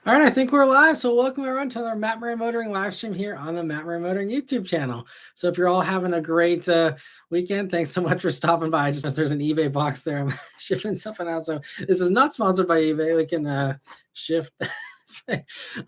All right, I think we're live. So welcome everyone to our Matt Maran Motoring live stream here on the Matt Maran Motoring YouTube channel. So if you're all having a great weekend, thanks so much for stopping by. Just as there's an eBay box there, I'm shipping something out. So this is not sponsored by eBay. We can shift.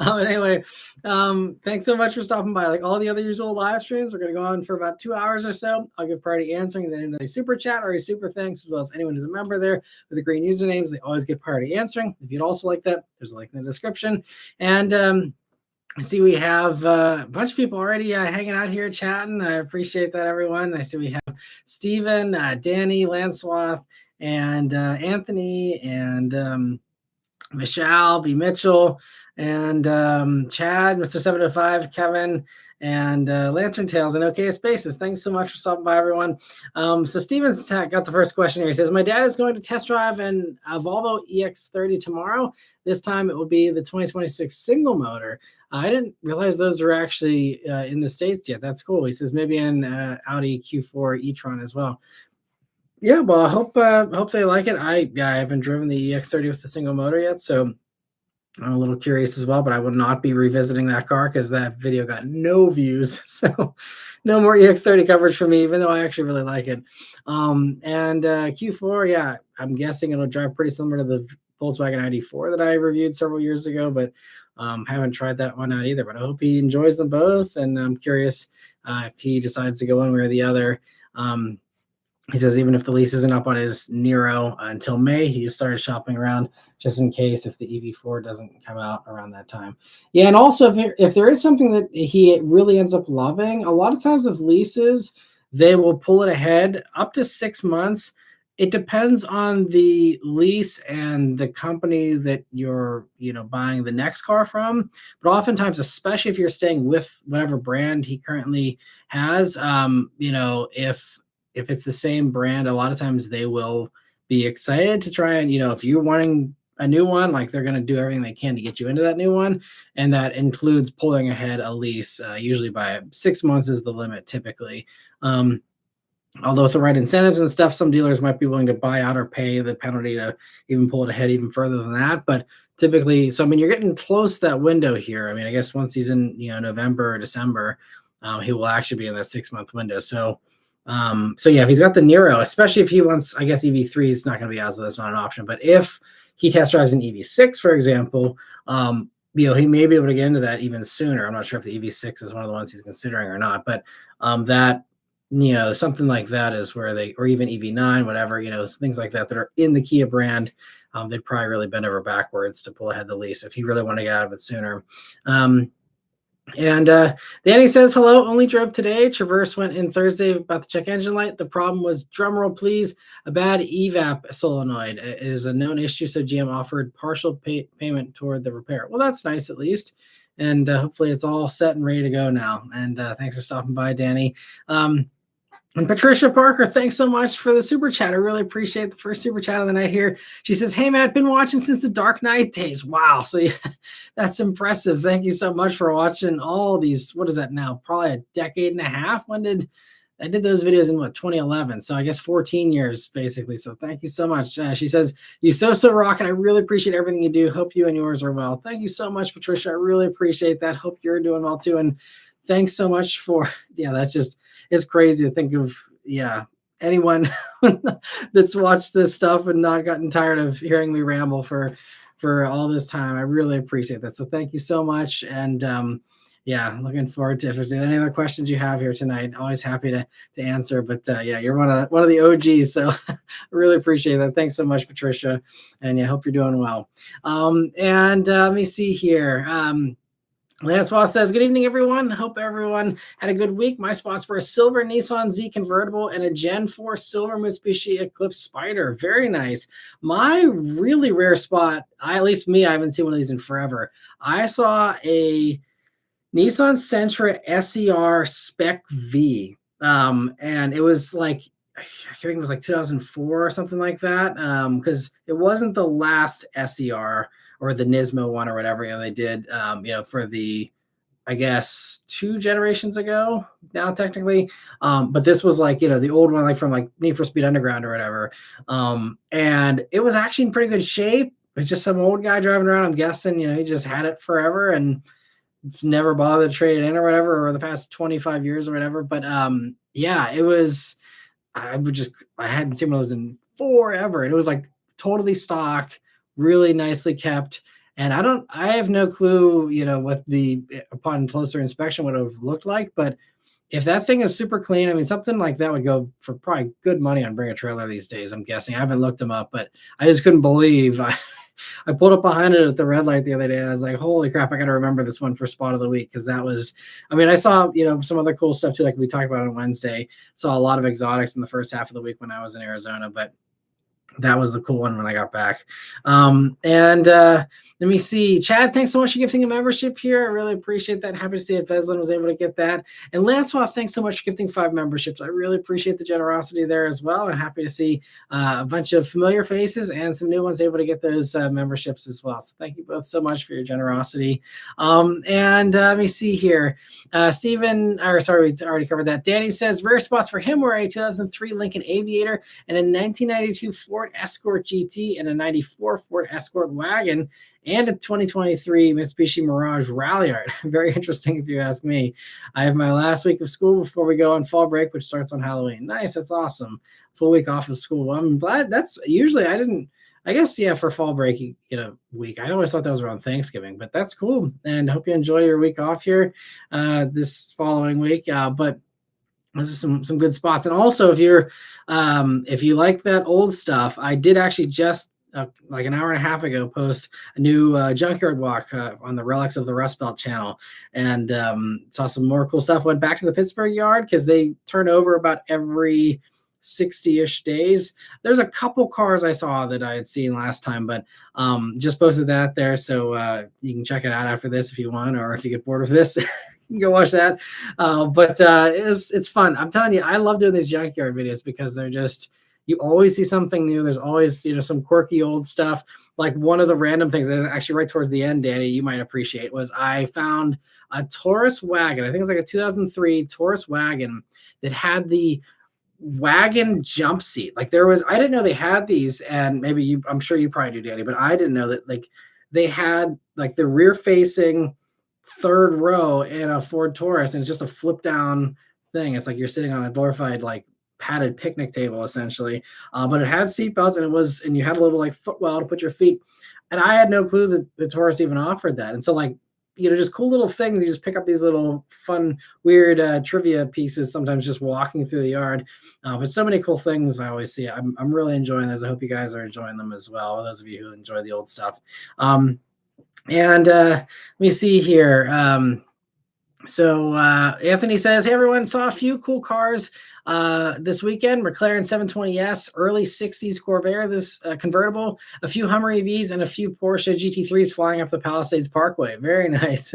Anyway, thanks so much for stopping by. Like all the other usual live streams, we're going to go on for about 2 hours or so. I'll give priority answering, then into a super chat or a super thanks, as well as anyone who's a member there with the green usernames. They always get priority answering. If you'd also like that, there's a link in the description. And I see we have a bunch of people already hanging out here chatting. I appreciate that, everyone. I see we have Stephen, Danny, Lanswath, and Anthony, and Michelle, B. Mitchell, and Chad, Mr. 705, Kevin, and Lantern Tales, and OK Spaces. Thanks so much for stopping by, everyone. So Steven's got the first question here. He says, my dad is going to test drive a Volvo EX30 tomorrow. This time it will be the 2026 single motor. I didn't realize those are actually in the States yet. That's cool. He says maybe an Audi Q4 e-tron as well. Yeah, well, I hope they like it. I haven't driven the EX30 with the single motor yet, so I'm a little curious as well. But I will not be revisiting that car because that video got no views, so no more EX30 coverage for me, even though I actually really like it. And Q4, yeah, I'm guessing it'll drive pretty similar to the Volkswagen ID4 that I reviewed several years ago, but haven't tried that one out either. But I hope he enjoys them both, and I'm curious if he decides to go one way or the other. He says even if the lease isn't up on his Nero until May, he started shopping around just in case if the EV4 doesn't come out around that time. Yeah, and also if there is something that he really ends up loving, a lot of times with leases, they will pull it ahead up to 6 months. It depends on the lease and the company that you're, buying the next car from. But oftentimes, especially if you're staying with whatever brand he currently has, if it's the same brand, a lot of times they will be excited to try and, if you're wanting a new one, like they're going to do everything they can to get you into that new one. And that includes pulling ahead a lease, usually by 6 months is the limit typically. Although with the right incentives and stuff, some dealers might be willing to buy out or pay the penalty to even pull it ahead even further than that. But typically, so I mean, you're getting close to that window here. I mean, I guess once he's in, November or December, he will actually be in that 6 month window. So yeah, if he's got the Nero, especially if he wants, I guess EV3 is not going to be as, that's not an option. But if he test drives an EV6, for example, he may be able to get into that even sooner. I'm not sure if the EV6 is one of the ones he's considering or not, but that, something like that is where or even EV9, whatever, things like that are in the Kia brand, they'd probably really bend over backwards to pull ahead the lease if you really want to get out of it sooner. And Danny says, hello, only drove today. Traverse went in Thursday about the check engine light. The problem was, drumroll please, a bad evap solenoid. It is a known issue, so GM offered partial payment toward the repair. Well, that's nice at least. And hopefully it's all set and ready to go now. And thanks for stopping by, Danny. And Patricia Parker, thanks so much for the super chat. I really appreciate the first super chat of the night here. She says, hey, Matt, been watching since the Dark Knight days. Wow. So yeah, that's impressive. Thank you so much for watching all these. What is that now? Probably a decade and a half. When did I did those videos in 2011? So I guess 14 years basically. So thank you so much. She says, you so rock, and I really appreciate everything you do. Hope you and yours are well. Thank you so much, Patricia. I really appreciate that. Hope you're doing well too. And thanks so much for, it's crazy to think of, anyone that's watched this stuff and not gotten tired of hearing me ramble for all this time. I really appreciate that. So thank you so much. And looking forward to if there's any other questions you have here tonight. Always happy to answer. But you're one of the OGs, so I really appreciate that. Thanks so much, Patricia. And hope you're doing well. Let me see here. Lance Watt says, good evening, everyone. Hope everyone had a good week. My spots were a silver Nissan Z convertible and a Gen 4 silver Mitsubishi Eclipse Spider. Very nice. My really rare spot, I haven't seen one of these in forever. I saw a Nissan Sentra SER Spec V. And it was like, I think it was like 2004 or something like that. Because it wasn't the last SER or the Nismo one or whatever, they did, for the, I guess, 2 generations ago now technically. But this was like, the old one, like from like Need for Speed Underground or whatever. And it was actually in pretty good shape. it's just some old guy driving around. I'm guessing, he just had it forever and never bothered to trade it in or whatever, or the past 25 years or whatever. But yeah, it was, I hadn't seen one of those in forever. And it was like totally stock, really nicely kept. And I have no clue, what the, upon closer inspection, would have looked like. But if that thing is super clean, I mean, something like that would go for probably good money on Bring a Trailer these days, I'm guessing. I haven't looked them up, but I just couldn't believe I pulled up behind it at the red light the other day, and I was like, holy crap, I got to remember this one for spot of the week. Because that was, I mean, I saw, some other cool stuff too, like we talked about on Wednesday. Saw a lot of exotics in the first half of the week when I was in Arizona, but that was the cool one when I got back. And let me see. Chad, thanks so much for gifting a membership here. I really appreciate that. Happy to see if Veslin was able to get that. And Lancelot, thanks so much for gifting 5 memberships. I really appreciate the generosity there as well. I'm happy to see a bunch of familiar faces and some new ones able to get those memberships as well. So thank you both so much for your generosity. And let me see here. Stephen, or sorry, we already covered that. Danny says rare spots for him were a 2003 Lincoln Aviator and a 1992 Ford Escort GT and a 94 Ford Escort wagon and a 2023 Mitsubishi Mirage Ralliart. Very interesting if you ask me. I have my last week of school before we go on fall break, which starts on Halloween. Nice, that's awesome. Full week off of school. I'm glad. That's usually, I guess, yeah, for fall break, you get a week. I always thought that was around Thanksgiving, but that's cool. And hope you enjoy your week off here this following week. But those are some good spots. And also, if you like that old stuff, I did actually just like an hour and a half ago post a new junkyard walk on the Relics of the Rust Belt channel, and saw some more cool stuff. Went back to the Pittsburgh yard because they turn over about every 60-ish days. There's a couple cars I saw that I had seen last time, but just posted that there, so you can check it out after this if you want, or if you get bored of this. You can go watch that. But it's fun. I'm telling you, I love doing these junkyard videos because they're just, you always see something new. There's always, some quirky old stuff. Like one of the random things that actually right towards the end, Danny, you might appreciate, was I found a Taurus wagon. I think it was like a 2003 Taurus wagon that had the wagon jump seat. Like I didn't know they had these, and maybe I'm sure you probably do, Danny, but I didn't know that like they had like the rear facing third row in a Ford Taurus, and it's just a flip down thing. It's like you're sitting on a glorified like padded picnic table essentially, but it had seat belts, and you had a little like footwell to put your feet. And I had no clue that the Taurus even offered that. And so like, just cool little things. You just pick up these little fun, weird trivia pieces, sometimes just walking through the yard. But so many cool things I always see. I'm really enjoying those. I hope you guys are enjoying them as well, those of you who enjoy the old stuff. And let me see here. So Anthony says, hey, everyone, saw a few cool cars this weekend. McLaren 720S, early 60s Corvair, this convertible, a few Hummer EVs, and a few Porsche GT3s flying up the Palisades Parkway. Very nice.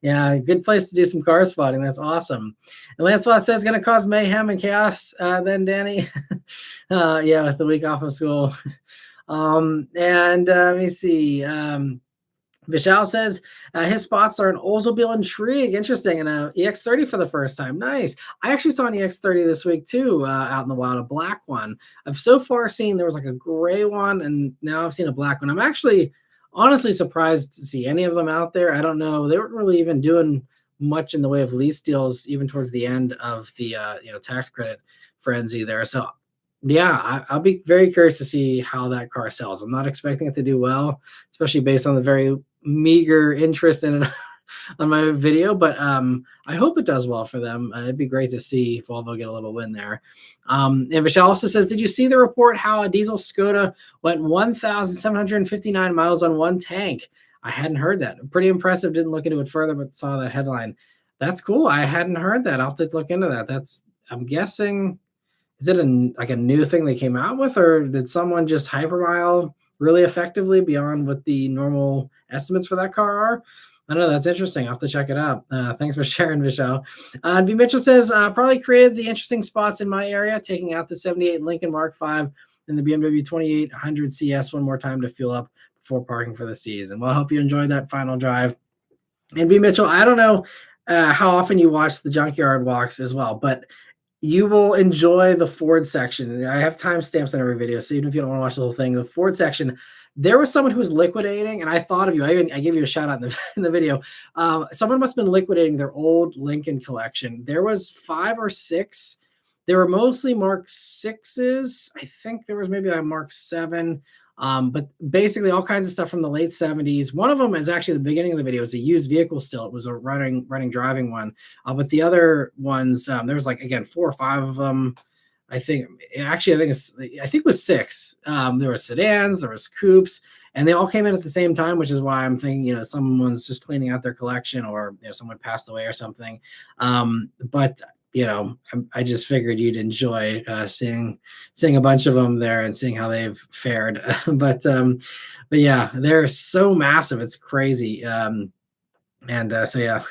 Yeah, good place to do some car spotting. That's awesome. And Lancelot says, going to cause mayhem and chaos then, Danny. Yeah, with the week off of school. And let me see. Vishal says his spots are an Oldsmobile Intrigue. Interesting. And an EX30 for the first time. Nice. I actually saw an EX30 this week too, out in the wild, a black one. I've so far seen there was like a gray one, and now I've seen a black one. I'm actually honestly surprised to see any of them out there. I don't know. They weren't really even doing much in the way of lease deals, even towards the end of the tax credit frenzy there. So yeah, I'll be very curious to see how that car sells. I'm not expecting it to do well, especially based on the very meager interest in it on my video, but I hope it does well for them. It'd be great to see Volvo get a little win there. And Michelle also says, did you see the report how a diesel Skoda went 1,759 miles on one tank? I hadn't heard that. Pretty impressive. Didn't look into it further, but saw that headline. That's cool. I hadn't heard that. I'll have to look into that. I'm guessing, is it a new thing they came out with, or did someone just hypermile really effectively beyond what the normal estimates for that car are? I don't know. That's interesting. I'll have to check it out. Thanks for sharing, Michelle. V. Mitchell says, probably created the interesting spots in my area, taking out the 78 Lincoln Mark V and the BMW 2800 CS one more time to fuel up before parking for the season. Well, I hope you enjoyed that final drive. And V. Mitchell, I don't know how often you watch the junkyard walks as well, but you will enjoy the Ford section. I have timestamps on every video, so even if you don't want to watch the whole thing, the Ford section, there was someone who was liquidating, and I thought of you. I gave you a shout out in the in the video. Someone must have been liquidating their old Lincoln collection. There was 5 or 6. They were mostly Mark sixes. I think there was maybe a Mark 7. But basically all kinds of stuff from the late 70s. One of them is actually the beginning of the video. It was a used vehicle still. It was a driving one. But the other ones, there was like, again, 4 or 5 of them. I think it was 6. There were sedans, there was coupes, and they all came in at the same time, which is why I'm thinking, someone's just cleaning out their collection, or someone passed away or something. But I just figured you'd enjoy seeing a bunch of them there and seeing how they've fared. but yeah, they're so massive, it's crazy. So yeah,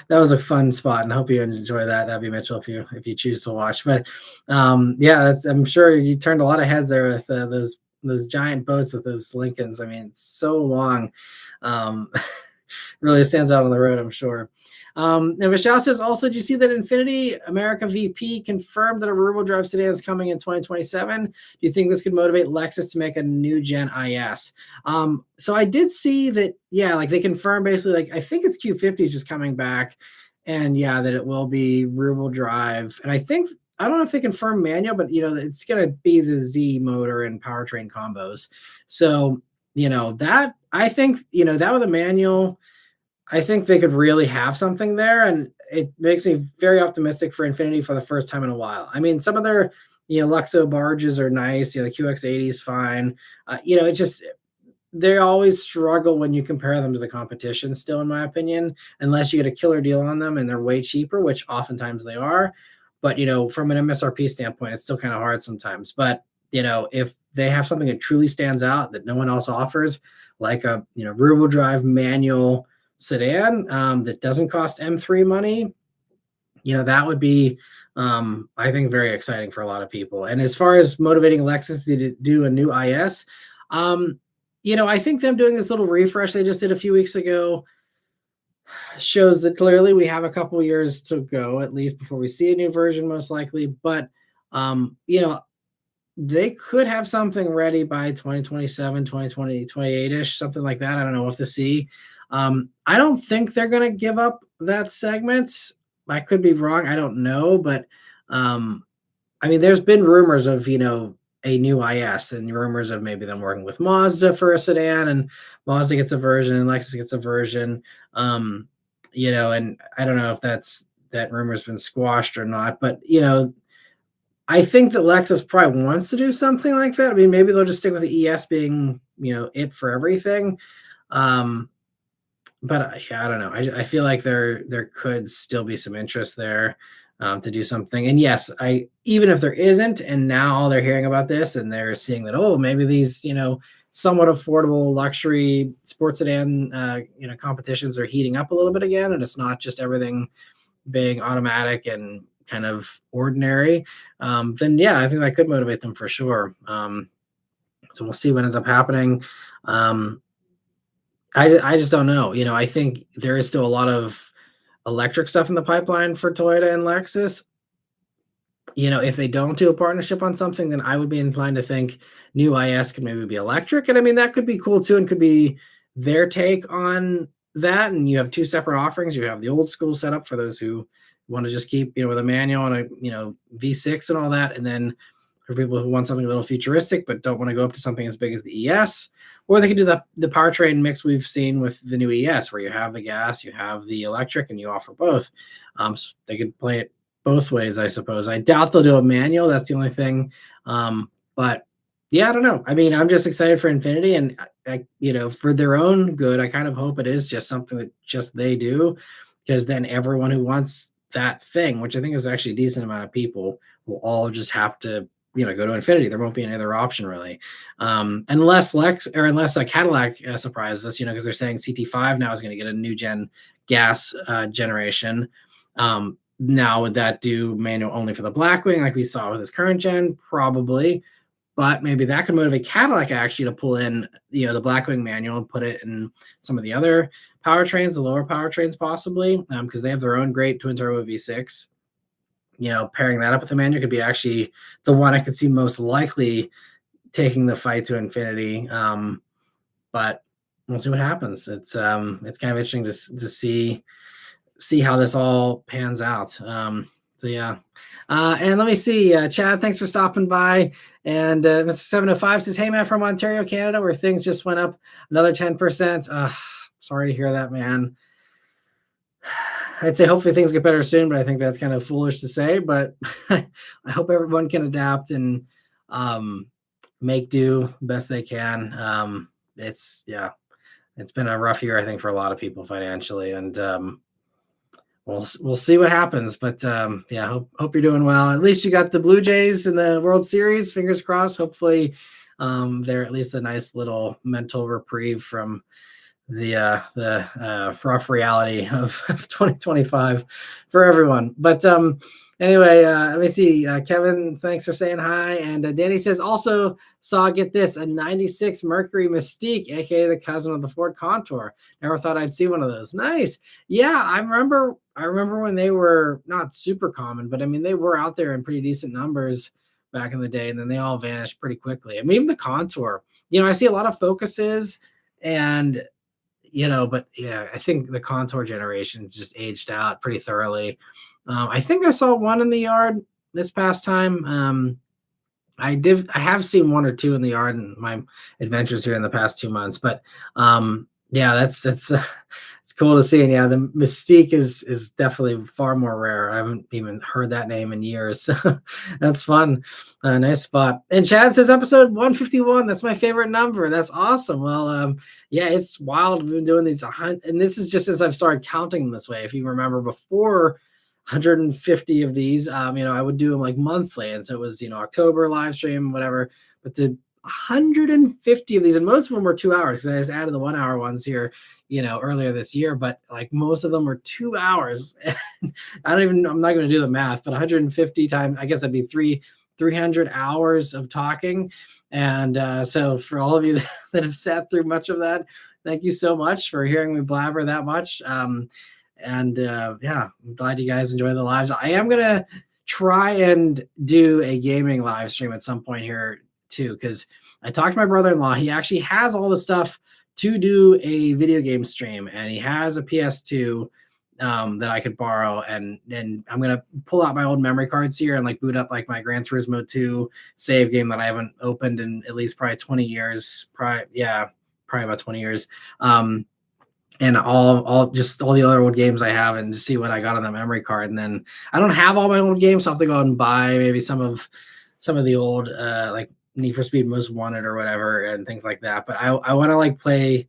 that was a fun spot, and I hope you enjoy that, Abby Mitchell, if you choose to watch. But yeah, I'm sure you turned a lot of heads there with those giant boats with those Lincolns. I mean, it's so long. Really stands out on the road, I'm sure. And Michelle says, also, did you see that Infiniti America VP confirmed that a rear-wheel drive sedan is coming in 2027? Do you think this could motivate Lexus to make a new gen IS? So I did see that, yeah, like they confirmed basically, like, I think it's Q50 is just coming back, and yeah, that it will be rear-wheel drive. And I don't know if they confirmed manual, but it's going to be the Z motor and powertrain combos. So, that, I think, that with a manual, I think they could really have something there, and it makes me very optimistic for Infiniti for the first time in a while. I mean, some of their, Luxo barges are nice. The QX80 is fine. It just, they always struggle when you compare them to the competition still, in my opinion, unless you get a killer deal on them and they're way cheaper, which oftentimes they are. But, from an MSRP standpoint, it's still kind of hard sometimes. But, if they have something that truly stands out that no one else offers, like a, rear-wheel drive manual sedan that doesn't cost M3 money, that would be, I think, very exciting for a lot of people. And as far as motivating Lexus to do a new IS, I think them doing this little refresh they just did a few weeks ago shows that clearly we have a couple years to go at least before we see a new version, most likely. But they could have something ready by 2027, 2020, 28-ish, something like that. I don't know what to see. I don't think they're going to give up that segment. I could be wrong. I don't know. But, I mean, there's been rumors of, a new IS, and rumors of maybe them working with Mazda for a sedan, and Mazda gets a version and Lexus gets a version. And I don't know if that rumor's been squashed or not. But, I think that Lexus probably wants to do something like that. I mean, maybe they'll just stick with the ES being, it for everything. But yeah, I don't know. I feel like there could still be some interest there to do something. And yes, even if there isn't, and now they're hearing about this and they're seeing that, oh, maybe these, somewhat affordable luxury sports sedan, competitions are heating up a little bit again, and it's not just everything being automatic and kind of ordinary, then yeah, I think that could motivate them for sure. So we'll see what ends up happening. I just don't know. I think there is still a lot of electric stuff in the pipeline for Toyota and Lexus. If they don't do a partnership on something, then I would be inclined to think new IS could maybe be electric. And I mean, that could be cool too, and could be their take on that. And you have 2 separate offerings. You have the old school setup for those who want to just keep, with a manual and a, V6 and all that. And then for people who want something a little futuristic but don't want to go up to something as big as the ES, or they could do the powertrain mix we've seen with the new ES, where you have the gas, you have the electric, and you offer both. So they could play it both ways, I suppose. I doubt they'll do a manual. That's the only thing. But yeah, I don't know. I mean, I'm just excited for Infiniti, and for their own good, I kind of hope it is just something that just they do, because then everyone who wants that thing, which I think is actually a decent amount of people, will all just have to go to Infiniti. There won't be any other option really, unless a Cadillac surprises us, because they're saying CT5 now is going to get a new gen gas generation. Now, would that do manual only for the Blackwing like we saw with this current gen? Probably, but maybe that could motivate Cadillac actually to pull in the Blackwing manual and put it in some of the other powertrains, the lower powertrains possibly, because they have their own great twin turbo V6. Pairing that up with the manual could be actually the one I could see most likely taking the fight to Infiniti. but we'll see what happens. It's kind of interesting to see how this all pans out. So yeah. And let me see, Chad, thanks for stopping by. And Mr. 705 says, hey man, from Ontario, Canada, where things just went up another 10%. Sorry to hear that, man. I'd say hopefully things get better soon, but I think that's kind of foolish to say. But I hope everyone can adapt and make do best they can. It's been a rough year, I think, for a lot of people financially, and we'll see what happens. But hope you're doing well. At least you got the Blue Jays in the World Series. Fingers crossed. Hopefully, they're at least a nice little mental reprieve from the rough reality of 2025 for everyone. But anyway, let me see. Kevin, thanks for saying hi. And Danny says also saw, get this, a 96 Mercury Mystique, aka the cousin of the Ford Contour. Never thought I'd see one of those. Nice. Yeah, I remember when they were not super common, but I mean they were out there in pretty decent numbers back in the day, and then they all vanished pretty quickly. I mean, even the Contour, I see a lot of Focuses and but yeah, I think the Contour generation just aged out pretty thoroughly. I think I saw one in the yard this past time. I have seen one or two in the yard in my adventures here in the past 2 months, but that's it's cool to see. And yeah, the Mystique is definitely far more rare. I haven't even heard that name in years. So that's fun. Nice spot. And Chad says episode 151. That's my favorite number. That's awesome. Well, it's wild. We've been doing these, and this is just as I've started counting them this way. If you remember before 150 of these, I would do them like monthly. And so it was, October live stream, whatever, but to 150 of these, and most of them were 2 hours because I just added the 1 hour ones here, earlier this year, but like most of them were 2 hours. I'm not going to do the math, but 150 times, I guess that'd be 300 hours of talking. And so for all of you that have sat through much of that, thank you so much for hearing me blabber that much. I'm glad you guys enjoy the lives. I am going to try and do a gaming live stream at some point here too, because I talked to my brother-in-law. He actually has all the stuff to do a video game stream, and he has a PS2 that I could borrow, and I'm gonna pull out my old memory cards here and like boot up like my Gran Turismo 2 save game that I haven't opened in at least probably 20 years. Probably about 20 years. And all the other old games I have, and just see what I got on the memory card. And then I don't have all my old games, so I have to go out and buy maybe some of the old like Need for Speed Most Wanted or whatever and things like that. But I want to like play,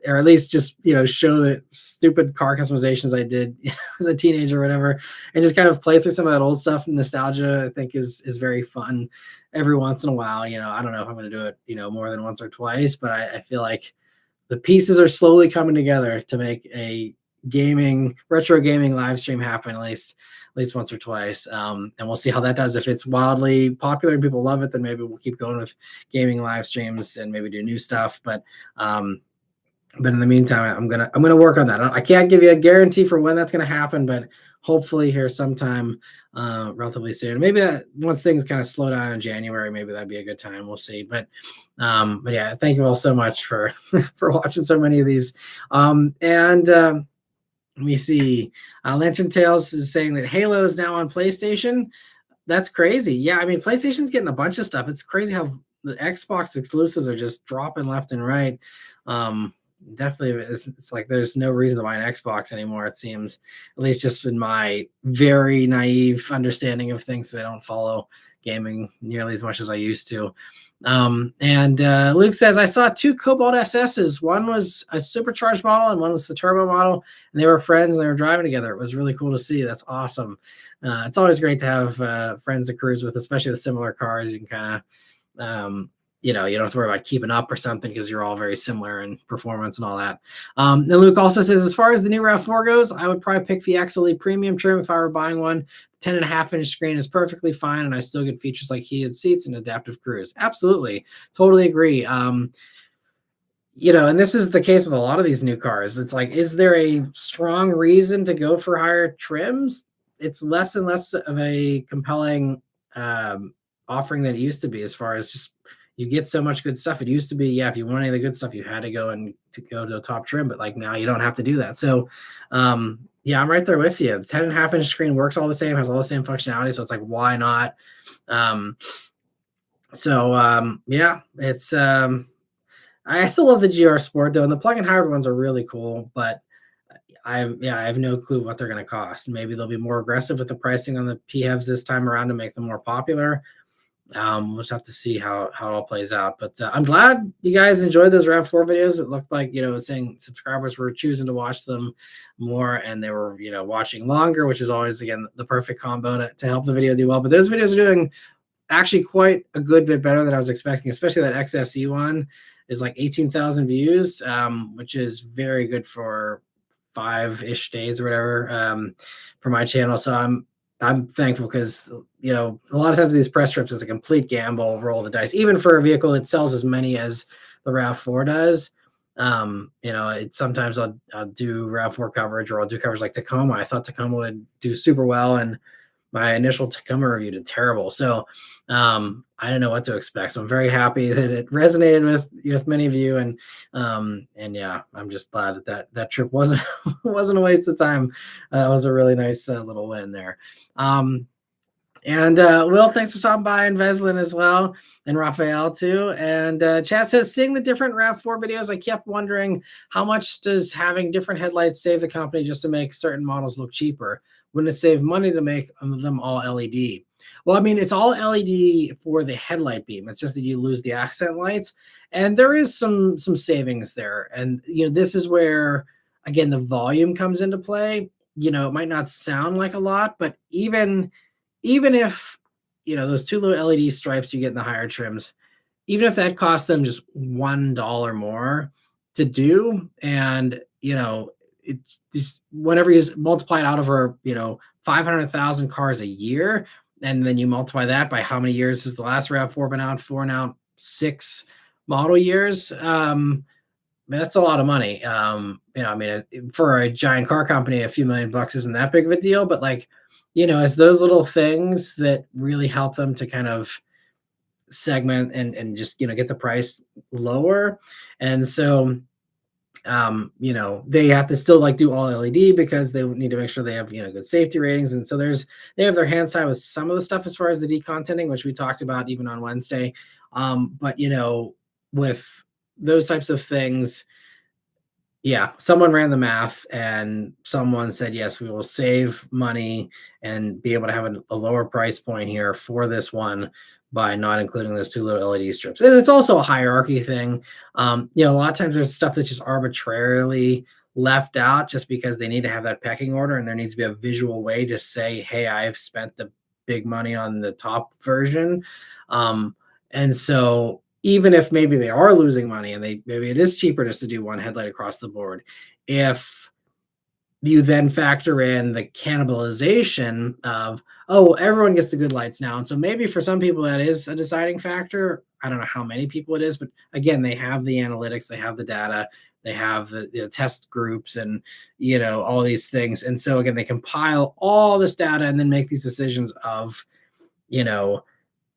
or at least just show the stupid car customizations I did as a teenager or whatever, and just kind of play through some of that old stuff. Nostalgia, I think, is very fun every once in a while. I don't know if I'm going to do it more than once or twice, but I feel like the pieces are slowly coming together to make a retro gaming live stream happen at least once or twice. And we'll see how that does. If it's wildly popular and people love it, then maybe we'll keep going with gaming live streams and maybe do new stuff. But in the meantime, I'm gonna work on that. I can't give you a guarantee for when that's gonna happen, but hopefully here sometime relatively soon. Maybe that once things kind of slow down in January, maybe that'd be a good time. We'll see. But yeah, thank you all so much for for watching so many of these. Let me see. Lantern Tales is saying that Halo is now on PlayStation. That's crazy. Yeah, I mean, PlayStation's getting a bunch of stuff. It's crazy how the Xbox exclusives are just dropping left and right. Definitely, it's like there's no reason to buy an Xbox anymore, it seems, at least just in my very naive understanding of things. I don't follow gaming nearly as much as I used to. Luke says, I saw 2 Cobalt SSs. One was a supercharged model and one was the turbo model, and they were friends and they were driving together. It was really cool to see. That's awesome. It's always great to have friends to cruise with, especially with similar cars. You can kind of you don't have to worry about keeping up or something because you're all very similar in performance and all that. Then Luke also says, as far as the new RAV4 goes, I would probably pick the XLE Premium trim if I were buying one. 10.5-inch screen is perfectly fine, and I still get features like heated seats and adaptive cruise. Absolutely. Totally agree. And this is the case with a lot of these new cars. It's like, is there a strong reason to go for higher trims? It's less and less of a compelling offering than it used to be, as far as just you get so much good stuff. It used to be, yeah, if you want any of the good stuff, you had to go to a top trim, but like now you don't have to do that. So yeah, I'm right there with you. The 10.5-inch screen works all the same, has all the same functionality. So it's like, why not? Yeah, it's I still love the GR Sport though, and the plug-in hybrid ones are really cool, but I have no clue what they're going to cost. Maybe they'll be more aggressive with the pricing on the PHEVs this time around to make them more popular. We'll just have to see how it all plays out. But I'm glad you guys enjoyed those RAV4 videos. It looked like, saying subscribers were choosing to watch them more, and they were, watching longer, which is always, again, the perfect combo to help the video do well. But those videos are doing actually quite a good bit better than I was expecting, especially that XSE one is like 18,000 views, which is very good for 5-ish days or whatever, for my channel. So I'm thankful because, a lot of times these press trips is a complete gamble, roll the dice, even for a vehicle that sells as many as the RAV4 does. Sometimes I'll do RAV4 coverage, or I'll do coverage like Tacoma. I thought Tacoma would do super well, and my initial Tacoma review did terrible. So I don't know what to expect. So I'm very happy that it resonated with many of you. And yeah, I'm just glad that trip wasn't a waste of time. It was a really nice little win there. Will, thanks for stopping by, and Veslin as well, and Raphael too. And chat says, seeing the different RAV4 videos, I kept wondering how much does having different headlights save the company just to make certain models look cheaper? Wouldn't it save money to make them all LED? Well, I mean, it's all LED for the headlight beam. It's just that you lose the accent lights, and there is some savings there. And this is where, again, the volume comes into play. It might not sound like a lot, but even if those two little LED stripes you get in the higher trims, even if that costs them just $1 more to do, and it's just whenever you multiply it out over 500,000 cars a year, and then you multiply that by how many years has the last RAV4 been out for, now 6 model years. That's a lot of money. For a giant car company, a few $1,000,000 isn't that big of a deal, but it's those little things that really help them to kind of segment and just get the price lower. And so they have to still do all LED because they need to make sure they have good safety ratings. And so they have their hands tied with some of the stuff as far as the decontenting, which we talked about even on Wednesday. But with those types of things, yeah, someone ran the math and someone said, yes, we will save money and be able to have a lower price point here for this one by not including those two little LED strips. And it's also a hierarchy thing. A lot of times there's stuff that's just arbitrarily left out just because they need to have that pecking order, and there needs to be a visual way to say, hey, I've spent the big money on the top version. And so even if maybe they are losing money and maybe it is cheaper just to do one headlight across the board, if you then factor in the cannibalization of, oh, everyone gets the good lights now. And so maybe for some people that is a deciding factor. I don't know how many people it is, but again, they have the analytics, they have the data, they have the test groups, and all these things. And so again, they compile all this data and then make these decisions of,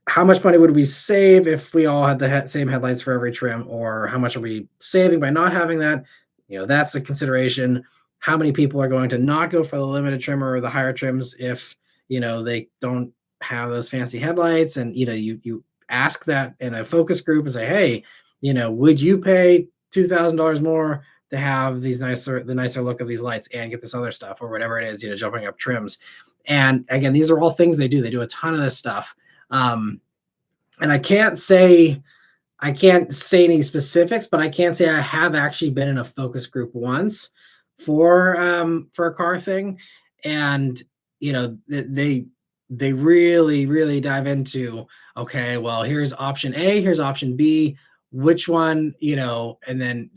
how much money would we save if we all had the same headlights for every trim, or how much are we saving by not having that? That's a consideration. How many people are going to not go for the limited trim or the higher trims if they don't have those fancy headlights? And you ask that in a focus group and say, hey, would you pay $2,000 more to have the nicer look of these lights and get this other stuff, or whatever it is, jumping up trims? And again, these are all things they do a ton of this stuff. And I can't say any specifics, but I can say I have actually been in a focus group once for a car thing, and they really dive into, okay, well, here's option A, here's option B, which one, and then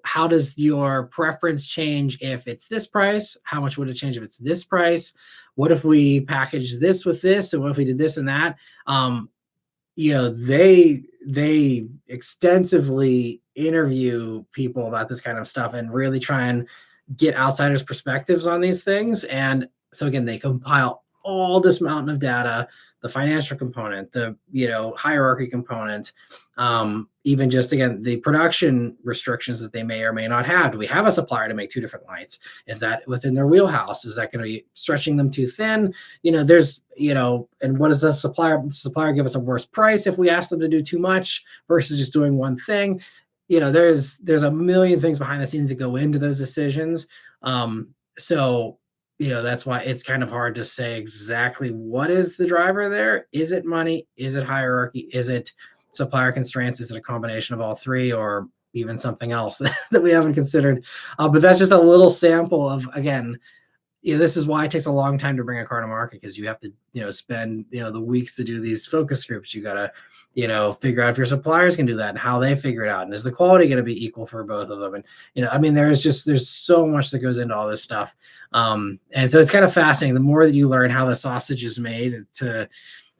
how does your preference change if it's this price? How much would it change if it's this price? What if we package this with this, and what if we did this and that? They extensively interview people about this kind of stuff and really try and get outsiders' perspectives on these things. And so again, they compile all this mountain of data, the financial component, the hierarchy component, Even just again the production restrictions that they may or may not have. Do we have a supplier to make two different lights? Is that within their wheelhouse? Is that going to be stretching them too thin? There's and what does the supplier give us a worse price if we ask them to do too much versus just doing one thing? There's a million things behind the scenes that go into those decisions. So that's why it's kind of hard to say exactly what is the driver there. Is it money? Is it hierarchy? Is it supplier constraints? Is it a combination of all three, or even something else that we haven't considered? But that's just a little sample of, again, this is why it takes a long time to bring a car to market, because you have to spend the weeks to do these focus groups. You got to figure out if your suppliers can do that and how they figure it out, and is the quality going to be equal for both of them. And there's so much that goes into all this stuff, and so it's kind of fascinating. The more that you learn how the sausage is made, to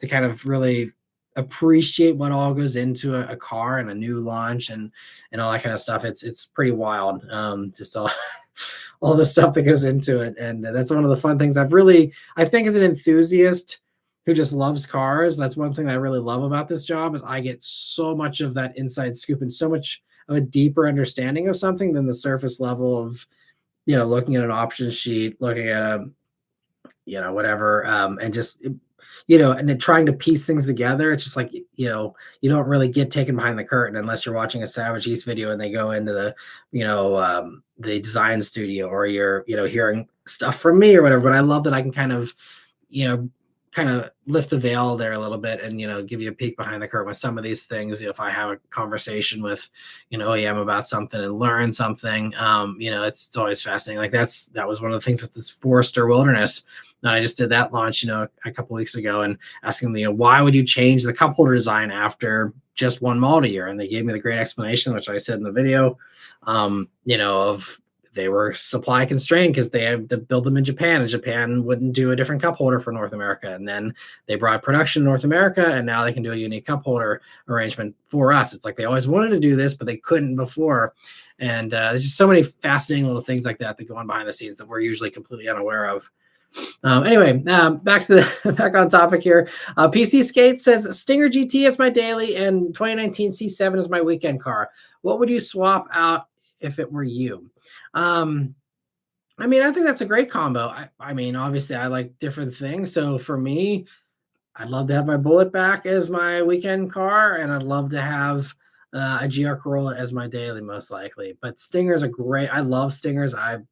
kind of really appreciate what all goes into a car and a new launch and all that kind of stuff. It's pretty wild. Just all the stuff that goes into it. And that's one of the fun things I think as an enthusiast who just loves cars, that's one thing that I really love about this job, is I get so much of that inside scoop and so much of a deeper understanding of something than the surface level of, looking at an option sheet, looking at a, whatever, and just, and then trying to piece things together. It's just like, you don't really get taken behind the curtain unless you're watching a Savage East video and they go into the design studio, or you're, hearing stuff from me or whatever. But I love that I can kind of lift the veil there a little bit and, give you a peek behind the curtain with some of these things. If I have a conversation with, OEM about something and learn something, it's always fascinating. Like that was one of the things with this Forester Wilderness. And I just did that launch, a couple of weeks ago, and asking them, why would you change the cup holder design after just one model year? And they gave me the great explanation, which I said in the video, of they were supply constrained because they had to build them in Japan, and Japan wouldn't do a different cup holder for North America. And then they brought production to North America, and now they can do a unique cup holder arrangement for us. It's like they always wanted to do this, but they couldn't before. And there's just so many fascinating little things like that go on behind the scenes that we're usually completely unaware of. Anyway, back on topic here. PC Skate says Stinger GT is my daily and 2019 C7 is my weekend car. What would you swap out if it were you? I think that's a great combo. Obviously I like different things. So for me, I'd love to have my Bullet back as my weekend car, and I'd love to have a GR Corolla as my daily, most likely. But Stingers are great. I love Stingers. I've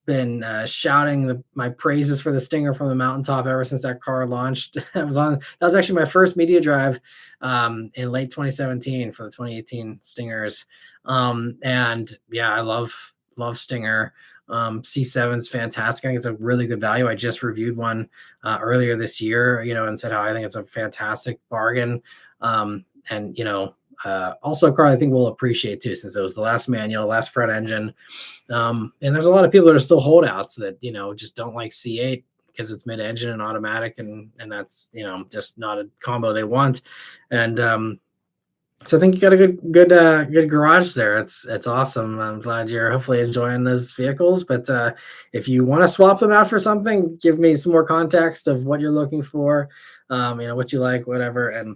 been shouting my praises for the Stinger from the mountaintop ever since that car launched. That was actually my first media drive in late 2017 for the 2018 Stingers. And yeah, I love Stinger. C7's fantastic. I think it's a really good value. I just reviewed one earlier this year, and said how I think it's a fantastic bargain. Also a car I think we'll appreciate too, since it was the last manual, last front engine. And there's a lot of people that are still holdouts that, just don't like C8 because it's mid-engine and automatic, and that's, just not a combo they want. And so I think you got a good garage there. It's awesome. I'm glad you're hopefully enjoying those vehicles. But if you want to swap them out for something, give me some more context of what you're looking for, what you like, whatever, and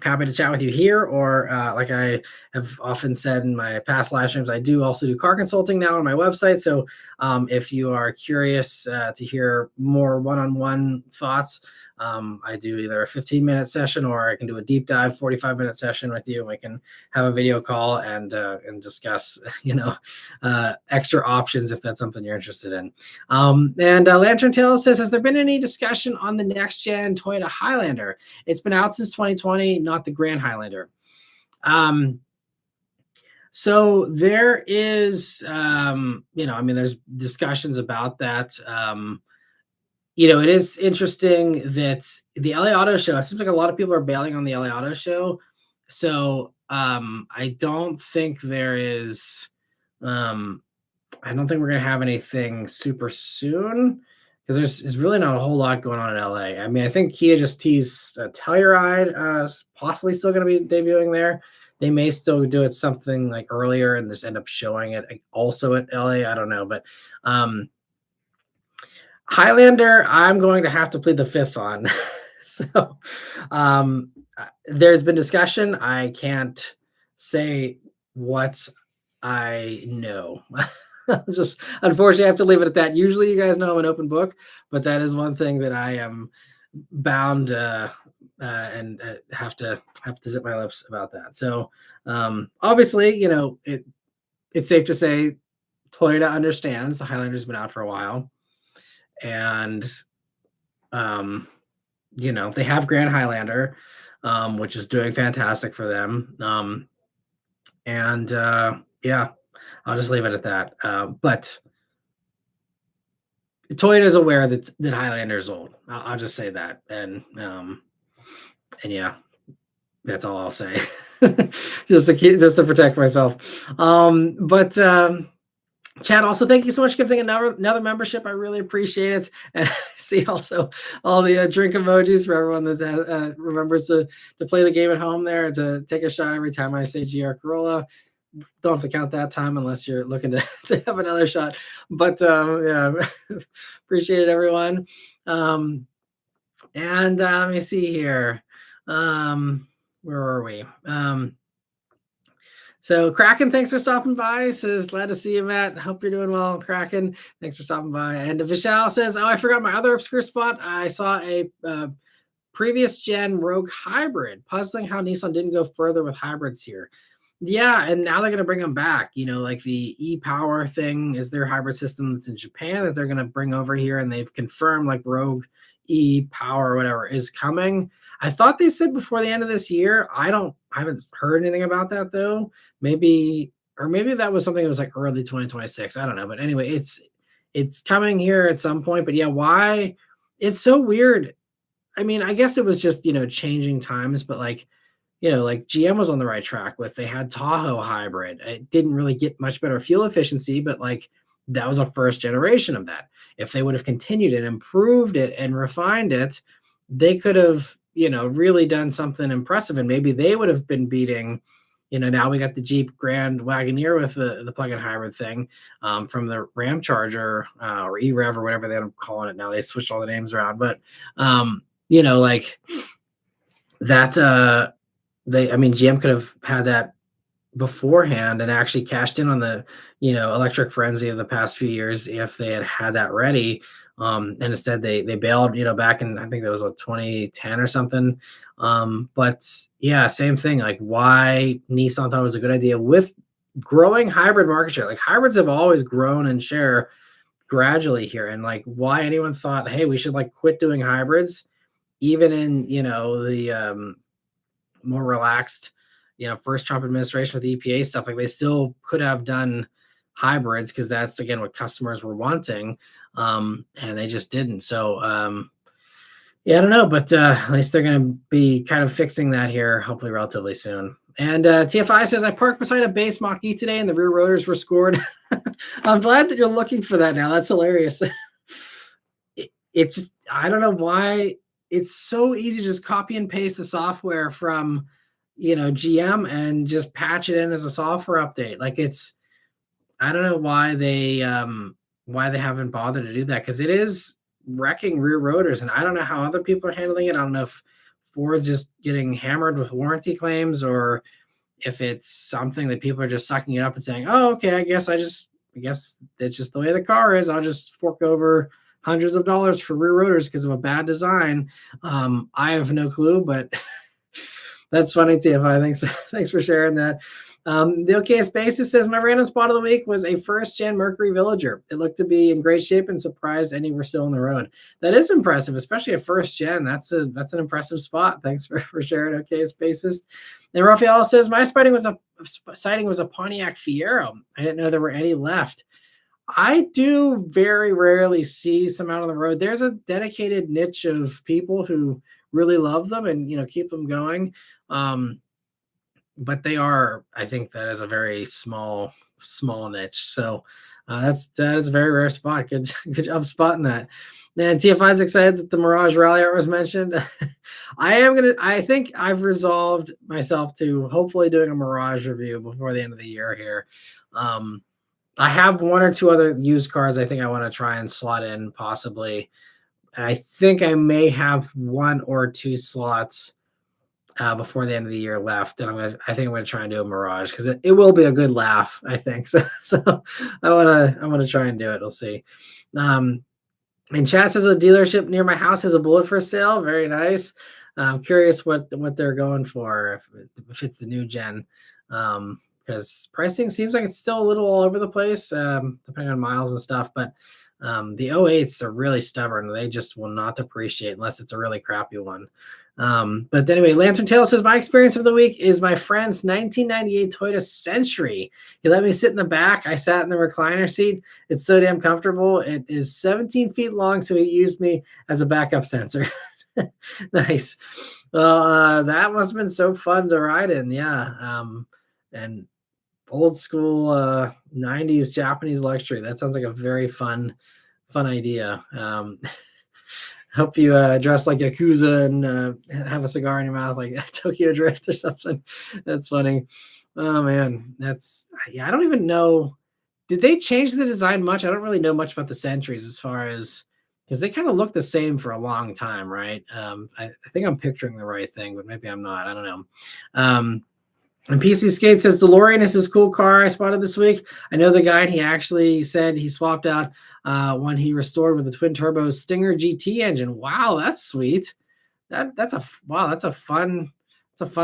happy to chat with you here, or like I have often said in my past live streams, I do also do car consulting now on my website. So if you are curious to hear more one-on-one thoughts, I do either a 15-minute session, or I can do a deep dive 45-minute session with you, and we can have a video call and discuss extra options if that's something you're interested in. And Lantern Tail says, has there been any discussion on the next gen Toyota Highlander? It's been out since 2020, not the Grand Highlander. So there is, there's discussions about that. It is interesting that the LA Auto Show, it seems like a lot of people are bailing on the LA Auto Show. So I don't think there is, I don't think we're going to have anything super soon, because there's really not a whole lot going on in LA. I think Kia just teased Telluride, possibly still going to be debuting there. They may still do it something like earlier and just end up showing it also at LA. I don't know, but Highlander, I'm going to have to plead the fifth on. So there's been discussion. I can't say what I know. Just unfortunately, I have to leave it at that. Usually, you guys know I'm an open book, but that is one thing that I am bound and have to zip my lips about that. So obviously, it's safe to say Toyota understands the Highlander's been out for a while, and they have Grand Highlander, which is doing fantastic for them. And yeah, I'll just leave it at that. But Toyota is aware that Highlander is old. I'll just say that, and yeah, that's all I'll say. just to protect myself. But Chad, also thank you so much for giving another membership. I really appreciate it. And I see also all the drink emojis for everyone that remembers to play the game at home there and to take a shot every time I say GR Corolla. Don't have to count that time unless you're looking to have another shot. But yeah, appreciate it, everyone. And let me see here. Where are we? So Kraken, thanks for stopping by. Says, glad to see you, Matt. Hope you're doing well, Kraken. Thanks for stopping by. And Vishal says, oh, I forgot my other obscure spot. I saw a previous gen Rogue hybrid. Puzzling how Nissan didn't go further with hybrids here. Yeah, and now they're going to bring them back. Like the e-Power thing is their hybrid system that's in Japan that they're going to bring over here, and they've confirmed like Rogue e-Power or whatever is coming. I thought they said before the end of this year. I haven't heard anything about that though. Maybe that was something that was like early 2026. I don't know. But anyway, it's coming here at some point. But yeah, why? It's so weird. I mean, I guess it was just, changing times, but like GM was on the right track with, they had Tahoe hybrid. It didn't really get much better fuel efficiency, but like that was a first generation of that. If they would have continued and improved it and refined it, they could have, really done something impressive. And maybe they would have been beating, now we got the Jeep Grand Wagoneer with the plug-in hybrid thing from the Ram Charger or E-Rev or whatever they're calling it now. They switched all the names around, but like that, GM could have had that beforehand and actually cashed in on the, electric frenzy of the past few years if they had that ready. And instead they bailed, back in, I think that was 2010 or something. But yeah, same thing. Like why Nissan thought it was a good idea with growing hybrid market share. Like hybrids have always grown in share gradually here. And like why anyone thought, hey, we should like quit doing hybrids, even in, the more relaxed, first Trump administration with EPA stuff. Like they still could have done hybrids because that's again what customers were wanting, and they just didn't. So yeah, I don't know, but at least they're going to be kind of fixing that here, hopefully relatively soon. And TFI says, I parked beside a base Mach-E today and the rear rotors were scored. I'm glad that you're looking for that now. That's hilarious. It just, I don't know why. It's so easy to just copy and paste the software from, GM and just patch it in as a software update. Like I don't know why they haven't bothered to do that, because it is wrecking rear rotors, and I don't know how other people are handling it. I don't know if Ford's just getting hammered with warranty claims, or if it's something that people are just sucking it up and saying, oh, okay, I guess it's just the way the car is. I'll just fork over hundreds of dollars for rear rotors because of a bad design. I have no clue, but that's funny, TFI. Thanks for sharing that. The OKS Basis says, my random spot of the week was a first-gen Mercury Villager. It looked to be in great shape and surprised any were still on the road. That is impressive, especially a first-gen. That's an impressive spot. Thanks for sharing, OKS Basis. And Raphael says, my sighting was a Pontiac Fiero. I didn't know there were any left. I do very rarely see some out on the road. There's a dedicated niche of people who really love them and keep them going. But they are, I think that is a very small niche. So that is a very rare spot. Good job spotting that. And TFI is excited that the Mirage Rally Art was mentioned. I think I've resolved myself to hopefully doing a Mirage review before the end of the year here. I have one or two other used cars I think I want to try and slot in possibly. I think I may have one or two slots before the end of the year left, and I think I'm gonna try and do a Mirage because it will be a good laugh, I think. So I wanna try and do it. We'll see. And chat says a dealership near my house has a Bullet for sale. Very nice. I'm curious what they're going for, if it's the new gen, because pricing seems like it's still a little all over the place, depending on miles and stuff. But the 08s are really stubborn. They just will not depreciate unless it's a really crappy one. But anyway, Lantern Tail says, my experience of the week is my friend's 1998 Toyota Century. He let me sit in the back. I sat in the recliner seat. It's so damn comfortable. It is 17 feet long, so he used me as a backup sensor. Nice. Well, that must have been so fun to ride in. Yeah. And old school 90s Japanese luxury. That sounds like a very fun idea. Hope you dress like Yakuza and have a cigar in your mouth like Tokyo Drift or something. That's funny. Oh man, I don't even know. Did they change the design much? I don't really know much about the Centuries as far as, because they kind of look the same for a long time, right? I think I'm picturing the right thing, but maybe I'm not. I don't know. And PC Skate says DeLorean is his cool car I spotted this week. I know the guy, and he actually said he swapped out when he restored with the twin turbo Stinger GT engine. Wow, that's sweet. That's a fun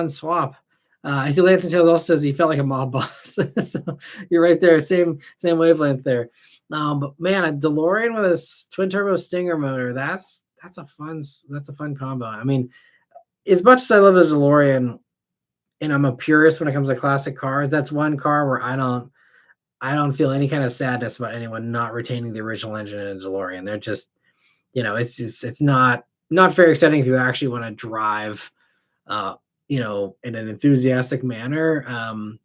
swap. I see Lantern Tales also says he felt like a mob boss. So you're right there, same wavelength there. But man, a DeLorean with a twin turbo Stinger motor, that's a fun combo. I mean, as much as I love the DeLorean, and I'm a purist when it comes to classic cars, that's one car where I don't feel any kind of sadness about anyone not retaining the original engine in a DeLorean. They're just, it's not very exciting if you actually want to drive, in an enthusiastic manner.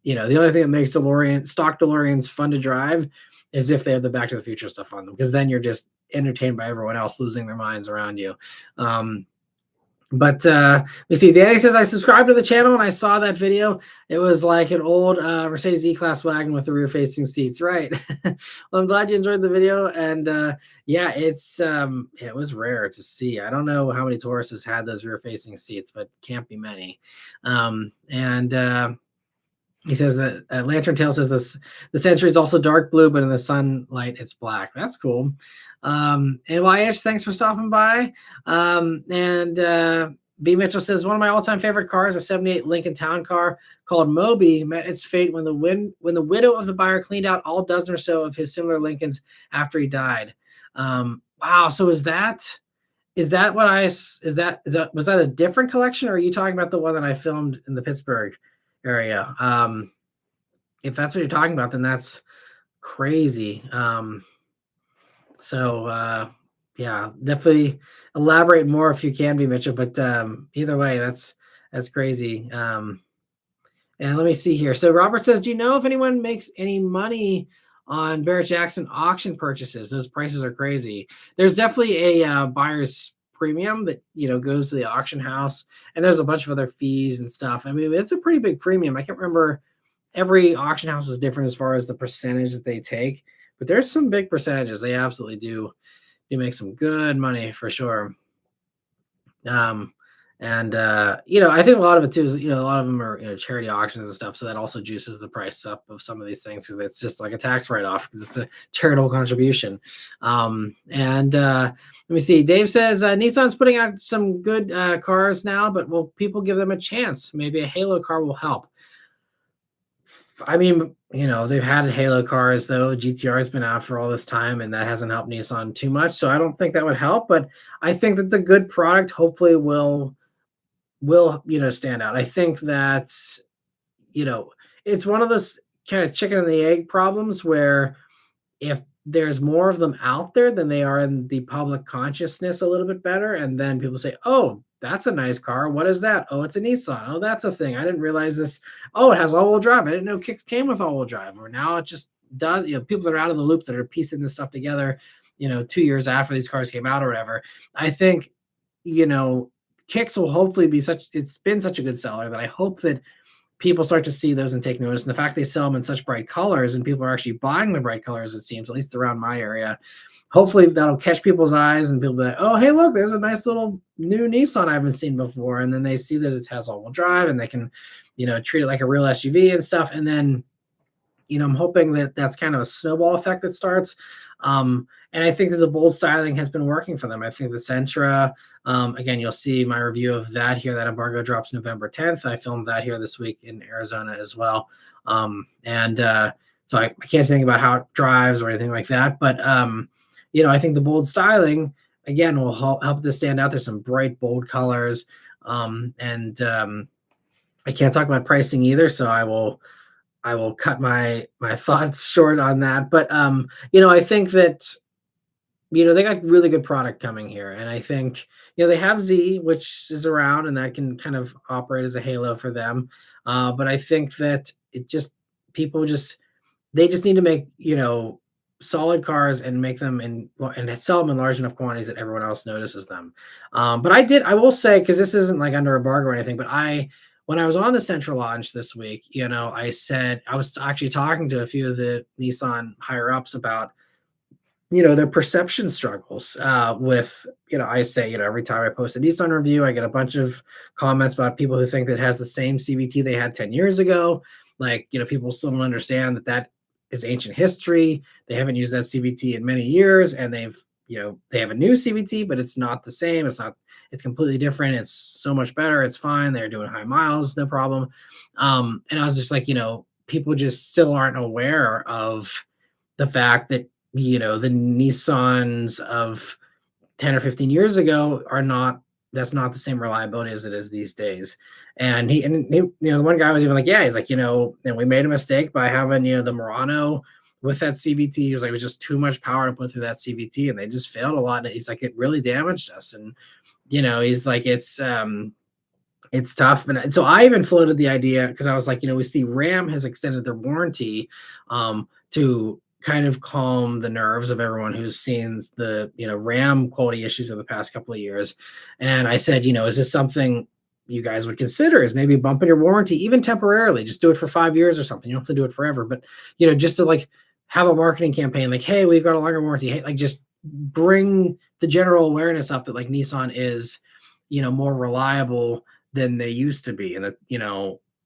The only thing that makes stock DeLoreans fun to drive is if they have the Back to the Future stuff on them, because then you're just entertained by everyone else losing their minds around you. But we see Danny says, I subscribed to the channel and I saw that video. It was like an old Mercedes E-Class wagon with the rear facing seats. Right. Well, I'm glad you enjoyed the video. And yeah, it was rare to see. I don't know how many Tauruses had those rear facing seats, but can't be many. He says that Lantern Tail says the Century is also dark blue, but in the sunlight it's black. That's cool. And YH, thanks for stopping by. B Mitchell says, one of my all-time favorite cars, a 78 Lincoln Town Car called Moby, met its fate when the widow of the buyer cleaned out all dozen or so of his similar Lincolns after he died. Wow. So was that a different collection, or are you talking about the one that I filmed in the Pittsburgh area? If that's what you're talking about, then that's crazy. Yeah, definitely elaborate more if you can be, Mitchell, but either way, that's crazy. And let me see here. So Robert says, do you know if anyone makes any money on Barrett Jackson auction purchases? Those prices are crazy. There's definitely a buyer's premium that goes to the auction house, and there's a bunch of other fees and stuff. I mean, it's a pretty big premium. I can't remember, every auction house is different as far as the percentage that they take, but there's some big percentages. They absolutely do make some good money for sure. I think a lot of it too is, a lot of them are charity auctions and stuff, so that also juices the price up of some of these things, because it's just like a tax write-off because it's a charitable contribution. Let me see. Dave says Nissan's putting out some good cars now, but will people give them a chance? Maybe a Halo car will help. I mean, they've had Halo cars, though. GTR has been out for all this time, and that hasn't helped Nissan too much. So I don't think that would help. But I think that the good product hopefully will stand out. I think that, it's one of those kind of chicken and the egg problems where if there's more of them out there, then they are in the public consciousness a little bit better. And then people say, oh, that's a nice car. What is that? Oh, it's a Nissan. Oh, that's a thing. I didn't realize this. Oh, it has all-wheel drive. I didn't know Kicks came with all-wheel drive. Or now it just does. People that are out of the loop that are piecing this stuff together, 2 years after these cars came out or whatever. I think, Kicks will hopefully be it's been such a good seller that I hope that people start to see those and take notice. And the fact they sell them in such bright colors and people are actually buying the bright colors, it seems, at least around my area, hopefully that'll catch people's eyes and people be like, oh, hey, look, there's a nice little new Nissan I haven't seen before. And then they see that it has all-wheel drive and they can, treat it like a real SUV and stuff. And then, I'm hoping that that's kind of a snowball effect that starts. And I think that the bold styling has been working for them. I think the Sentra, again, you'll see my review of that here. That embargo drops November 10th. I filmed that here this week in Arizona as well. So I can't say anything about how it drives or anything like that. But, I think the bold styling, again, will help this stand out. There's some bright, bold colors. I can't talk about pricing either, so I will cut my thoughts short on that. But, I think that, they got really good product coming here. And I think, they have Z, which is around and that can kind of operate as a halo for them. But I think that they just need to make, solid cars and make them and sell them in large enough quantities that everyone else notices them. But I will say, because this isn't like under embargo or anything, but when I was on the Central launch this week, I said, I was actually talking to a few of the Nissan higher ups about, their perception struggles with, I say, every time I post a Nissan review, I get a bunch of comments about people who think that it has the same CVT they had 10 years ago. Like, people still don't understand that is ancient history. They haven't used that CVT in many years, and they have a new CVT, but it's not the same. It's completely different. It's so much better. It's fine. They're doing high miles, no problem. And I was just like, people just still aren't aware of the fact that, the Nissans of 10 or 15 years ago that's not the same reliability as it is these days. And he the one guy was even like, yeah, he's like, and we made a mistake by having, the Murano with that CVT. He was like, it was just too much power to put through that CVT, and they just failed a lot. And he's like, it really damaged us. And, he's like, it's tough. And so I even floated the idea, because I was like, we see Ram has extended their warranty to kind of calm the nerves of everyone who's seen the, Ram quality issues of the past couple of years. And I said, is this something you guys would consider, is maybe bumping your warranty, even temporarily, just do it for 5 years or something. You don't have to do it forever, but, just to like have a marketing campaign, like, hey, we've got a longer warranty. Hey, like just bring the general awareness up that like Nissan is, more reliable than they used to be. And that,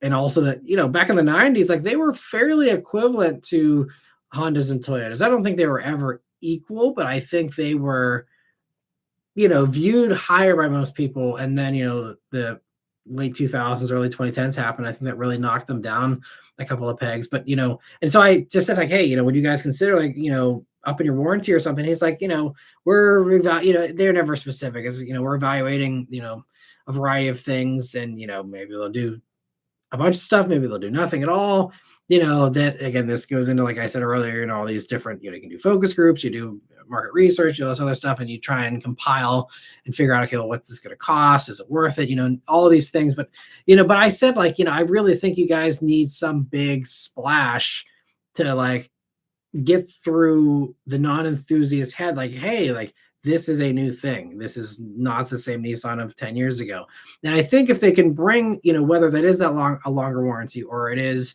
and also that, back in the 90s, like they were fairly equivalent to Hondas and Toyotas. I don't think they were ever equal, but I think they were, viewed higher by most people. And then, the late 2000s, early 2010s happened. I think that really knocked them down a couple of pegs. But, and so I just said like, hey, would you guys consider like, upping your warranty or something? He's like, they're never specific. As we're evaluating, a variety of things, and maybe they'll do a bunch of stuff, maybe they'll do nothing at all. That again, this goes into, like I said earlier, all these different, you can do focus groups, you do market research, all this other stuff, and you try and compile and figure out, okay, well, what's this going to cost? Is it worth it? All of these things. But, but I said, like, I really think you guys need some big splash to like get through the non-enthusiast head. Like, hey, like, this is a new thing. This is not the same Nissan of 10 years ago. And I think if they can bring, whether that is a longer warranty, or it is,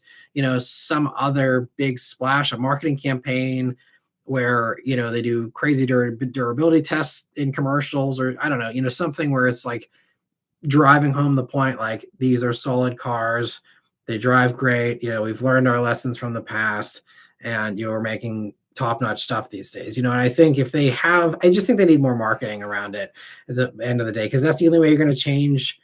some other big splash, a marketing campaign where, they do crazy durability tests in commercials, or I don't know, something where it's like driving home the point, like, these are solid cars. They drive great. We've learned our lessons from the past, and you're making top-notch stuff these days, and I think if they have, I just think they need more marketing around it at the end of the day, because that's the only way you're going to change,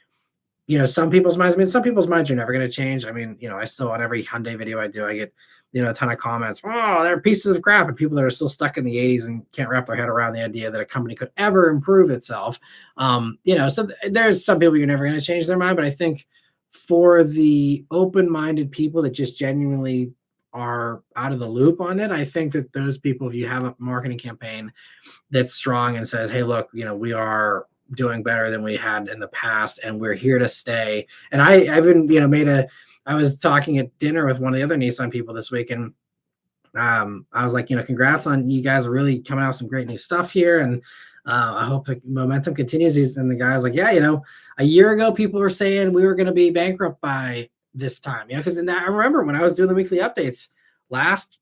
some people's minds. I mean, some people's minds are never going to change. I mean, I still, on every Hyundai video I do, I get, a ton of comments. Oh, they're pieces of crap, and people that are still stuck in the 80s and can't wrap their head around the idea that a company could ever improve itself. So there's some people you're never going to change their mind, but I think for the open-minded people that just genuinely are out of the loop on it, I think that those people, if you have a marketing campaign that's strong and says, hey, look, we are doing better than we had in the past, and we're here to stay. And I even, I was talking at dinner with one of the other Nissan people this week, and I was like, congrats on, you guys are really coming out with some great new stuff here. And I hope the momentum continues. And the guy was like, yeah, a year ago, people were saying we were going to be bankrupt by this time, because I remember when I was doing the weekly updates last,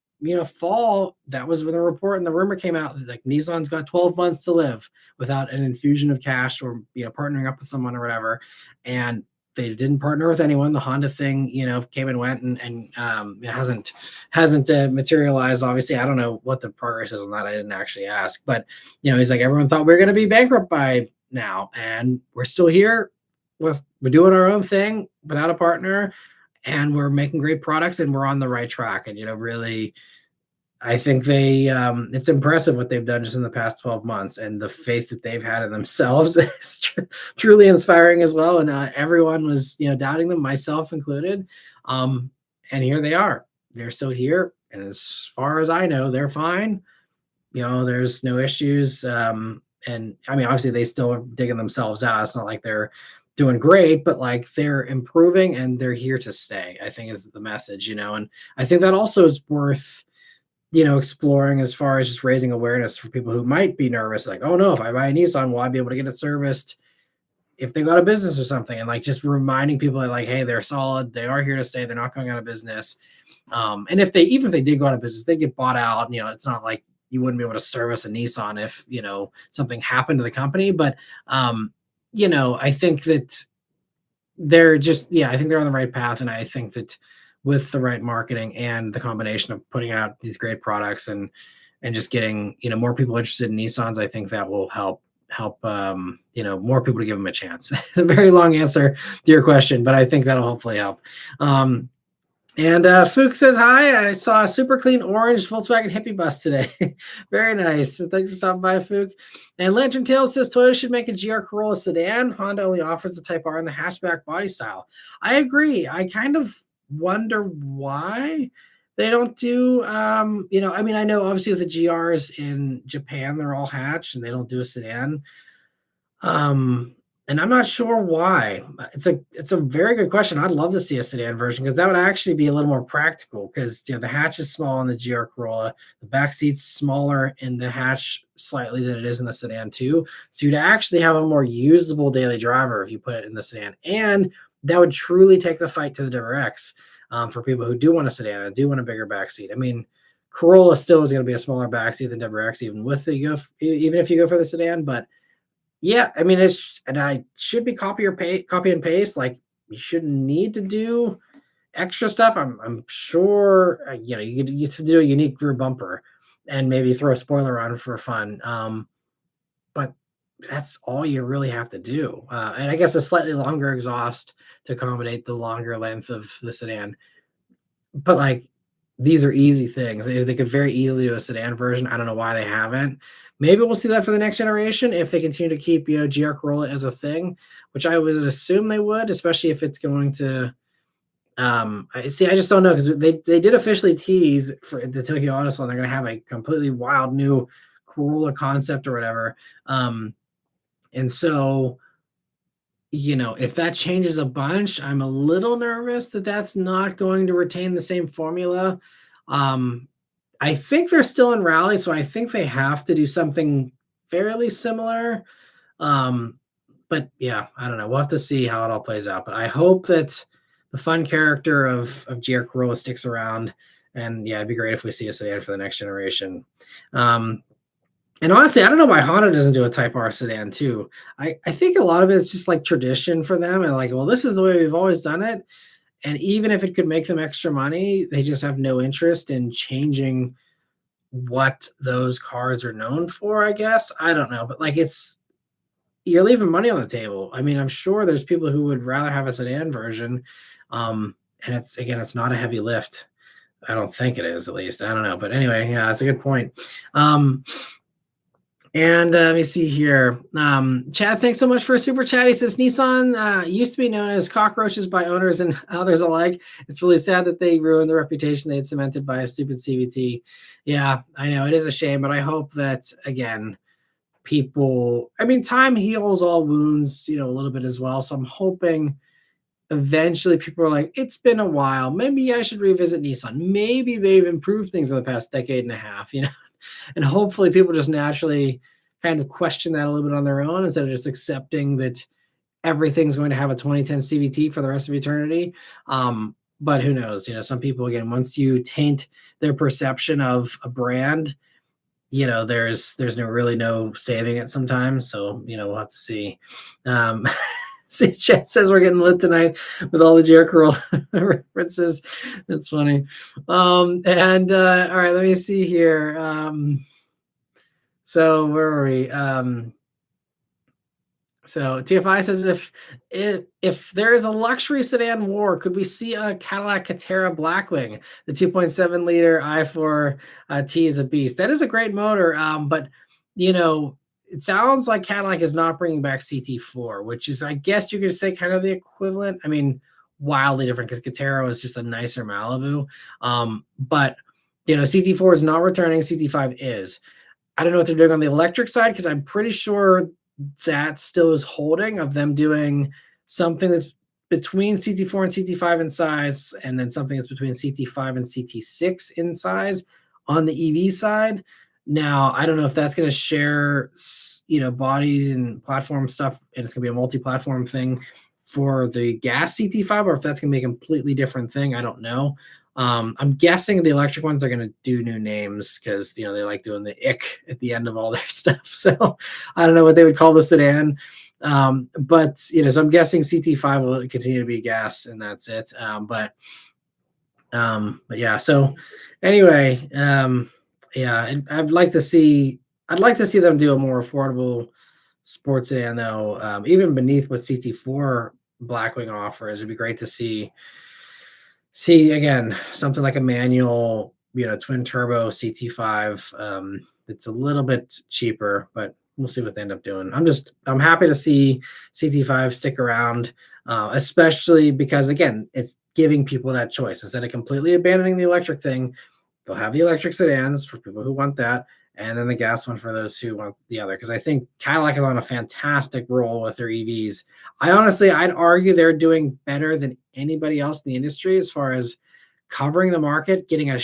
fall, that was when the report and the rumor came out that like Nissan's got 12 months to live without an infusion of cash or partnering up with someone or whatever. And they didn't partner with anyone. The Honda thing, came and went, and it hasn't materialized. Obviously, I don't know what the progress is on that. I didn't actually ask, but he's like, everyone thought we were going to be bankrupt by now, and we're still here. We're doing our own thing without a partner, and we're making great products, and we're on the right track. And really, I think it's impressive what they've done just in the past 12 months, and the faith that they've had in themselves is truly inspiring as well. And everyone was, doubting them, myself included. And here they are. They're still here. And as far as I know, they're fine. There's no issues. And I mean, obviously they still are digging themselves out. It's not like they're doing great, but like they're improving and they're here to stay, I think is the message, and I think that also is worth exploring as far as just raising awareness for people who might be nervous, like, oh no, if I buy a Nissan, will I be able to get it serviced if they go out of business or something? And like just reminding people that like, hey, they're solid, they are here to stay, they're not going out of business. And even if they did go out of business, they get bought out. It's not like you wouldn't be able to service a Nissan if something happened to the company. But I think that they're just, I think they're on the right path, and I think that with the right marketing and the combination of putting out these great products and just getting more people interested in Nissans, I think that will help more people to give them a chance. It's a very long answer to your question, but I think that'll hopefully help. And Fook says, hi, I saw a super clean orange Volkswagen hippie bus today. Very nice. Thanks for stopping by, Fook. And Lantern Tail says, Toyota should make a GR Corolla sedan. Honda only offers the Type R in the hatchback body style. I agree. I kind of wonder why they don't do, I mean, I know obviously with the GRs in Japan, they're all hatch and they don't do a sedan. And I'm not sure why. It's a very good question. I'd love to see a sedan version because that would actually be a little more practical because the hatch is small in the GR Corolla. The back seat's smaller in the hatch slightly than it is in the sedan too. So you'd actually have a more usable daily driver if you put it in the sedan. And that would truly take the fight to the WRX for people who do want a sedan and do want a bigger back seat. I mean, Corolla still is going to be a smaller back seat than WRX even if you go for the sedan, but yeah, I mean, I should be copy and paste. Like you shouldn't need to do extra stuff. I'm sure, you get to do a unique rear bumper and maybe throw a spoiler on for fun. But that's all you really have to do. And I guess a slightly longer exhaust to accommodate the longer length of the sedan. But like, these are easy things. They could very easily do a sedan version. I don't know why they haven't. Maybe we'll see that for the next generation if they continue to keep, GR Corolla as a thing, which I would assume they would, especially if it's going to. I just don't know because they did officially tease for the Tokyo Auto Salon. They're going to have a completely wild new Corolla concept or whatever. And so, if that changes a bunch, I'm a little nervous that that's not going to retain the same formula. I think they're still in rally, so I think they have to do something fairly similar. But yeah, I don't know. We'll have to see how it all plays out. But I hope that the fun character of GR Corolla sticks around. And yeah, it'd be great if we see a sedan for the next generation. And honestly, I don't know why Honda doesn't do a Type R sedan too. I think a lot of it is just like tradition for them. And like, well, this is the way we've always done it. And even if it could make them extra money, they just have no interest in changing what those cars are known for, I guess. I don't know. But like you're leaving money on the table. I mean, I'm sure there's people who would rather have a sedan version. And it's not a heavy lift. I don't think it is, at least. I don't know. But anyway, yeah, that's a good point. And let me see here. Chad, thanks so much for a super chat. He says Nissan used to be known as cockroaches by owners and others alike. It's really sad that they ruined the reputation they had cemented by a stupid CVT. Yeah, I know it is a shame, but I hope that again, time heals all wounds, a little bit as well. So I'm hoping eventually people are like, it's been a while. Maybe I should revisit Nissan. Maybe they've improved things in the past decade and a half, and hopefully people just naturally kind of question that a little bit on their own instead of just accepting that everything's going to have a 2010 CVT for the rest of eternity. But who knows? Some people, again, once you taint their perception of a brand, there's no saving it sometimes. So, we'll have to see. See, Chet says we're getting lit tonight with all the Jerry Curl references. That's funny. And all right, let me see here. So where are we? So TFI says if there is a luxury sedan war, could we see a Cadillac Catera Blackwing? The 2.7 liter i4 T is a beast. That is a great motor, but it sounds like Cadillac is not bringing back CT4, which is, I guess you could say, kind of the equivalent. I mean, wildly different because Catera is just a nicer Malibu. But CT4 is not returning. CT5 is. I don't know what they're doing on the electric side because I'm pretty sure that still is holding, of them doing something that's between CT4 and CT5 in size, and then something that's between CT5 and CT6 in size on the EV side. Now, I don't know if that's going to share, bodies and platform stuff, and it's going to be a multi-platform thing for the gas CT5, or if that's going to be a completely different thing. I don't know. I'm guessing the electric ones are going to do new names because, they like doing the ick at the end of all their stuff. So I don't know what they would call the sedan. But, so I'm guessing CT5 will continue to be gas, and that's it. But yeah, so anyway, yeah, I'd like to see them do a more affordable sports sedan, though. Even beneath what CT4 Blackwing offers, it'd be great to see again something like a manual, twin turbo CT5. It's a little bit cheaper, but we'll see what they end up doing. I'm happy to see CT5 stick around, especially because, again, it's giving people that choice. Instead of completely abandoning the electric thing, they'll have the electric sedans for people who want that, and then the gas one for those who want the other. Because I think Cadillac is on a fantastic roll with their EVs. I'd argue they're doing better than anybody else in the industry as far as covering the market, getting a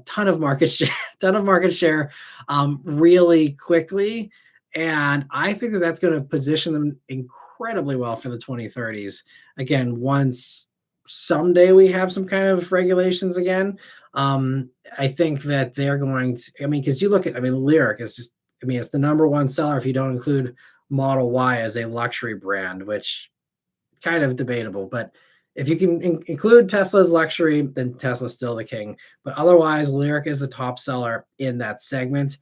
ton of market share, really quickly. And I think that's going to position them incredibly well for the 2030s. Again, once someday we have some kind of regulations again, I think that they're going to, because you look at, Lyric is just, it's the number one seller if you don't include Model Y as a luxury brand, which kind of debatable. But if you can include Tesla's luxury, then Tesla's still the king. But otherwise, Lyric is the top seller in that segment.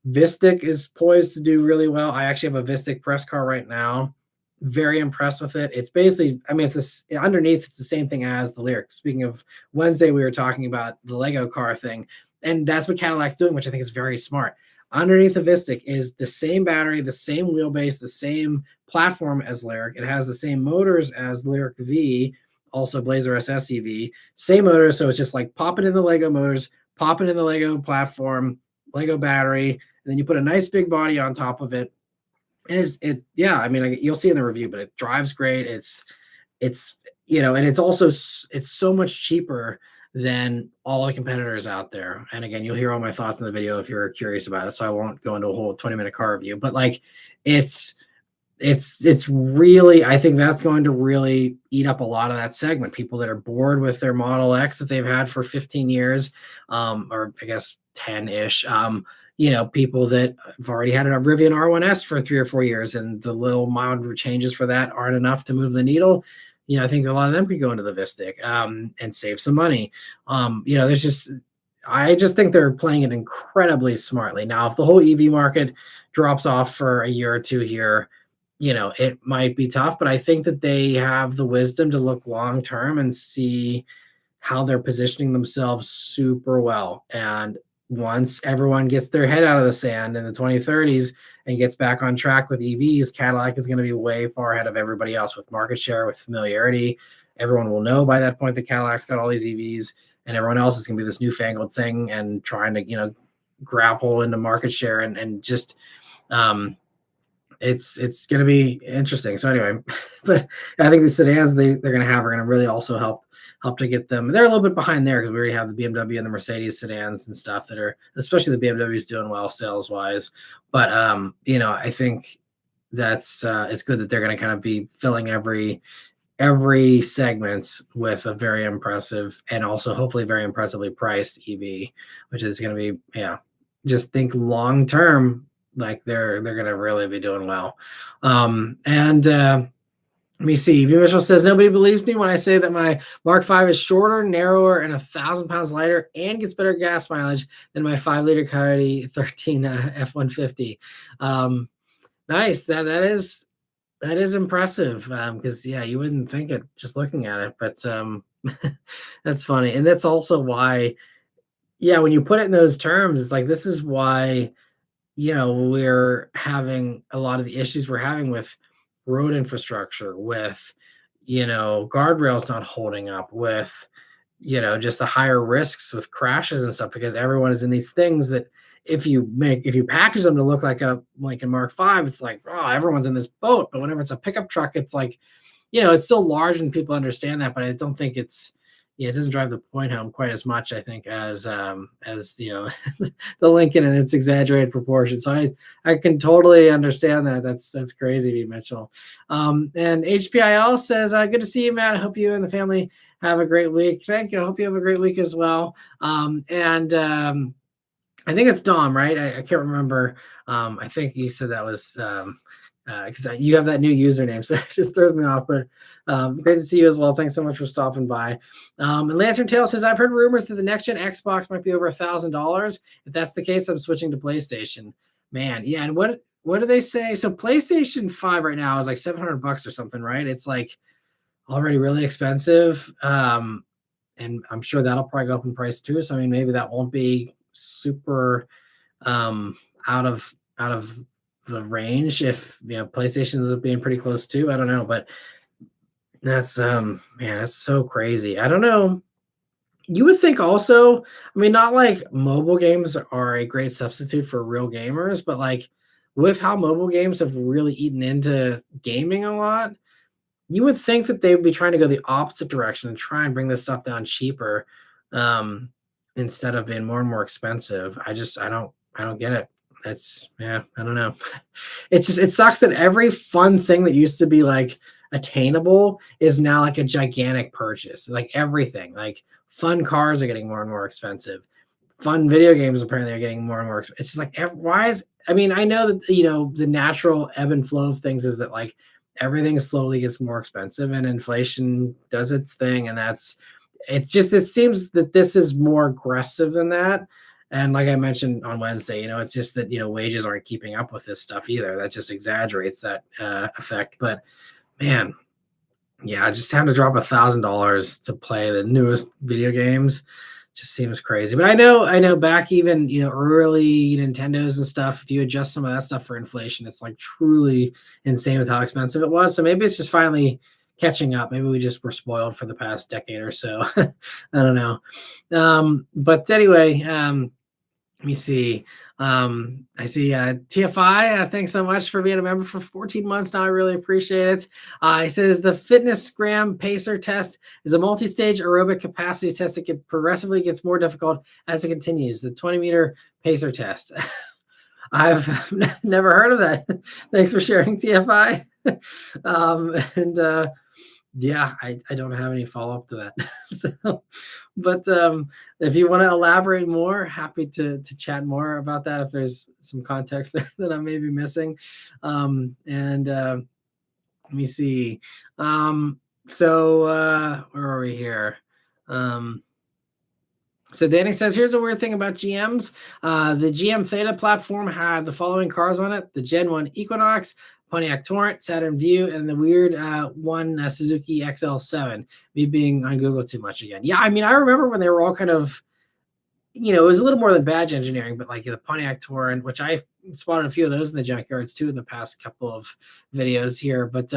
Vistic is poised to do really well. I actually have a Vistic press car right now. Very impressed with it. It's basically, it's this underneath, it's the same thing as the Lyric. Speaking of Wednesday, we were talking about the Lego car thing, and that's what Cadillac's doing, which I think is very smart. Underneath the Vistic is the same battery, the same wheelbase, the same platform as Lyric. It has the same motors as Lyric V, also Blazer SS EV. Same motors, so it's just like popping in the Lego motors, popping in the Lego platform, Lego battery, and then you put a nice big body on top of it. And you'll see in the review, but it drives great. It's and it's also, it's so much cheaper than all the competitors out there. And again, you'll hear all my thoughts in the video if you're curious about it. So I won't go into a whole 20-minute car review, but it's really, I think that's going to really eat up a lot of that segment. People that are bored with their Model X that they've had for 15 years, or I guess 10-ish, people that have already had a Rivian R1S for 3 or 4 years, and the little mild changes for that aren't enough to move the needle. I think a lot of them could go into the Vistic and save some money. I just think they're playing it incredibly smartly. Now, if the whole EV market drops off for a year or two here, it might be tough, but I think that they have the wisdom to look long term and see how they're positioning themselves super well. And once everyone gets their head out of the sand in the 2030s and gets back on track with EVs, Cadillac is going to be way far ahead of everybody else with market share, with familiarity. Everyone will know by that point that Cadillac's got all these EVs, and everyone else is going to be this newfangled thing and trying to, grapple into market share and just, it's going to be interesting. So anyway, but I think the sedans they're going to have are going to really also help to get them. They're a little bit behind there because we already have the BMW and the Mercedes sedans and stuff that are, especially the BMW is doing well sales wise. But I think that's it's good that they're going to kind of be filling every segment with a very impressive and also hopefully very impressively priced EV, which is going to be, yeah, just think long term, like they're going to really be doing well. And let me see. B. Mitchell says, nobody believes me when I say that my Mark V is shorter, narrower, and 1,000 pounds lighter and gets better gas mileage than my 5-liter Coyote 13 F-150. Nice. That is impressive, because yeah, you wouldn't think it just looking at it, but that's funny. And that's also why, yeah, when you put it in those terms, it's like this is why, we're having a lot of the issues we're having with road infrastructure, with, guardrails not holding up, with, just the higher risks with crashes and stuff, because everyone is in these things that if you package them to look like a Lincoln Mark V, it's like, oh, everyone's in this boat. But whenever it's a pickup truck, it's like, it's still large and people understand that, but I don't think it doesn't drive the point home quite as much, I think, as the Lincoln and its exaggerated proportions. So I can totally understand that. That's crazy, B. Mitchell. And HPIL says, good to see you, Matt. I hope you and the family have a great week. Thank you. I hope you have a great week as well. I think it's Dom, right? I can't remember. I think he said that was because you have that new username, so it just throws me off. But great to see you as well. Thanks so much for stopping by. And Lantern Tail says, I've heard rumors that the next gen Xbox might be over $1,000. If that's the case, I'm switching to PlayStation. Man, yeah. And what do they say? So PlayStation 5 right now is like $700 or something, right? It's like already really expensive. And I'm sure that'll probably go up in price too. So I mean, maybe that won't be super out of the range if PlayStation is being pretty close too. I don't know, but that's man, that's so crazy. I don't know. You would think also, I mean, not like mobile games are a great substitute for real gamers, but like with how mobile games have really eaten into gaming a lot, you would think that they would be trying to go the opposite direction and try and bring this stuff down cheaper, instead of being more and more expensive. I don't get it. I don't know. It sucks that every fun thing that used to be like attainable is now like a gigantic purchase. Like everything, like fun cars are getting more and more expensive. Fun video games apparently are getting more and more expensive. It's just like, why is, I mean, I know that, the natural ebb and flow of things is that like everything slowly gets more expensive and inflation does its thing. And it seems that this is more aggressive than that. And like I mentioned on Wednesday, it's just that, wages aren't keeping up with this stuff either. That just exaggerates that effect. But man, yeah, just having to drop $1,000 to play the newest video games just seems crazy. But I know back even, early Nintendos and stuff, if you adjust some of that stuff for inflation, it's like truly insane with how expensive it was. So maybe it's just finally catching up. Maybe we just were spoiled for the past decade or so. I don't know. But anyway, let me see. I see TFI. Thanks so much for being a member for 14 months now. I really appreciate it. He says the fitness gram pacer test is a multi-stage aerobic capacity test that progressively gets more difficult as it continues. The 20-meter pacer test. I've never heard of that. Thanks for sharing, TFI. Yeah, I don't have any follow-up to that. So, but if you want to elaborate more, happy to chat more about that if there's some context there that I may be missing. Let me see. So where are we here? So Danny says, here's a weird thing about GMs. The GM Theta platform had the following cars on it: the Gen 1 Equinox, Pontiac Torrent, Saturn Vue, and the weird one Suzuki XL7. Me being on Google too much again. Yeah, I mean, I remember when they were all kind of, it was a little more than badge engineering, but like the Pontiac Torrent, which I spotted a few of those in the junkyards too in the past couple of videos here. But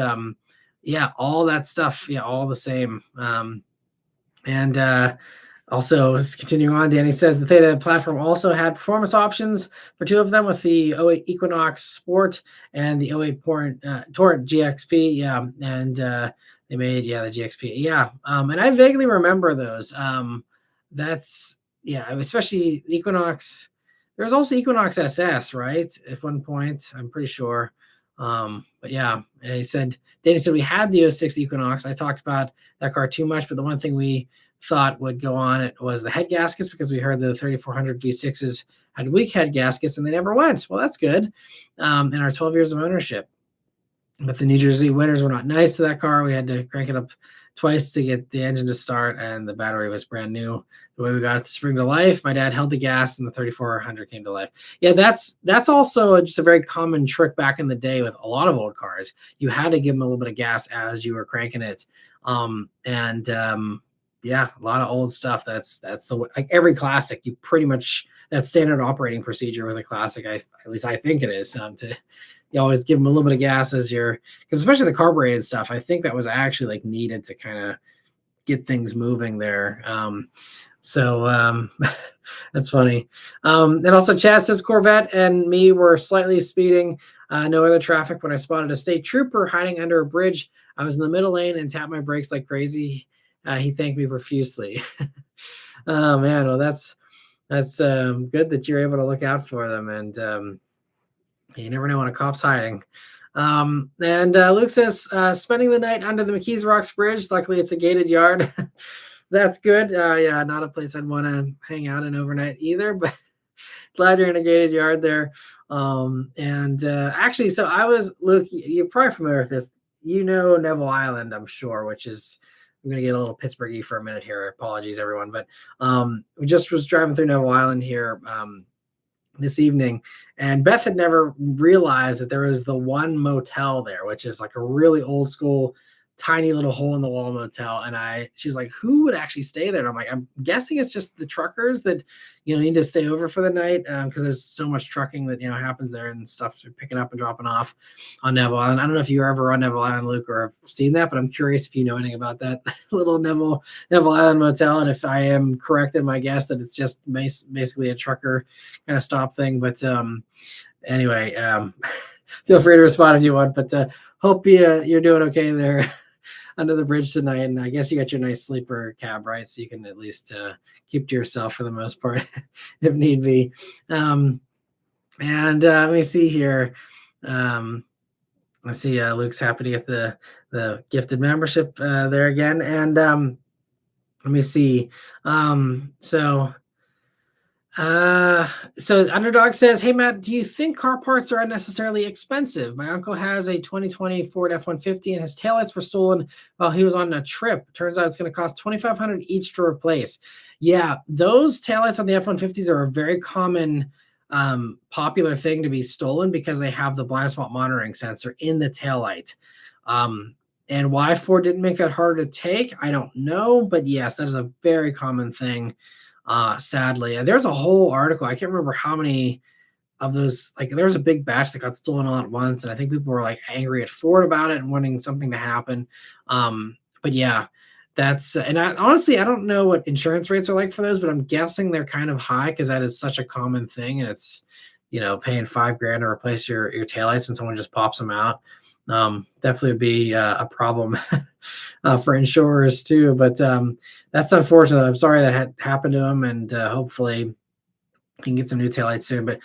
yeah, all that stuff, yeah, all the same. Also, continuing on, Danny says the Theta platform also had performance options for two of them with the '08 Equinox Sport and the '08 Torrent GXP. Yeah, and they made, the GXP. Yeah, and I vaguely remember those. That's, especially the Equinox. There was also Equinox SS, right? At one point, I'm pretty sure. But yeah, and he said, Danny said we had the '06 Equinox. I talked about that car too much, but the one thing we thought would go on it was the head gaskets, because we heard the 3400 V6s had weak head gaskets and they never went. Well, that's good. In our 12 years of ownership. But the New Jersey winters were not nice to that car. We had to crank it up twice to get the engine to start, and the battery was brand new. The way we got it to spring to life, my dad held the gas, and the 3400 came to life. Yeah, that's also just a very common trick back in the day with a lot of old cars. You had to give them a little bit of gas as you were cranking it, yeah, a lot of old stuff. That's the like every classic. You pretty much that's standard operating procedure with a classic. At least I think it is. To you always give them a little bit of gas as you're, because especially the carbureted stuff, I think that was actually like needed to kind of get things moving there. That's funny. And also Chad says Corvette and me were slightly speeding, no other traffic, when I spotted a state trooper hiding under a bridge. I was in the middle lane and tapped my brakes like crazy. He thanked me profusely. Oh man, well that's good that you're able to look out for them, and you never know when a cop's hiding. Luke says, spending the night under the McKees Rocks Bridge. Luckily, it's a gated yard. That's good. Yeah, not a place I'd want to hang out in overnight either, but glad you're in a gated yard there. Actually, so Luke, you're probably familiar with this. You know Neville Island, I'm sure, which is, I'm going to get a little Pittsburghy for a minute here. Apologies, everyone. But we just was driving through Neville Island here this evening, and Beth had never realized that there was the one motel there, which is like a really old school, tiny little hole in the wall motel. And she was like, who would actually stay there? And I'm like, I'm guessing it's just the truckers that, need to stay over for the night. Cause there's so much trucking that, happens there and stuff picking up and dropping off on Neville Island. I don't know if you're ever on Neville Island, Luke, or have seen that, but I'm curious if you know anything about that little Neville Island motel. And if I am correct in my guess that it's just basically a trucker kind of stop thing. But anyway, feel free to respond if you want, but hope you're doing okay there under the bridge tonight. And I guess you got your nice sleeper cab, right? So you can at least keep to yourself for the most part if need be. Let me see here. I see Luke's happy to get the gifted membership there again. And let me see. So Underdog says, hey Matt, do you think car parts are unnecessarily expensive? My uncle has a 2020 Ford F-150 and his taillights were stolen while he was on a trip. Turns out it's going to cost $2,500 each to replace. Yeah, those taillights on the F-150s are a very common popular thing to be stolen because they have the blind spot monitoring sensor in the taillight. And why Ford didn't make that harder to take, I don't know. But yes, that is a very common thing. Sadly, and there's a whole article. I can't remember how many of those, like there was a big batch that got stolen all at once. And I think people were like angry at Ford about it and wanting something to happen. But yeah, that's, and honestly, I don't know what insurance rates are like for those, but I'm guessing they're kind of high because that is such a common thing. And it's, paying $5,000 to replace your taillights when someone just pops them out. Definitely would be a problem for insurers too, but that's unfortunate. I'm sorry that had happened to him, and hopefully you can get some new taillights soon. But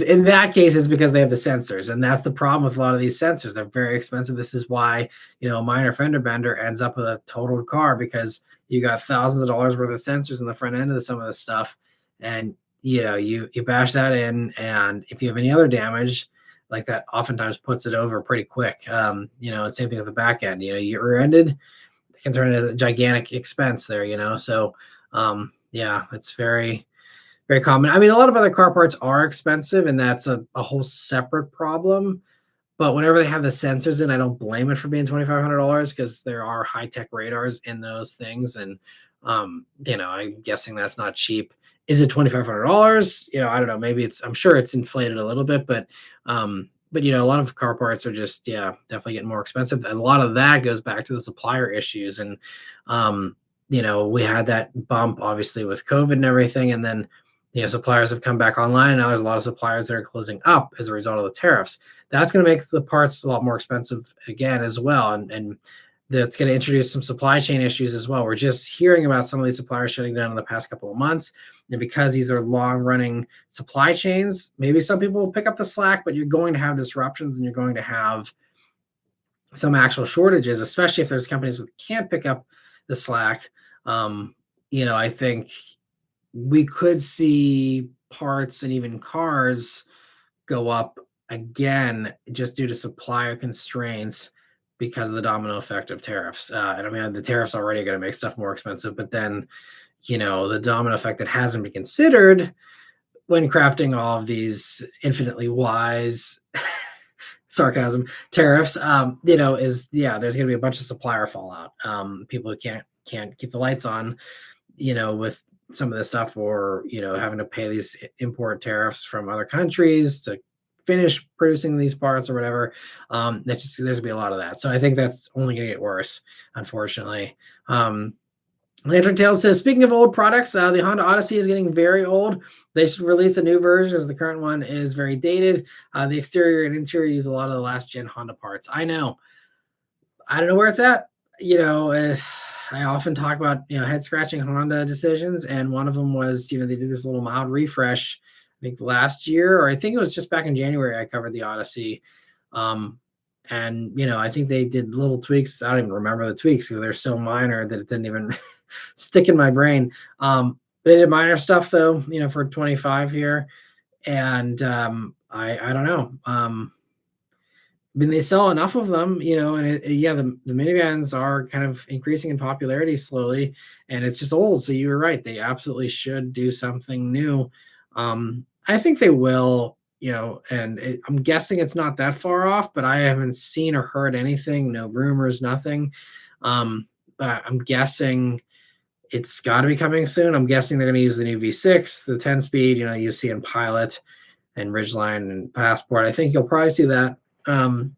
in that case, it's because they have the sensors, and that's the problem with a lot of these sensors. They're very expensive. This is why a minor fender bender ends up with a totaled car, because you got thousands of dollars worth of sensors in the front end of some of this stuff, and you bash that in, and if you have any other damage like that, oftentimes puts it over pretty quick. And same thing with the back end. You rear-ended, it can turn into a gigantic expense there. So yeah, it's very, very common. I mean, a lot of other car parts are expensive, and that's a whole separate problem. But whenever they have the sensors in, I don't blame it for being $2,500 because there are high-tech radars in those things, and I'm guessing that's not cheap. Is it $2,500? I don't know. Maybe I'm sure it's inflated a little bit, but a lot of car parts are just, definitely getting more expensive. And a lot of that goes back to the supplier issues. And, we had that bump obviously with COVID and everything. And then, suppliers have come back online. And now there's a lot of suppliers that are closing up as a result of the tariffs. That's going to make the parts a lot more expensive again as well. And that's going to introduce some supply chain issues as well. We're just hearing about some of these suppliers shutting down in the past couple of months. And because these are long running supply chains, maybe some people will pick up the slack, but you're going to have disruptions and you're going to have some actual shortages, especially if there's companies that can't pick up the slack. I think we could see parts and even cars go up again just due to supplier constraints because of the domino effect of tariffs. And I mean, the tariffs already are going to make stuff more expensive, but then, the domino effect that hasn't been considered when crafting all of these infinitely wise sarcasm tariffs, there's going to be a bunch of supplier fallout. People who can't keep the lights on, with some of this stuff, or having to pay these import tariffs from other countries to finish producing these parts or whatever. There's gonna be a lot of that. So I think that's only gonna get worse, unfortunately. Lantern Tales says, speaking of old products, the Honda Odyssey is getting very old. They should release a new version as the current one is very dated. The exterior and interior use a lot of the last gen Honda parts. I know. I don't know where it's at. I often talk about, head scratching Honda decisions. And one of them was, they did this little mild refresh, I think last year, or I think it was just back in January, I covered the Odyssey. I think they did little tweaks. I don't even remember the tweaks because they're so minor that it didn't even stick in my brain. They did minor stuff though, for 25 here. And I don't know. I mean, they sell enough of them, and the minivans are kind of increasing in popularity slowly, and it's just old. So you were right; they absolutely should do something new. I think they will, and I'm guessing it's not that far off, but I haven't seen or heard anything, no rumors, nothing. But I'm guessing it's got to be coming soon. I'm guessing they're going to use the new V6, the 10-speed, you see in Pilot and Ridgeline and Passport. I think you'll probably see that. And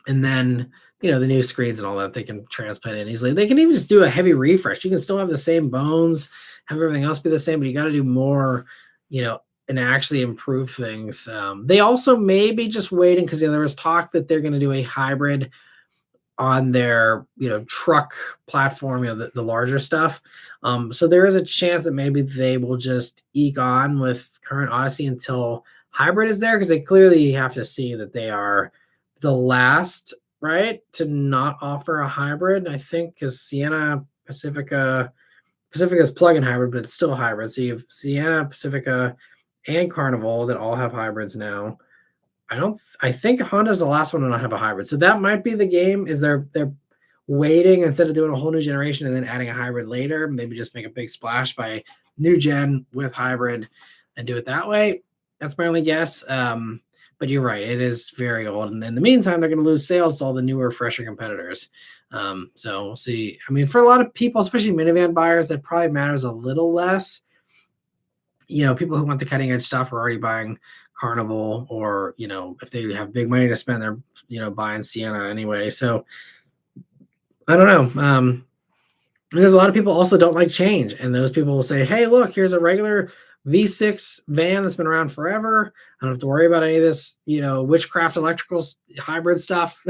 then, the new screens and all that, they can transplant in easily. They can even just do a heavy refresh. You can still have the same bones, have everything else be the same, but you got to do more, and actually improve things. They also may be just waiting because there was talk that they're going to do a hybrid on their, truck platform, the larger stuff. So there is a chance that maybe they will just eke on with current Odyssey until hybrid is there, because they clearly have to see that they are the last, right, to not offer a hybrid. I think because Sienna, Pacifica's plug-in hybrid, but it's still hybrid. So you have Sienna, Pacifica, and Carnival that all have hybrids now. I think Honda's the last one to not have a hybrid. So that might be the game, is they're waiting instead of doing a whole new generation and then adding a hybrid later. Maybe just make a big splash by new gen with hybrid and do it that way. That's my only guess. But you're right. It is very old. And in the meantime, they're going to lose sales to all the newer, fresher competitors. So we'll see. I mean, for a lot of people, especially minivan buyers, that probably matters a little less. People who want the cutting edge stuff are already buying Carnival, or, if they have big money to spend, they're, buying Sienna anyway. So I don't know. And there's a lot of people also don't like change. And those people will say, hey, look, here's a regular V6 van that's been around forever. I don't have to worry about any of this, witchcraft electrical hybrid stuff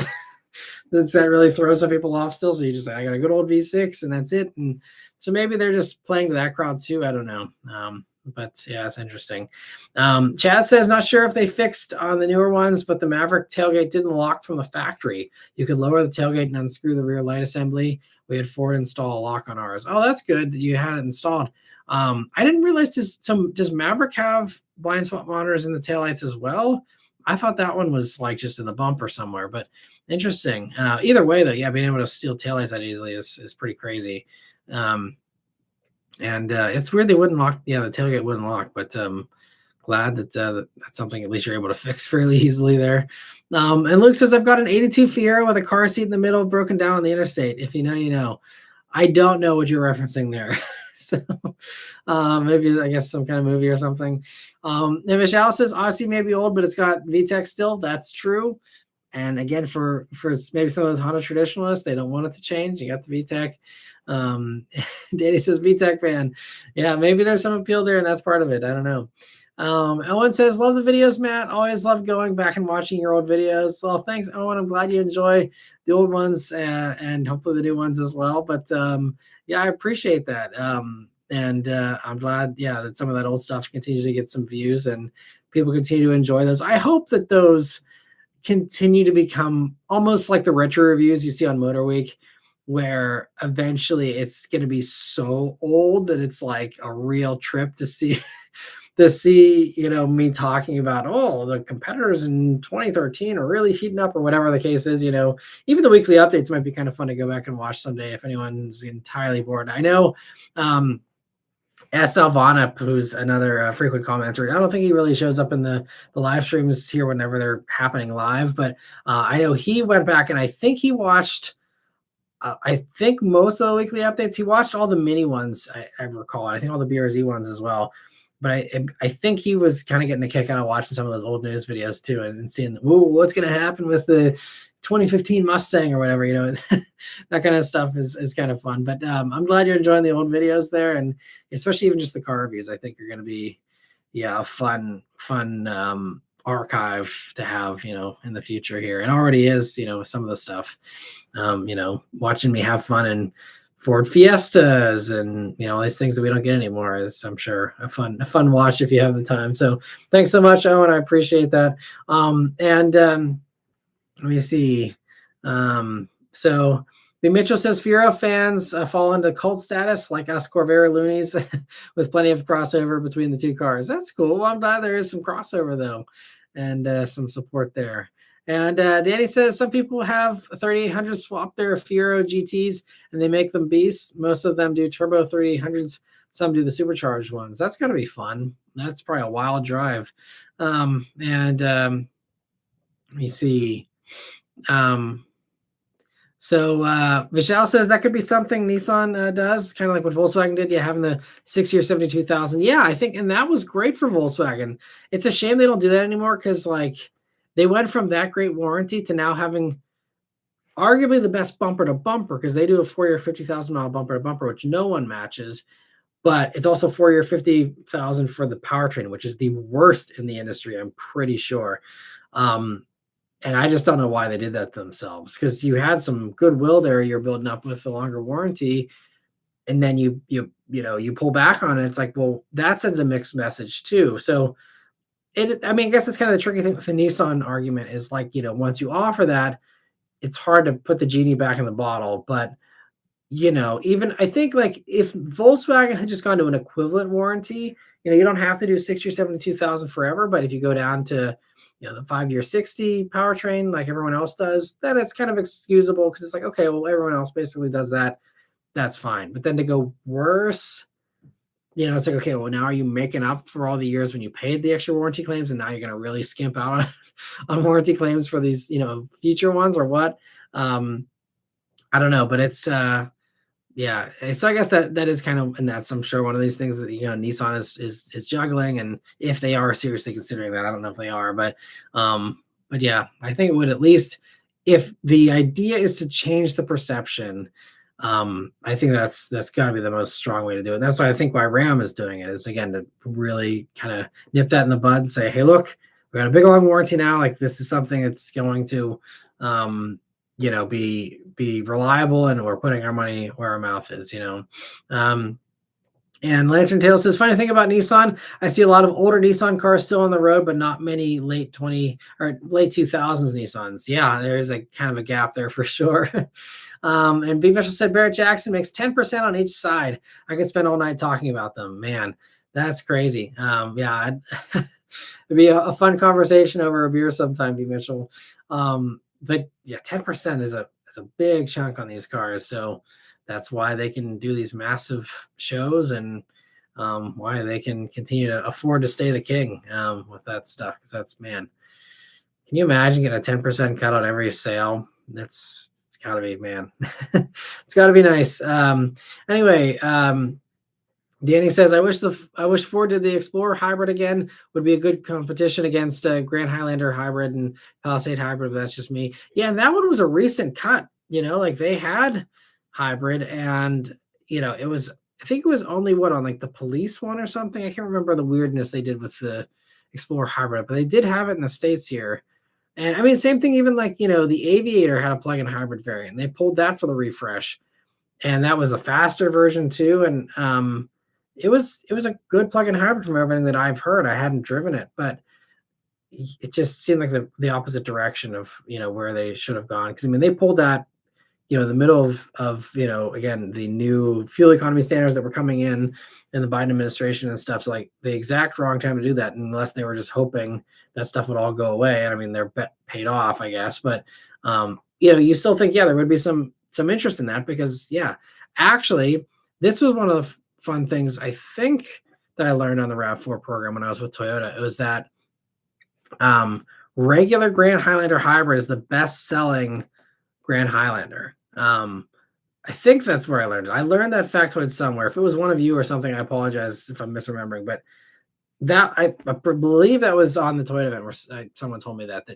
that really throws some people off still. So you just say, I got a good old V6 and that's it. And so maybe they're just playing to that crowd too. I don't know. But yeah, it's interesting. Chad says, not sure if they fixed on the newer ones, but the Maverick tailgate didn't lock from the factory. You could lower the tailgate and unscrew the rear light assembly. We had Ford install a lock on ours. Oh, that's good that you had it installed. I didn't realize does Maverick have blind spot monitors in the taillights as well? I thought that one was like just in the bumper somewhere, but interesting. Either way though, yeah, being able to steal taillights that easily is pretty crazy. And it's weird they wouldn't lock. Yeah, the tailgate wouldn't lock, but glad that that's something at least you're able to fix fairly easily there. And Luke says, I've got an 82 Fiero with a car seat in the middle, broken down on the interstate. If you know, you know. I don't know what you're referencing there. So maybe, I guess, some kind of movie or something. And Michelle says, Odyssey may be old, but it's got VTEC still. That's true. And again, for maybe some of those Honda traditionalists, they don't want it to change. You got the VTEC. Danny says VTEC fan. Yeah, maybe there's some appeal there, and that's part of it. I don't know. Owen says, love the videos, Matt. Always love going back and watching your old videos. Well, thanks, Owen. I'm glad you enjoy the old ones and hopefully the new ones as well. But yeah, I appreciate that. And I'm glad, yeah, that some of that old stuff continues to get some views and people continue to enjoy those. I hope that those continue to become almost like the retro reviews you see on Motor Week, where eventually it's going to be so old that it's like a real trip to see me talking about, oh, the competitors in 2013 are really heating up or whatever the case is. Even the weekly updates might be kind of fun to go back and watch someday if anyone's entirely bored. I know S. Alvana, who's another frequent commenter, I don't think he really shows up in the live streams here whenever they're happening live, but I know he went back and I think he watched I think most of the weekly updates. He watched all the mini ones, I recall. I think all the BRZ ones as well. But I think he was kind of getting a kick out of watching some of those old news videos too, and seeing, what's going to happen with the 2015 Mustang or whatever, that kind of stuff is kind of fun. But I'm glad you're enjoying the old videos there, and especially even just the car reviews. I think you're going to be, a fun archive to have, in the future here, and already is, with some of the stuff. Watching me have fun in Ford Fiestas and all these things that we don't get anymore is, I'm sure, a fun watch if you have the time. So thanks so much, Owen. I appreciate that. Let me see. So B. Mitchell says Fiero fans fall into cult status like us Corvair loonies with plenty of crossover between the two cars. That's cool. Well, I'm glad there is some crossover though, and some support there. And Danny says some people have 3800 swap their Fiero GTs and they make them beasts. Most of them do turbo 3800s. Some do the supercharged ones. That's got to be fun. That's probably a wild drive. Let me see. So Michelle says that could be something Nissan does, kind of like what Volkswagen did. Having the 6-year 72,000. Yeah, I think, and that was great for Volkswagen. It's a shame they don't do that anymore because they went from that great warranty to now having arguably the best bumper to bumper, because they do a 4-year 50,000 mile bumper to bumper, which no one matches. But it's also 4-year 50,000 for the powertrain, which is the worst in the industry, I'm pretty sure. And I just don't know why they did that to themselves, because you had some goodwill there you're building up with the longer warranty, and then you pull back on it. It's like, well, that sends a mixed message too. So I guess it's kind of the tricky thing with the Nissan argument is once you offer that, it's hard to put the genie back in the bottle. But even I think if Volkswagen had just gone to an equivalent warranty, you don't have to do 6 or 72,000 forever. But if you go down to the 5-year 60 powertrain like everyone else does, then it's kind of excusable, because it's like, okay, well, everyone else basically does that. That's fine. But then to go worse, it's like, okay, well, now are you making up for all the years when you paid the extra warranty claims, and now you're going to really skimp out on warranty claims for these, future ones, or what? I don't know, but it's, yeah. So I guess that is kind of, and that's, I'm sure, one of these things that, Nissan is juggling. And if they are seriously considering that, I don't know if they are, but yeah, I think it would, at least if the idea is to change the perception, I think that's got to be the most strong way to do it. And that's why I think why Ram is doing it, is, again, to really kind of nip that in the bud and say, hey, look, we got a big long warranty now. This is something that's going to, be reliable, and we're putting our money where our mouth is. And Lantern Tail says, funny thing about Nissan, I see a lot of older Nissan cars still on the road, but not many late 2000s Nissans. Yeah, there's a kind of a gap there for sure. And B. Mitchell said Barrett Jackson makes 10% on each side. I could spend all night talking about them. Man, that's crazy. Yeah, it'd be a fun conversation over a beer sometime, B. Mitchell. But yeah, 10% is a big chunk on these cars. So that's why they can do these massive shows, and why they can continue to afford to stay the king with that stuff. Because that's, man, can you imagine getting a 10% cut on every sale? It's got to be, man. It's got to be nice. Anyway, Danny says, I wish Ford did the Explorer hybrid again. Would be a good competition against Grand Highlander hybrid and Palisade hybrid, but that's just me. Yeah, and that one was a recent cut. They had hybrid, and it was I think it was only what on like the police one or something. I can't remember the weirdness they did with the Explorer hybrid, but they did have it in the States here. And I mean, same thing, even like, the Aviator had a plug-in hybrid variant. They pulled that for the refresh, and that was a faster version too. And it was a good plug-in hybrid from everything that I've heard. I hadn't driven it, but it just seemed like the opposite direction of where they should have gone. Because I mean, they pulled that the middle of again, the new fuel economy standards that were coming in the Biden administration and stuff. So like the exact wrong time to do that, unless they were just hoping that stuff would all go away. And I mean, their bet paid off, I guess. But you still think, yeah, there would be some interest in that, because actually, this was one of the fun things I think that I learned on the RAV4 program when I was with Toyota. It was that regular Grand Highlander hybrid is the best selling Grand Highlander. I think that's where I learned it. I learned that factoid somewhere. If it was one of you or something, I apologize if I'm misremembering, but that I believe that was on the Toyota event where someone told me that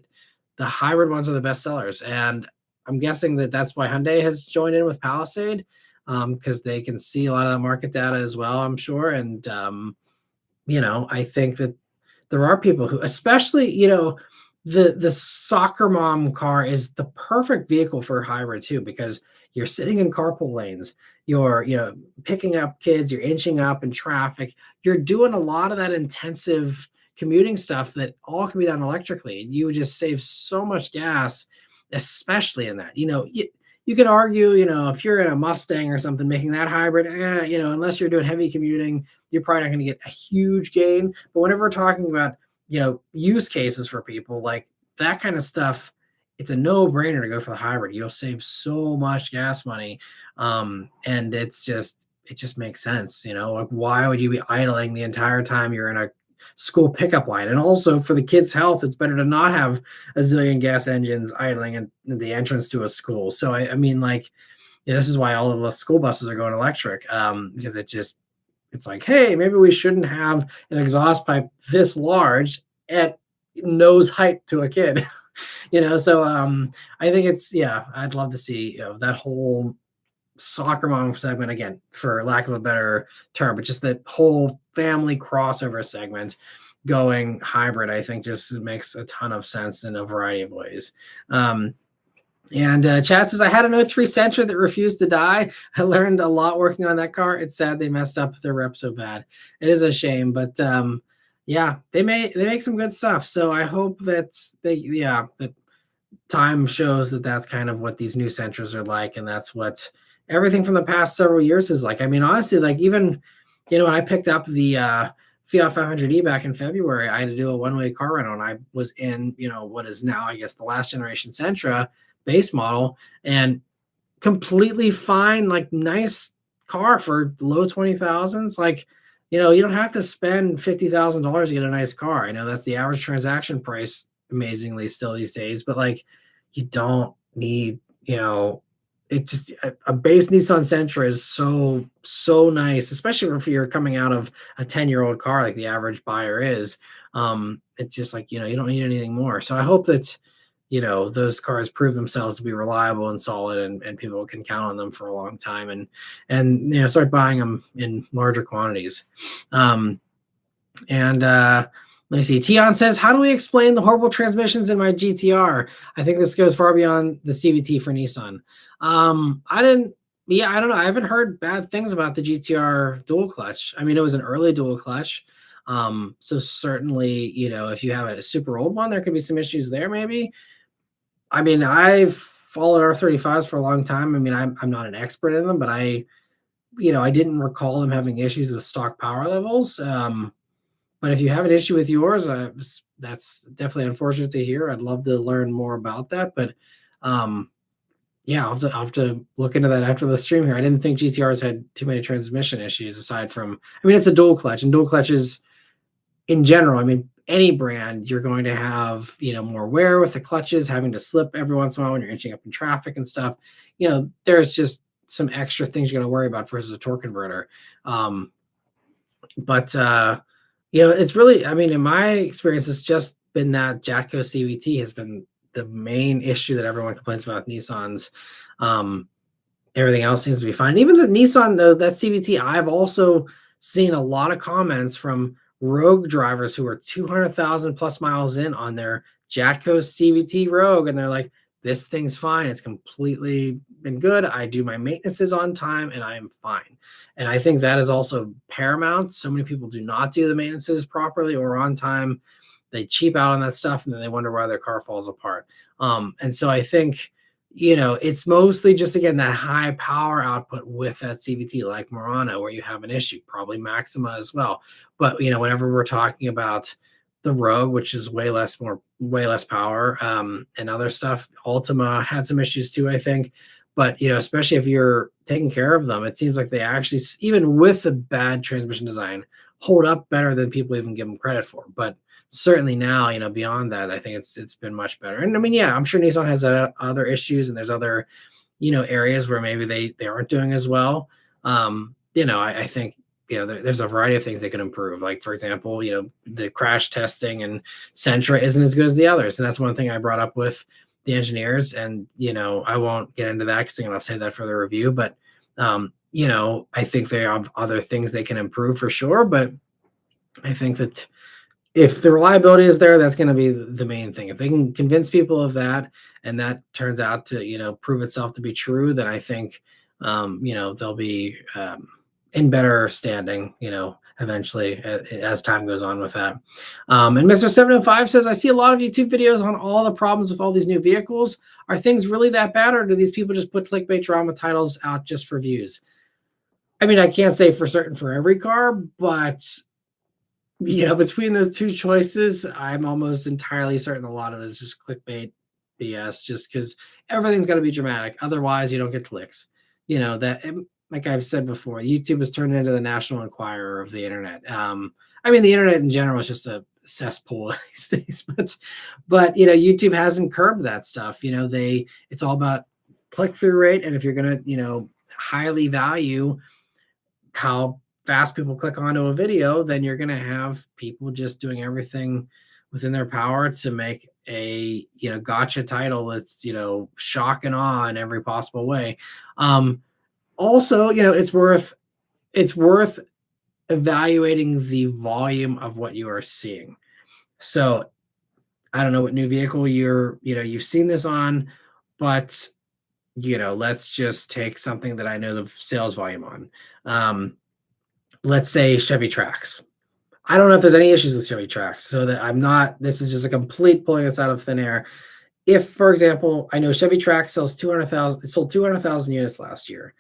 the hybrid ones are the best sellers. And I'm guessing that that's why Hyundai has joined in with Palisade, because they can see a lot of the market data as well, I'm sure. And, I think that there are people who, especially, the soccer mom car is the perfect vehicle for hybrid too, because you're sitting in carpool lanes, you're picking up kids, you're inching up in traffic, you're doing a lot of that intensive commuting stuff that all can be done electrically, and you would just save so much gas, especially in that. You can argue, if you're in a Mustang or something making that hybrid, unless you're doing heavy commuting, you're probably not going to get a huge gain. But whenever we're talking about use cases for people like that kind of stuff, it's a no-brainer to go for the hybrid. You'll save so much gas money, and it just makes sense. Like, why would you be idling the entire time you're in a school pickup line? And also, for the kids' health, it's better to not have a zillion gas engines idling in the entrance to a school. So I mean, like, this is why all of the school buses are going electric, because it's like, hey, maybe we shouldn't have an exhaust pipe this large at nose height to a kid. So I think I'd love to see that whole soccer mom segment, again, for lack of a better term, but just that whole family crossover segment going hybrid, I think just makes a ton of sense in a variety of ways. And Chad says, I had an 03 Sentra that refused to die. I learned a lot working on that car. It's sad they messed up their rep so bad. It is a shame, but they make some good stuff. So I hope that that time shows that that's kind of what these new Sentras are like, and that's what everything from the past several years is like. I mean, honestly, like, even when I picked up the Fiat 500e back in February, I had to do a one-way car rental, and I was in what is now, I guess, the last generation Sentra base model, and completely fine, like, nice car for low 20,000s. Like, you don't have to spend $50,000 to get a nice car. I know that's the average transaction price, amazingly, still these days, but like, you don't need, it just, a base Nissan Sentra is so nice, especially if you're coming out of a 10-year-old car like the average buyer is. It's just like, you don't need anything more. So I hope that those cars prove themselves to be reliable and solid, and people can count on them for a long time, and start buying them in larger quantities. Let me see. Tion says, how do we explain the horrible transmissions in my GTR? I think this goes far beyond the CVT for Nissan. I don't know. I haven't heard bad things about the GTR dual clutch. I mean, it was an early dual clutch. So certainly, if you have a super old one, there could be some issues there, maybe. I mean, I've followed R35s for a long time. I mean, I'm not an expert in them, but I didn't recall them having issues with stock power levels. But if you have an issue with yours, that's definitely unfortunate to hear. I'd love to learn more about that. But I'll have to look into that after the stream here. I didn't think GTRs had too many transmission issues aside from, I mean, it's a dual clutch, and dual clutches in general, I mean, any brand, you're going to have, more wear with the clutches, having to slip every once in a while when you're inching up in traffic and stuff. There's just some extra things you're going to worry about versus a torque converter. It's really, I mean, in my experience, it's just been that Jatco CVT has been the main issue that everyone complains about with Nissans. everything else seems to be fine. Even the Nissan, though, that CVT, I've also seen a lot of comments from Rogue drivers who are 200,000 plus miles in on their Jatco CVT Rogue, and they're like, "This thing's fine. It's completely been good. I do my maintenances on time, and I am fine." And I think that is also paramount. So many people do not do the maintenances properly or on time. They cheap out on that stuff, and then they wonder why their car falls apart. And so I think, it's mostly just, again, that high power output with that CVT, like Murano, where you have an issue, probably Maxima as well. But, whenever we're talking about the Rogue, which is way less power, and other stuff, Ultima had some issues too, I think. But, especially if you're taking care of them, it seems like they actually, even with the bad transmission design, hold up better than people even give them credit for. But certainly now, beyond that, I think it's been much better. And I mean, yeah, I'm sure Nissan has other issues, and there's other, areas where maybe they aren't doing as well. I think, there's a variety of things they can improve. Like, for example, the crash testing and Sentra isn't as good as the others. And that's one thing I brought up with the engineers. And, I won't get into that because I'll save that for the review. But, I think they have other things they can improve for sure. But I think that if the reliability is there, that's going to be the main thing. If they can convince people of that, and that turns out to, prove itself to be true, then I think, they'll be in better standing, eventually as time goes on with that. And Mr. 705 says, I see a lot of YouTube videos on all the problems with all these new vehicles. Are things really that bad, or do these people just put clickbait drama titles out just for views? I mean, I can't say for certain for every car, but between those two choices, I'm almost entirely certain a lot of it is just clickbait BS, just because everything's got to be dramatic. Otherwise, you don't get clicks. That, like I've said before, YouTube has turned into the National Enquirer of the internet. I mean, the internet in general is just a cesspool these days, but YouTube hasn't curbed that stuff. It's all about click-through rate, and if you're gonna, highly value how fast people click onto a video, then you're going to have people just doing everything within their power to make a gotcha title that's shock and awe in every possible way. Also, it's worth evaluating the volume of what you are seeing. So I don't know what new vehicle you've seen this on, but let's just take something that I know the sales volume on. Let's say Chevy Trax. I don't know if there's any issues with Chevy Trax, so that this is just a complete pulling this out of thin air. If, for example, I know Chevy Trax sells 200,000, it sold 200,000 units last year.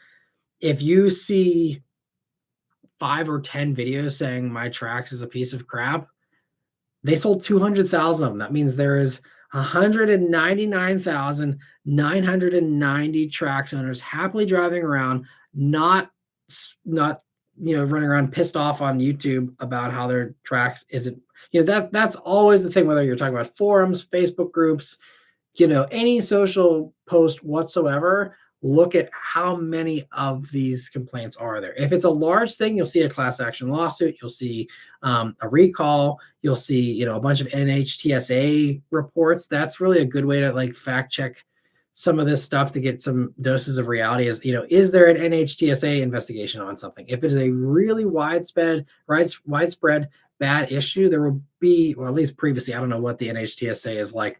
If you see 5 or 10 videos saying my Trax is a piece of crap, they sold 200,000 of them. That means there is 199,990 Trax owners happily driving around, not running around pissed off on YouTube about how their Trax isn't, that's always the thing, whether you're talking about forums, Facebook groups, any social post whatsoever. Look at how many of these complaints are there. If it's a large thing, you'll see a class action lawsuit, you'll see a recall, you'll see a bunch of NHTSA reports. That's really a good way to fact check some of this stuff to get some doses of reality. Is there an NHTSA investigation on something? If it is a really widespread bad issue, there will be, or at least previously, I don't know what the NHTSA is like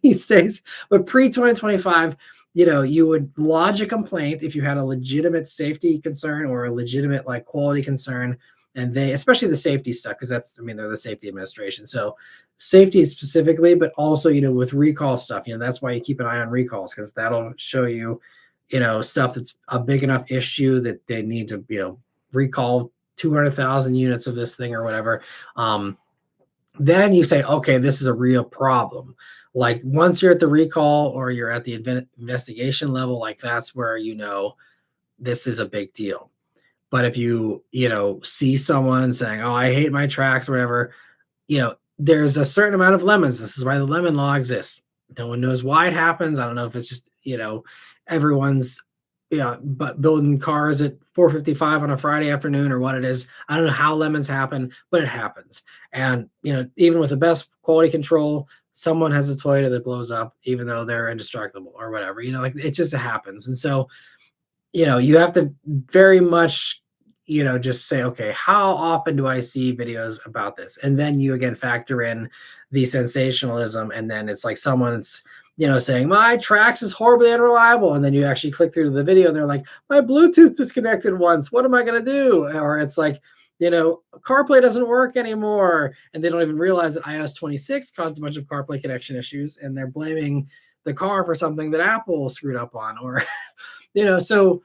these days, but pre-2025, you would lodge a complaint if you had a legitimate safety concern or a legitimate quality concern. And they, especially the safety stuff, because they're the safety administration. So safety specifically, but also, with recall stuff, that's why you keep an eye on recalls, because that'll show you, stuff that's a big enough issue that they need to, recall 200,000 units of this thing or whatever. Then you say, okay, this is a real problem. Once you're at the recall or you're at the investigation level, that's where, this is a big deal. But if you, see someone saying, oh, I hate my Trax or whatever, there's a certain amount of lemons. This is why the lemon law exists. No one knows why it happens. I don't know if it's just, everyone's, but building cars at 4:55 on a Friday afternoon or what it is. I don't know how lemons happen, but it happens. And, even with the best quality control, someone has a Toyota that blows up, even though they're indestructible or whatever, it just happens. And so, you have to very much, just say, okay, how often do I see videos about this? And then you again factor in the sensationalism, and then it's like someone's, saying my tracks is horribly unreliable, and then you actually click through the video and they're like, my Bluetooth disconnected once. What am I gonna do? Or it's like, CarPlay doesn't work anymore, and they don't even realize that iOS 26 caused a bunch of CarPlay connection issues, and they're blaming the car for something that Apple screwed up on, or so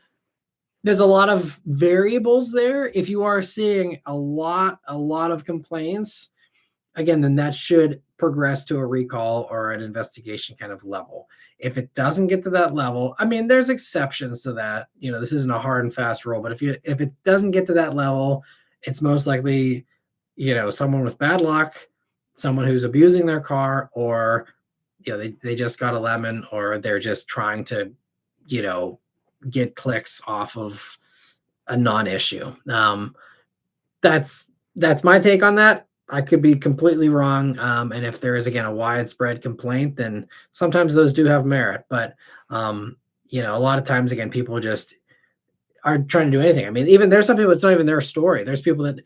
there's a lot of variables there. If you are seeing a lot of complaints, again, then that should progress to a recall or an investigation kind of level. If it doesn't get to that level, I mean, there's exceptions to that. This isn't a hard and fast rule, but if it doesn't get to that level, it's most likely, someone with bad luck, someone who's abusing their car, or they just got a lemon, or they're just trying to, get clicks off of a non-issue. That's my take on that. I could be completely wrong. And if there is, again, a widespread complaint, then sometimes those do have merit. But, a lot of times, again, people just are trying to do anything. I mean, even there's some people, it's not even their story. There's people that,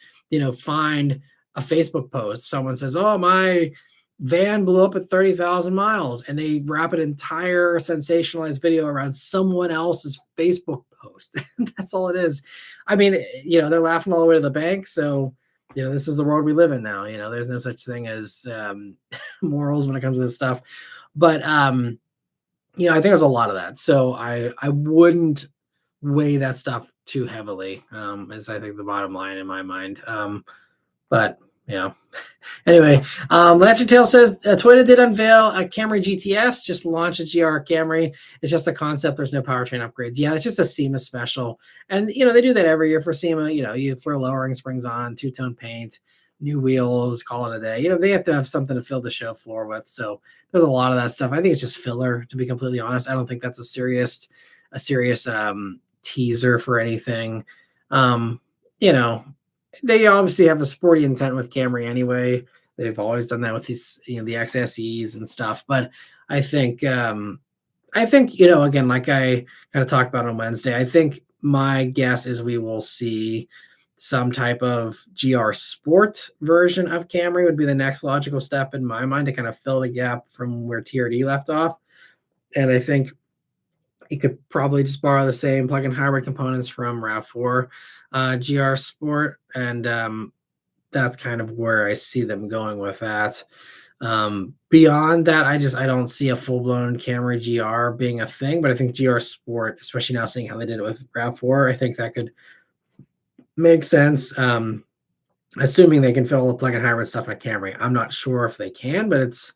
find a Facebook post. Someone says, oh, my van blew up at 30,000 miles, and they wrap an entire sensationalized video around someone else's Facebook post. That's all it is. I mean, they're laughing all the way to the bank. So, this is the world we live in now. There's no such thing as morals when it comes to this stuff. But, I think there's a lot of that. So I wouldn't weigh that stuff too heavily, is I think the bottom line in my mind. But yeah. Anyway, Legend Tale says Toyota did unveil a Camry GTS, just launched a GR Camry. It's just a concept. There's no powertrain upgrades. Yeah, it's just a SEMA special. And, they do that every year for SEMA. You throw lowering springs on, two-tone paint, new wheels, call it a day. They have to have something to fill the show floor with. So there's a lot of that stuff. I think it's just filler, to be completely honest. I don't think that's a serious teaser for anything. They obviously have a sporty intent with Camry anyway. They've always done that with these, the XSEs and stuff. But I think, again, like I kind of talked about on Wednesday, I think my guess is we will see some type of GR Sport version of Camry would be the next logical step in my mind to kind of fill the gap from where TRD left off. And I think it could probably just borrow the same plug-in hybrid components from RAV4 GR Sport, and that's kind of where I see them going with that. Beyond that, I don't see a full-blown Camry GR being a thing, but I think GR Sport, especially now seeing how they did it with RAV4, I think that could make sense. Assuming they can fit all the plug-in hybrid stuff in a Camry. I'm not sure if they can, but it's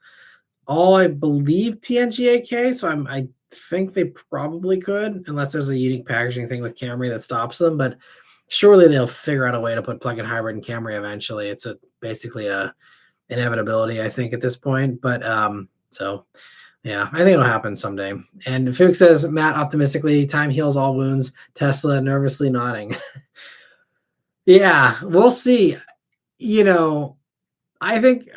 all, I believe, TNGA-K, so I think they probably could, unless there's a unique packaging thing with Camry that stops them. But surely they'll figure out a way to put plug-in hybrid in Camry eventually. It's basically a inevitability, I think, at this point. But so yeah, I think it'll happen someday. And Fuchs says, Matt, optimistically, time heals all wounds. Tesla nervously nodding. Yeah, we'll see. I think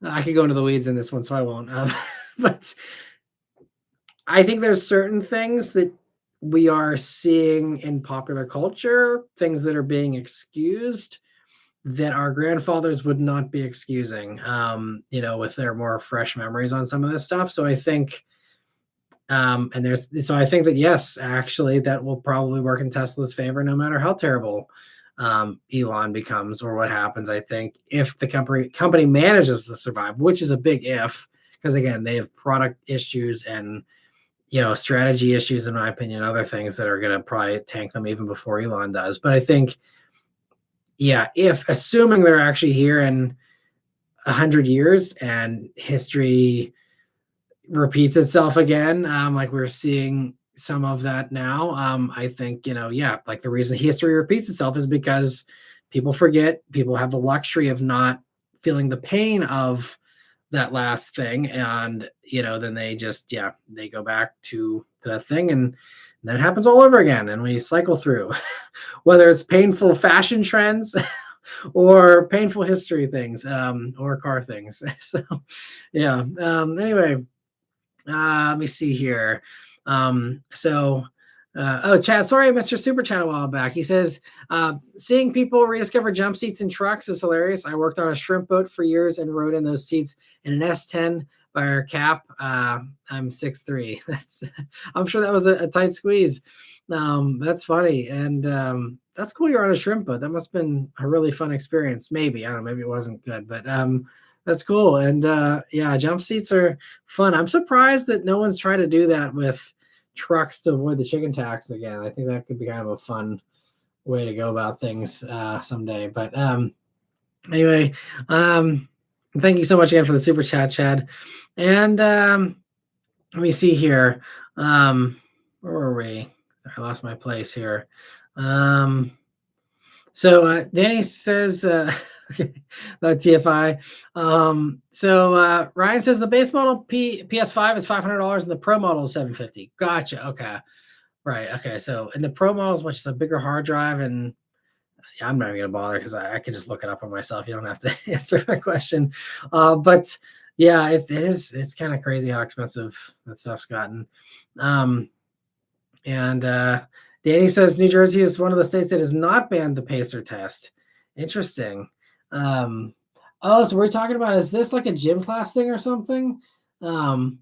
I could go into the weeds in this one, so I won't. But I think there's certain things that we are seeing in popular culture, things that are being excused, that our grandfathers would not be excusing, with their more fresh memories on some of this stuff. So I think, so I think that, yes, actually, that will probably work in Tesla's favor, no matter how terrible Elon becomes or what happens. I think if the company manages to survive, which is a big if, because again, they have product issues and strategy issues, in my opinion, other things that are going to probably tank them even before Elon does. But I think, yeah, if assuming they're actually here in 100 years and history repeats itself again, like we're seeing some of that now, I think, like the reason history repeats itself is because people forget, people have the luxury of not feeling the pain of that last thing, and then they just they go back to that thing, and then it happens all over again, and we cycle through whether it's painful fashion trends or painful history things, or car things. So yeah, anyway, let me see here. Oh, Chad, sorry I missed your super chat a while back. He says, seeing people rediscover jump seats in trucks is hilarious. I worked on a shrimp boat for years and rode in those seats in an S10 by our cap. I'm 6'3". I'm sure that was a tight squeeze. That's funny. And that's cool you're on a shrimp boat. That must have been a really fun experience. Maybe, I don't know, maybe it wasn't good, but that's cool. And yeah, jump seats are fun. I'm surprised that no one's tried to do that with trucks to avoid the chicken tax again. I think that could be kind of a fun way to go about things someday. But anyway, thank you so much again for the super chat, Chad. And let me see here. Where were we? Sorry, I lost my place here. So Danny says, okay, TFI. Ryan says the base model PS5 is $500 and the Pro model is $750. Gotcha. Okay. Right. Okay. So, and the Pro model is much a bigger hard drive, and yeah, I'm not even gonna bother because I can just look it up on myself. You don't have to answer my question. But yeah, it's kind of crazy how expensive that stuff's gotten. Danny says New Jersey is one of the states that has not banned the pacer test. Interesting. Oh, so we're talking about, is this like a gym class thing or something? I've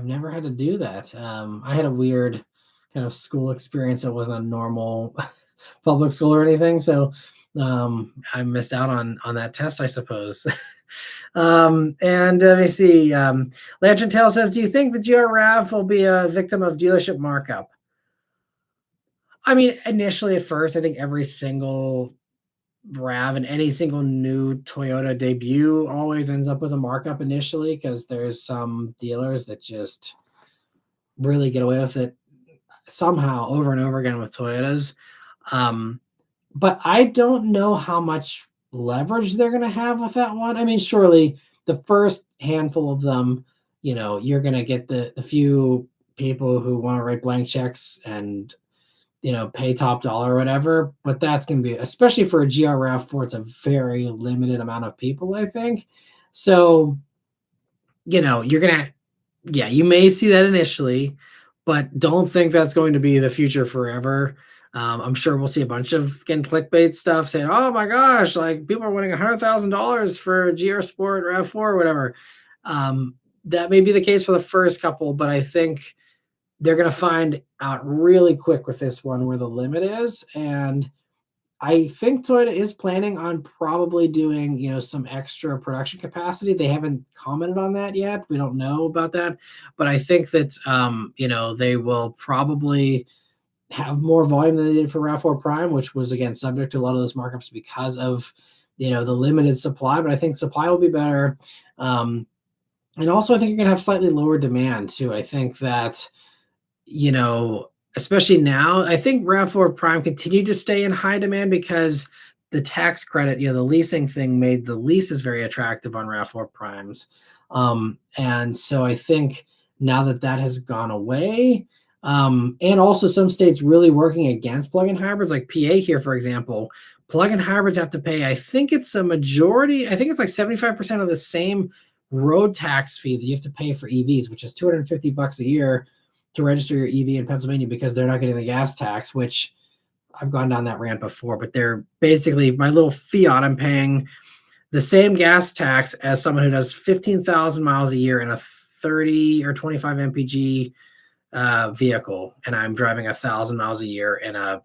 never had to do that. I had a weird kind of school experience that wasn't a normal public school or anything, so I missed out on that test, I suppose. And let me see. Lantern Tail says, do you think the GR-RAV will be a victim of dealership markup? I mean, initially at first, I think every single RAV and any single new Toyota debut always ends up with a markup initially, because there's some dealers that just really get away with it somehow over and over again with Toyotas. But I don't know how much leverage they're going to have with that one. I mean, surely the first handful of them, you're going to get the few people who want to write blank checks and pay top dollar or whatever. But that's going to be, especially for a GR-RAV4, it's a very limited amount of people, I think. So, you're going to, yeah, you may see that initially, but don't think that's going to be the future forever. I'm sure we'll see a bunch of, again, clickbait stuff saying, oh my gosh, like people are winning $100,000 for a GR Sport RAV4 or whatever. That may be the case for the first couple, but I think they're going to find out really quick with this one where the limit is. And I think Toyota is planning on probably doing, some extra production capacity. They haven't commented on that yet. We don't know about that, but I think that, they will probably have more volume than they did for RAV4 Prime, which was, again, subject to a lot of those markups because of, the limited supply, but I think supply will be better. And also I think you're going to have slightly lower demand too. I think that, especially now, I think RAV4 Prime continued to stay in high demand because the tax credit, the leasing thing made the leases very attractive on RAV4 Primes. And so I think now that has gone away, and also some states really working against plug-in hybrids, like PA here, for example, plug-in hybrids have to pay, I think it's a majority, I think it's like 75% of the same road tax fee that you have to pay for EVs, which is $250 a year to register your EV in Pennsylvania, because they're not getting the gas tax, which I've gone down that rant before, but they're basically, my little Fiat, I'm paying the same gas tax as someone who does 15,000 miles a year in a 30 or 25 mpg vehicle, and I'm driving 1,000 miles a year in a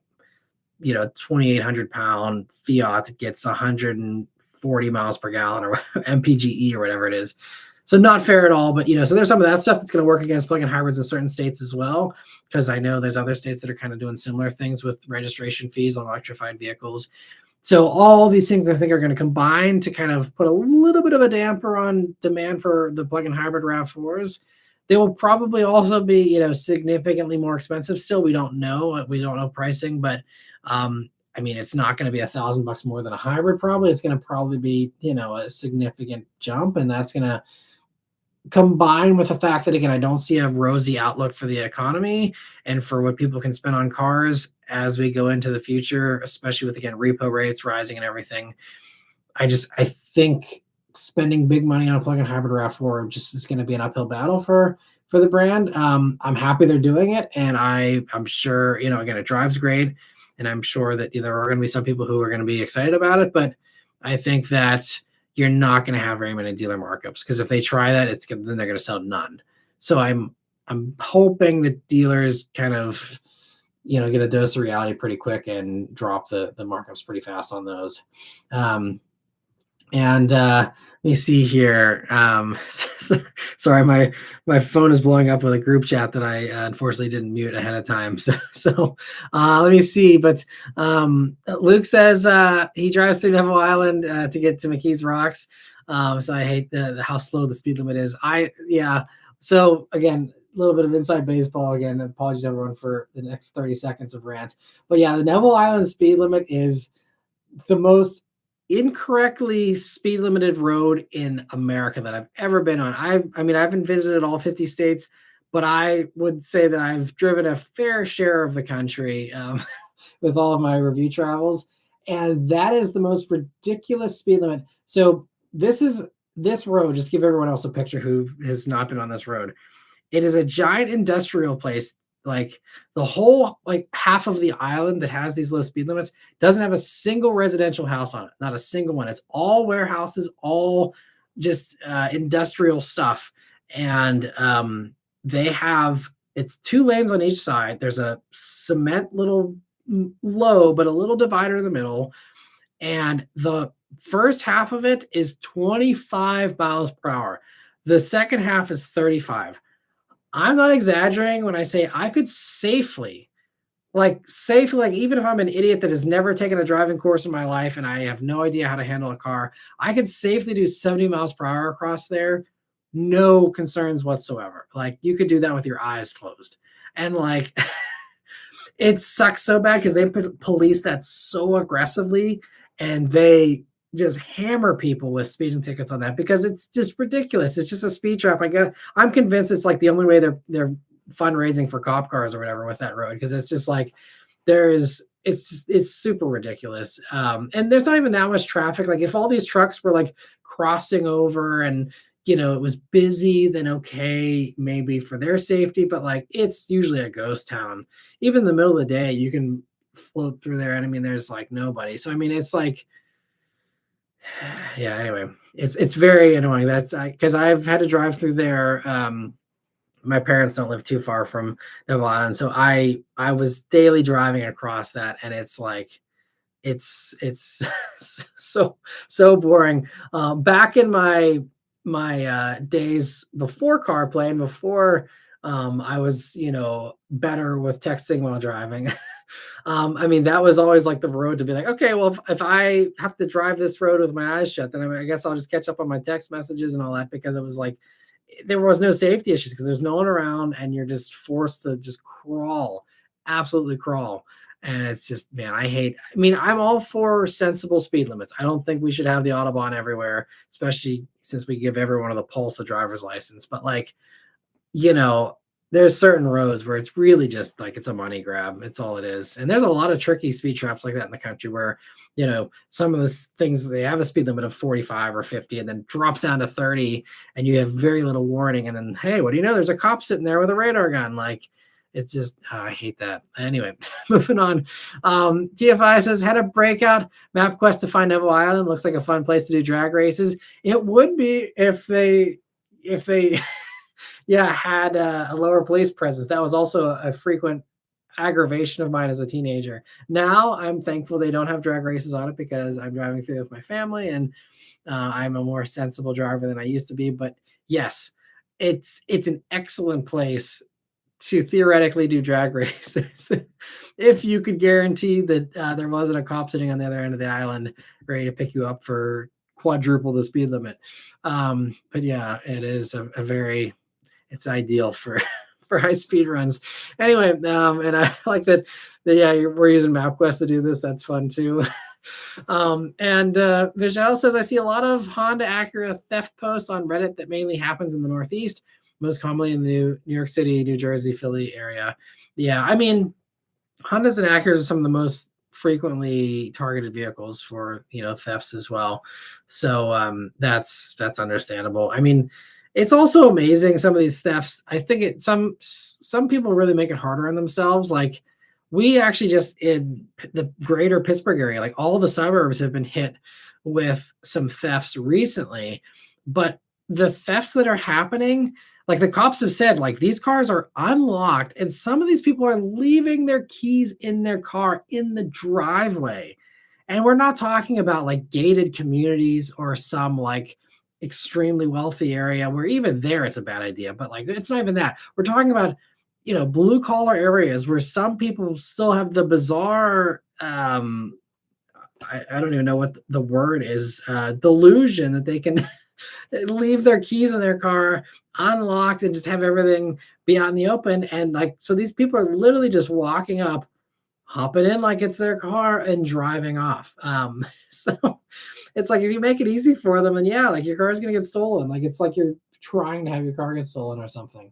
2,800 pound Fiat that gets 140 miles per gallon or mpge or whatever it is. So not fair at all, but so there's some of that stuff that's going to work against plug-in hybrids in certain states as well, because I know there's other states that are kind of doing similar things with registration fees on electrified vehicles. So all these things I think are going to combine to kind of put a little bit of a damper on demand for the plug-in hybrid RAV4s. They will probably also be, significantly more expensive. Still, we don't know. We don't know pricing, but I mean, it's not going to be $1,000 more than a hybrid. Probably, it's going to probably be, a significant jump, and that's going to combine with the fact that, again, I don't see a rosy outlook for the economy and for what people can spend on cars as we go into the future, especially with, again, repo rates rising and everything. I think spending big money on a plug-in hybrid RAV4 just is going to be an uphill battle for for the brand. I'm happy they're doing it, and I'm sure, again, it drives great, and I'm sure that there are going to be some people who are going to be excited about it. But I think that you're not going to have very many dealer markups, because if they try that, then they're going to sell none. So I'm hoping that dealers kind of get a dose of reality pretty quick and drop the markups pretty fast on those. And let me see here. Sorry, my phone is blowing up with a group chat that I unfortunately didn't mute ahead of time. So let me see. But Luke says he drives through Neville Island to get to McKees Rocks. So I hate how slow the speed limit is. So again, a little bit of inside baseball again. Apologies everyone for the next 30 seconds of rant. But yeah, the Neville Island speed limit is the most incorrectly speed limited road in America that I've ever been on. I mean, I haven't visited all 50 states, but I would say that I've driven a fair share of the country with all of my review travels. And that is the most ridiculous speed limit. So this road, just give everyone else a picture who has not been on this road. It is a giant industrial place. Like the whole half of the island that has these low speed limits doesn't have a single residential house on it. Not a single one. It's all warehouses, all just industrial stuff. And it's 2 lanes on each side. There's a cement little low, but a little divider in the middle. And the first half of it is 25 miles per hour. The second half is 35. I'm not exaggerating when I say I could safely, even if I'm an idiot that has never taken a driving course in my life and I have no idea how to handle a car, I could safely do 70 miles per hour across there. No concerns whatsoever. You could do that with your eyes closed. And it sucks so bad because they police that so aggressively, and they just hammer people with speeding tickets on that because it's just ridiculous. It's just a speed trap. I'm convinced it's the only way they're fundraising for cop cars or whatever with that road, because it's just it's super ridiculous. And there's not even that much traffic. If all these trucks were crossing over and it was busy, then okay, maybe for their safety, but it's usually a ghost town. Even in the middle of the day, you can float through there, and I mean there's nobody. So I mean it's yeah, anyway, it's very annoying. That's because I've had to drive through there. My parents don't live too far from Neville Island, so I was daily driving across that, and it's it's so boring. Back in my days before CarPlay and before I was better with texting while driving. I mean, that was always the road to be okay, well, if I have to drive this road with my eyes shut, then I guess I'll just catch up on my text messages and all that, because it was there was no safety issues because there's no one around and you're just forced to just crawl, absolutely crawl. And it's just, man, I'm all for sensible speed limits. I don't think we should have the Autobahn everywhere, especially since we give everyone of the Pulse a driver's license. But there's certain roads where it's really just it's a money grab. It's all it is. And there's a lot of tricky speed traps like that in the country where, some of the things, they have a speed limit of 45 or 50 and then drops down to 30 and you have very little warning. And then, hey, what do you know? There's a cop sitting there with a radar gun. It's just, I hate that. Anyway, moving on. TFI says, had a breakout MapQuest to find Neville Island. Looks like a fun place to do drag races. It would be if they had a lower police presence. That was also a frequent aggravation of mine as a teenager. Now I'm thankful they don't have drag races on it because I'm driving through with my family, and I'm a more sensible driver than I used to be. But yes, it's an excellent place to theoretically do drag races if you could guarantee that there wasn't a cop sitting on the other end of the island ready to pick you up for quadruple the speed limit. But yeah, it is it's ideal for high speed runs. Anyway, and I like that we're using MapQuest to do this. That's fun too. And Vishal says, I see a lot of Honda Acura theft posts on Reddit that mainly happens in the Northeast, most commonly in the New York City, New Jersey, Philly area. Yeah, I mean, Hondas and Acuras are some of the most frequently targeted vehicles for thefts as well. So that's understandable. I mean, It's also amazing some of these thefts. I think some people really make it harder on themselves. Like we actually just in the greater Pittsburgh area, like all the suburbs have been hit with some thefts recently, but the thefts that are happening, like the cops have said, like these cars are unlocked and some of these people are leaving their keys in their car in the driveway. And we're not talking about like gated communities or some like extremely wealthy area where even there it's a bad idea, but like it's not even that. We're talking about, blue collar areas where some people still have the bizarre I don't even know what the word is, delusion that they can leave their keys in their car unlocked and just have everything be out in the open. And like, so these people are literally just walking up, hopping in like it's their car and driving off. So it's like if you make it easy for them, and yeah, like your car is gonna get stolen. Like it's like you're trying to have your car get stolen or something.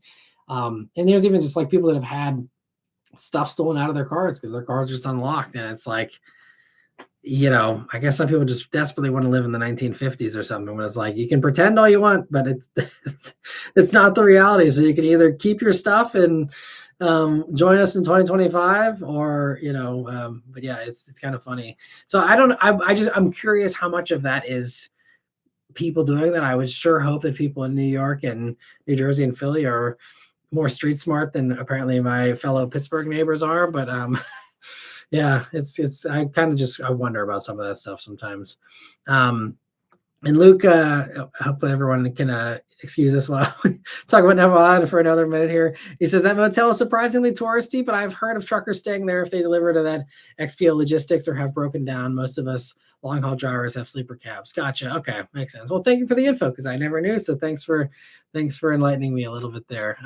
And there's even just like people that have had stuff stolen out of their cars because their cars are just unlocked, and it's like, I guess some people just desperately want to live in the 1950s or something. When it's like you can pretend all you want, but it's not the reality. So you can either keep your stuff and join us in 2025, or but yeah, it's kind of funny. So I'm curious how much of that is people doing that. I would sure hope that people in New York and New Jersey and Philly are more street smart than apparently my fellow Pittsburgh neighbors are. But yeah, it's I kind of just I wonder about some of that stuff sometimes. And Luke, hopefully everyone can excuse us while we talk about Nevada for another minute here. He says that motel is surprisingly touristy, but I've heard of truckers staying there if they deliver to that XPO Logistics or have broken down. Most of us long haul drivers have sleeper cabs. Gotcha. Okay, makes sense. Well, thank you for the info because I never knew. So thanks for enlightening me a little bit there.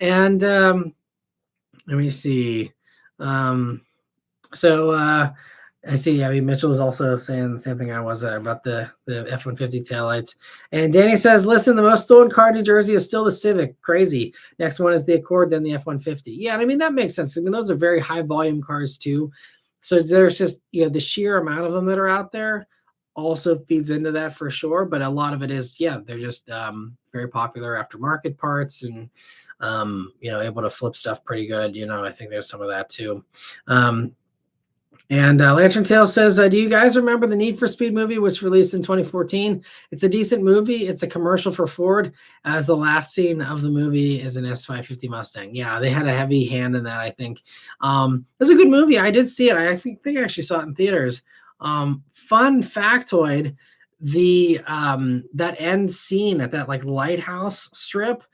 And let me see. So I see. I mean, Mitchell was also saying the same thing I was about the F-150 taillights. And Danny says, listen, the most stolen car in New Jersey is still the Civic. Crazy. Next one is the Accord, then the F-150. Yeah, and I mean, that makes sense. I mean, those are very high volume cars too. So there's just, the sheer amount of them that are out there also feeds into that for sure. But a lot of it is, they're just very popular aftermarket parts and, able to flip stuff pretty good. I think there's some of that too. And Lantern Tail says, do you guys remember the Need for Speed movie, which released in 2014? It's a decent movie. It's a commercial for Ford, as the last scene of the movie is an S550 Mustang. Yeah, they had a heavy hand in that, I think. It's a good movie. I did see it. I think I actually saw it in theaters. Fun factoid, the that end scene at that like lighthouse strip,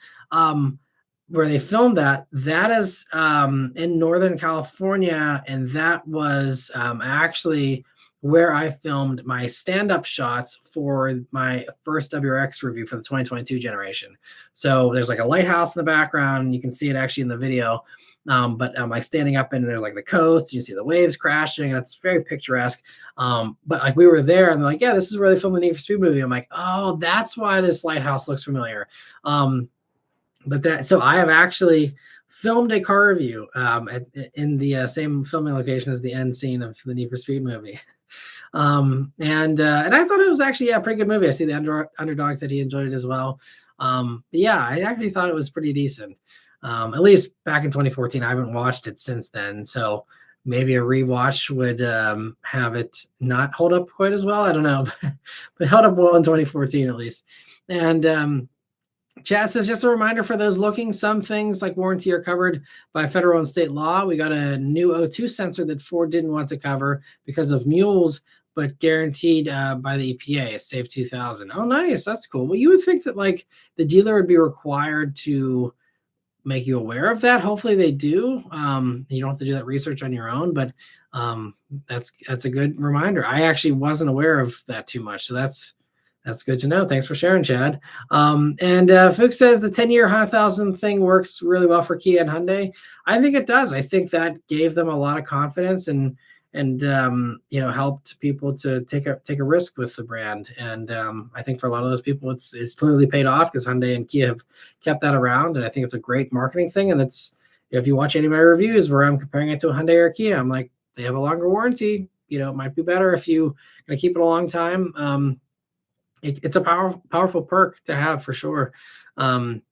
where they filmed that is in Northern California, and that was actually where I filmed my stand-up shots for my first WRX review for the 2022 generation. So there's like a lighthouse in the background, and you can see it actually in the video. But I'm like standing up and there's like the coast, you see the waves crashing, and it's very picturesque. But like we were there, and they're like, yeah, this is where they filmed the Need for Speed movie. I'm like, oh, that's why this lighthouse looks familiar. So I have actually filmed a car review in the same filming location as the end scene of the Need for Speed movie. And I thought it was actually a pretty good movie. I see the Underdog said he enjoyed it as well. But yeah, I actually thought it was pretty decent. At least back in 2014. I haven't watched it since then, so maybe a rewatch would have it not hold up quite as well. I don't know, but held up well in 2014 at least. And Chad says, just a reminder for those looking, some things like warranty are covered by federal and state law. We got a new O2 sensor that Ford didn't want to cover because of mules, but guaranteed by the EPA. It's Safe 2000. Oh, nice. That's cool. Well, you would think that like the dealer would be required to make you aware of that. Hopefully they do. You don't have to do that research on your own, but that's a good reminder. I actually wasn't aware of that too much. So that's good to know. Thanks for sharing, Chad. And Fuchs says the 10-year 100,000 thing works really well for Kia and Hyundai. I think it does. I think that gave them a lot of confidence and helped people to take a risk with the brand. And I think for a lot of those people, it's clearly paid off because Hyundai and Kia have kept that around. And I think it's a great marketing thing. And if you watch any of my reviews where I'm comparing it to a Hyundai or Kia, I'm like, they have a longer warranty. It might be better if you gonna keep it a long time. it's a powerful perk to have for sure. Um,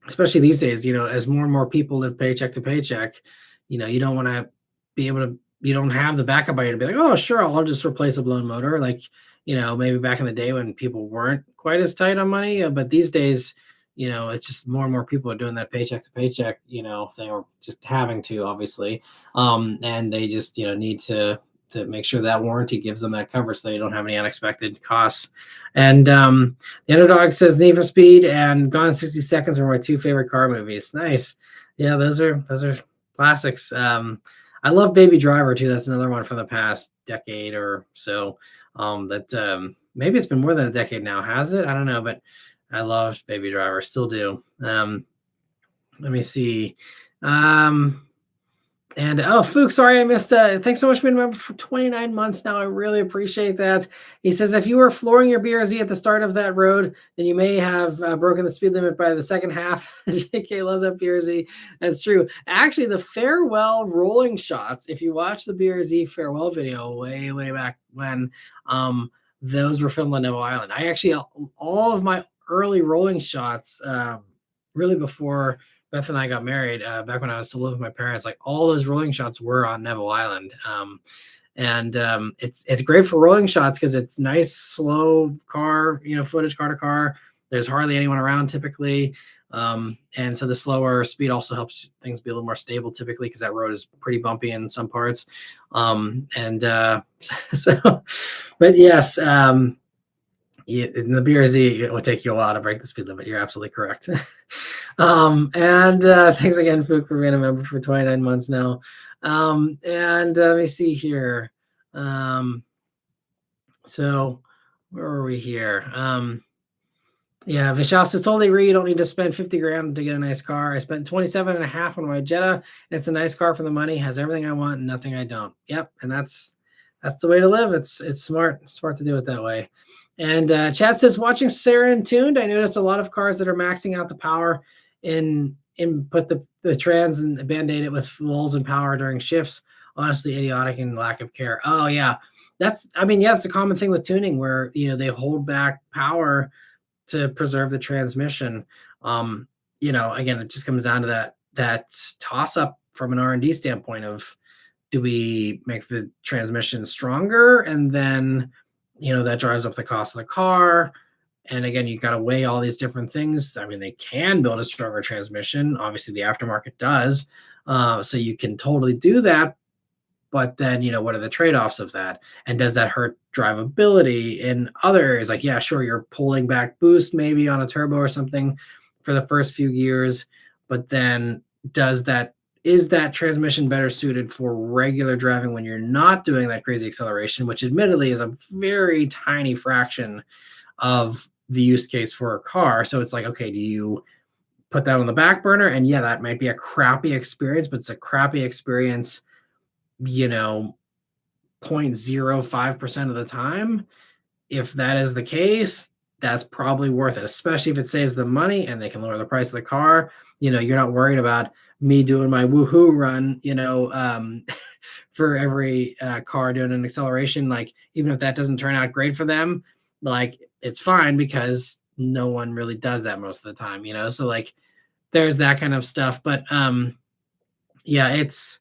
Especially these days, as more and more people live paycheck to paycheck, you don't want to be able to, you don't have the backup idea to be like, oh, sure, I'll just replace a blown motor. Like, maybe back in the day when people weren't quite as tight on money, but these days, it's just more and more people are doing that paycheck to paycheck, thing, or just having to, obviously. And they just, need to make sure that warranty gives them that coverage so they don't have any unexpected costs. And the Underdog says Need for Speed and Gone in 60 Seconds are my two favorite car movies. Nice. Yeah, those are classics. I love Baby Driver too. That's another one from the past decade or so. That maybe it's been more than a decade now. Has it? I don't know, but I love Baby Driver. Still do. Let me see. And Fook, sorry I missed that. Thanks so much for being a member for 29 months now. I really appreciate that. He says, if you were flooring your BRZ at the start of that road, then you may have broken the speed limit by the second half. JK, love that BRZ. That's true. Actually, the farewell rolling shots, if you watch the BRZ farewell video way, way back when, those were filmed on Neville Island. I actually, all of my early rolling shots, really before Beth and I got married, back when I was still living with my parents, like all those rolling shots were on Neville Island. It's great for rolling shots because it's nice, slow car, footage car to car. There's hardly anyone around typically. And so the slower speed also helps things be a little more stable typically because that road is pretty bumpy in some parts. But yes, in the BRZ, it would take you a while to break the speed limit. You're absolutely correct. Thanks again, Fook, for being a member for 29 months now. Let me see here. So where are we here? Yeah, Vishal says, totally agree. You don't need to spend 50 grand to get a nice car. I spent 27 and a half on my Jetta. And it's a nice car for the money, has everything I want and nothing I don't. Yep. And that's the way to live. It's smart to do it that way. And Chad says, watching Sarah and Tuned, I noticed a lot of cars that are maxing out the power in put the trans and band-aid it with lulls in power during shifts. Honestly, idiotic and lack of care. Oh yeah. It's a common thing with tuning where, they hold back power to preserve the transmission. Again, it just comes down to that toss up from an R&D standpoint of, do we make the transmission stronger? And then, that drives up the cost of the car. And again, you got to weigh all these different things. They can build a stronger transmission. Obviously the aftermarket does. So you can totally do that. But then, what are the trade-offs of that? And does that hurt drivability in other areas? Like, yeah, sure, you're pulling back boost maybe on a turbo or something for the first few years. But then is that transmission better suited for regular driving when you're not doing that crazy acceleration, which admittedly is a very tiny fraction of the use case for a car? So it's like, okay, do you put that on the back burner? And yeah, that might be a crappy experience, but it's a crappy experience 0.05% of the time. If that is the case, that's probably worth it, especially if it saves them money and they can lower the price of the car. You're not worried about me doing my woohoo run, for every car doing an acceleration. Like, even if that doesn't turn out great for them, like, it's fine because no one really does that most of the time, so like there's that kind of stuff. But yeah, it's,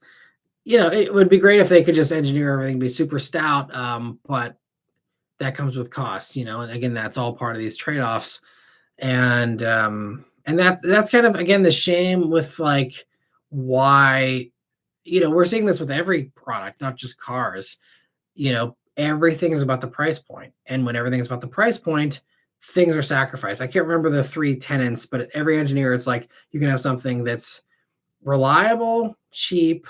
it would be great if they could just engineer everything be super stout, but that comes with cost, and again, that's all part of these trade-offs. And that's kind of, again, the shame with like why, we're seeing this with every product, not just cars. Everything is about the price point. And when everything is about the price point, things are sacrificed. I can't remember the 3 tenets, but every engineer, it's like you can have something that's reliable, cheap,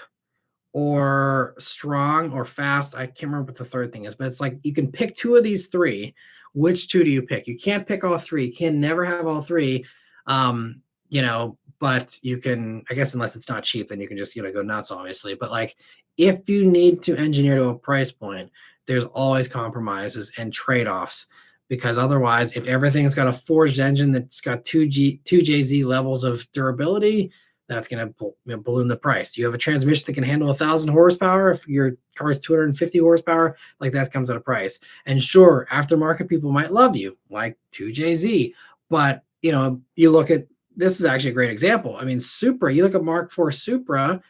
or strong or fast. I can't remember what the third thing is, but it's like you can pick 2 of these 3. Which 2 do you pick? You can't pick all 3. You can never have all 3. But you can, I guess, unless it's not cheap, then you can just, go nuts, obviously. But like, if you need to engineer to a price point, there's always compromises and trade-offs, because otherwise, if everything's got a forged engine that's got 2JZ levels of durability, That's going to balloon the price. You have a transmission that can handle 1,000 horsepower. If your car is 250 horsepower, like that comes at a price. And sure, aftermarket people might love you, like 2JZ. But you look at, this is actually a great example. I mean, Supra, you look at Mark IV Supra,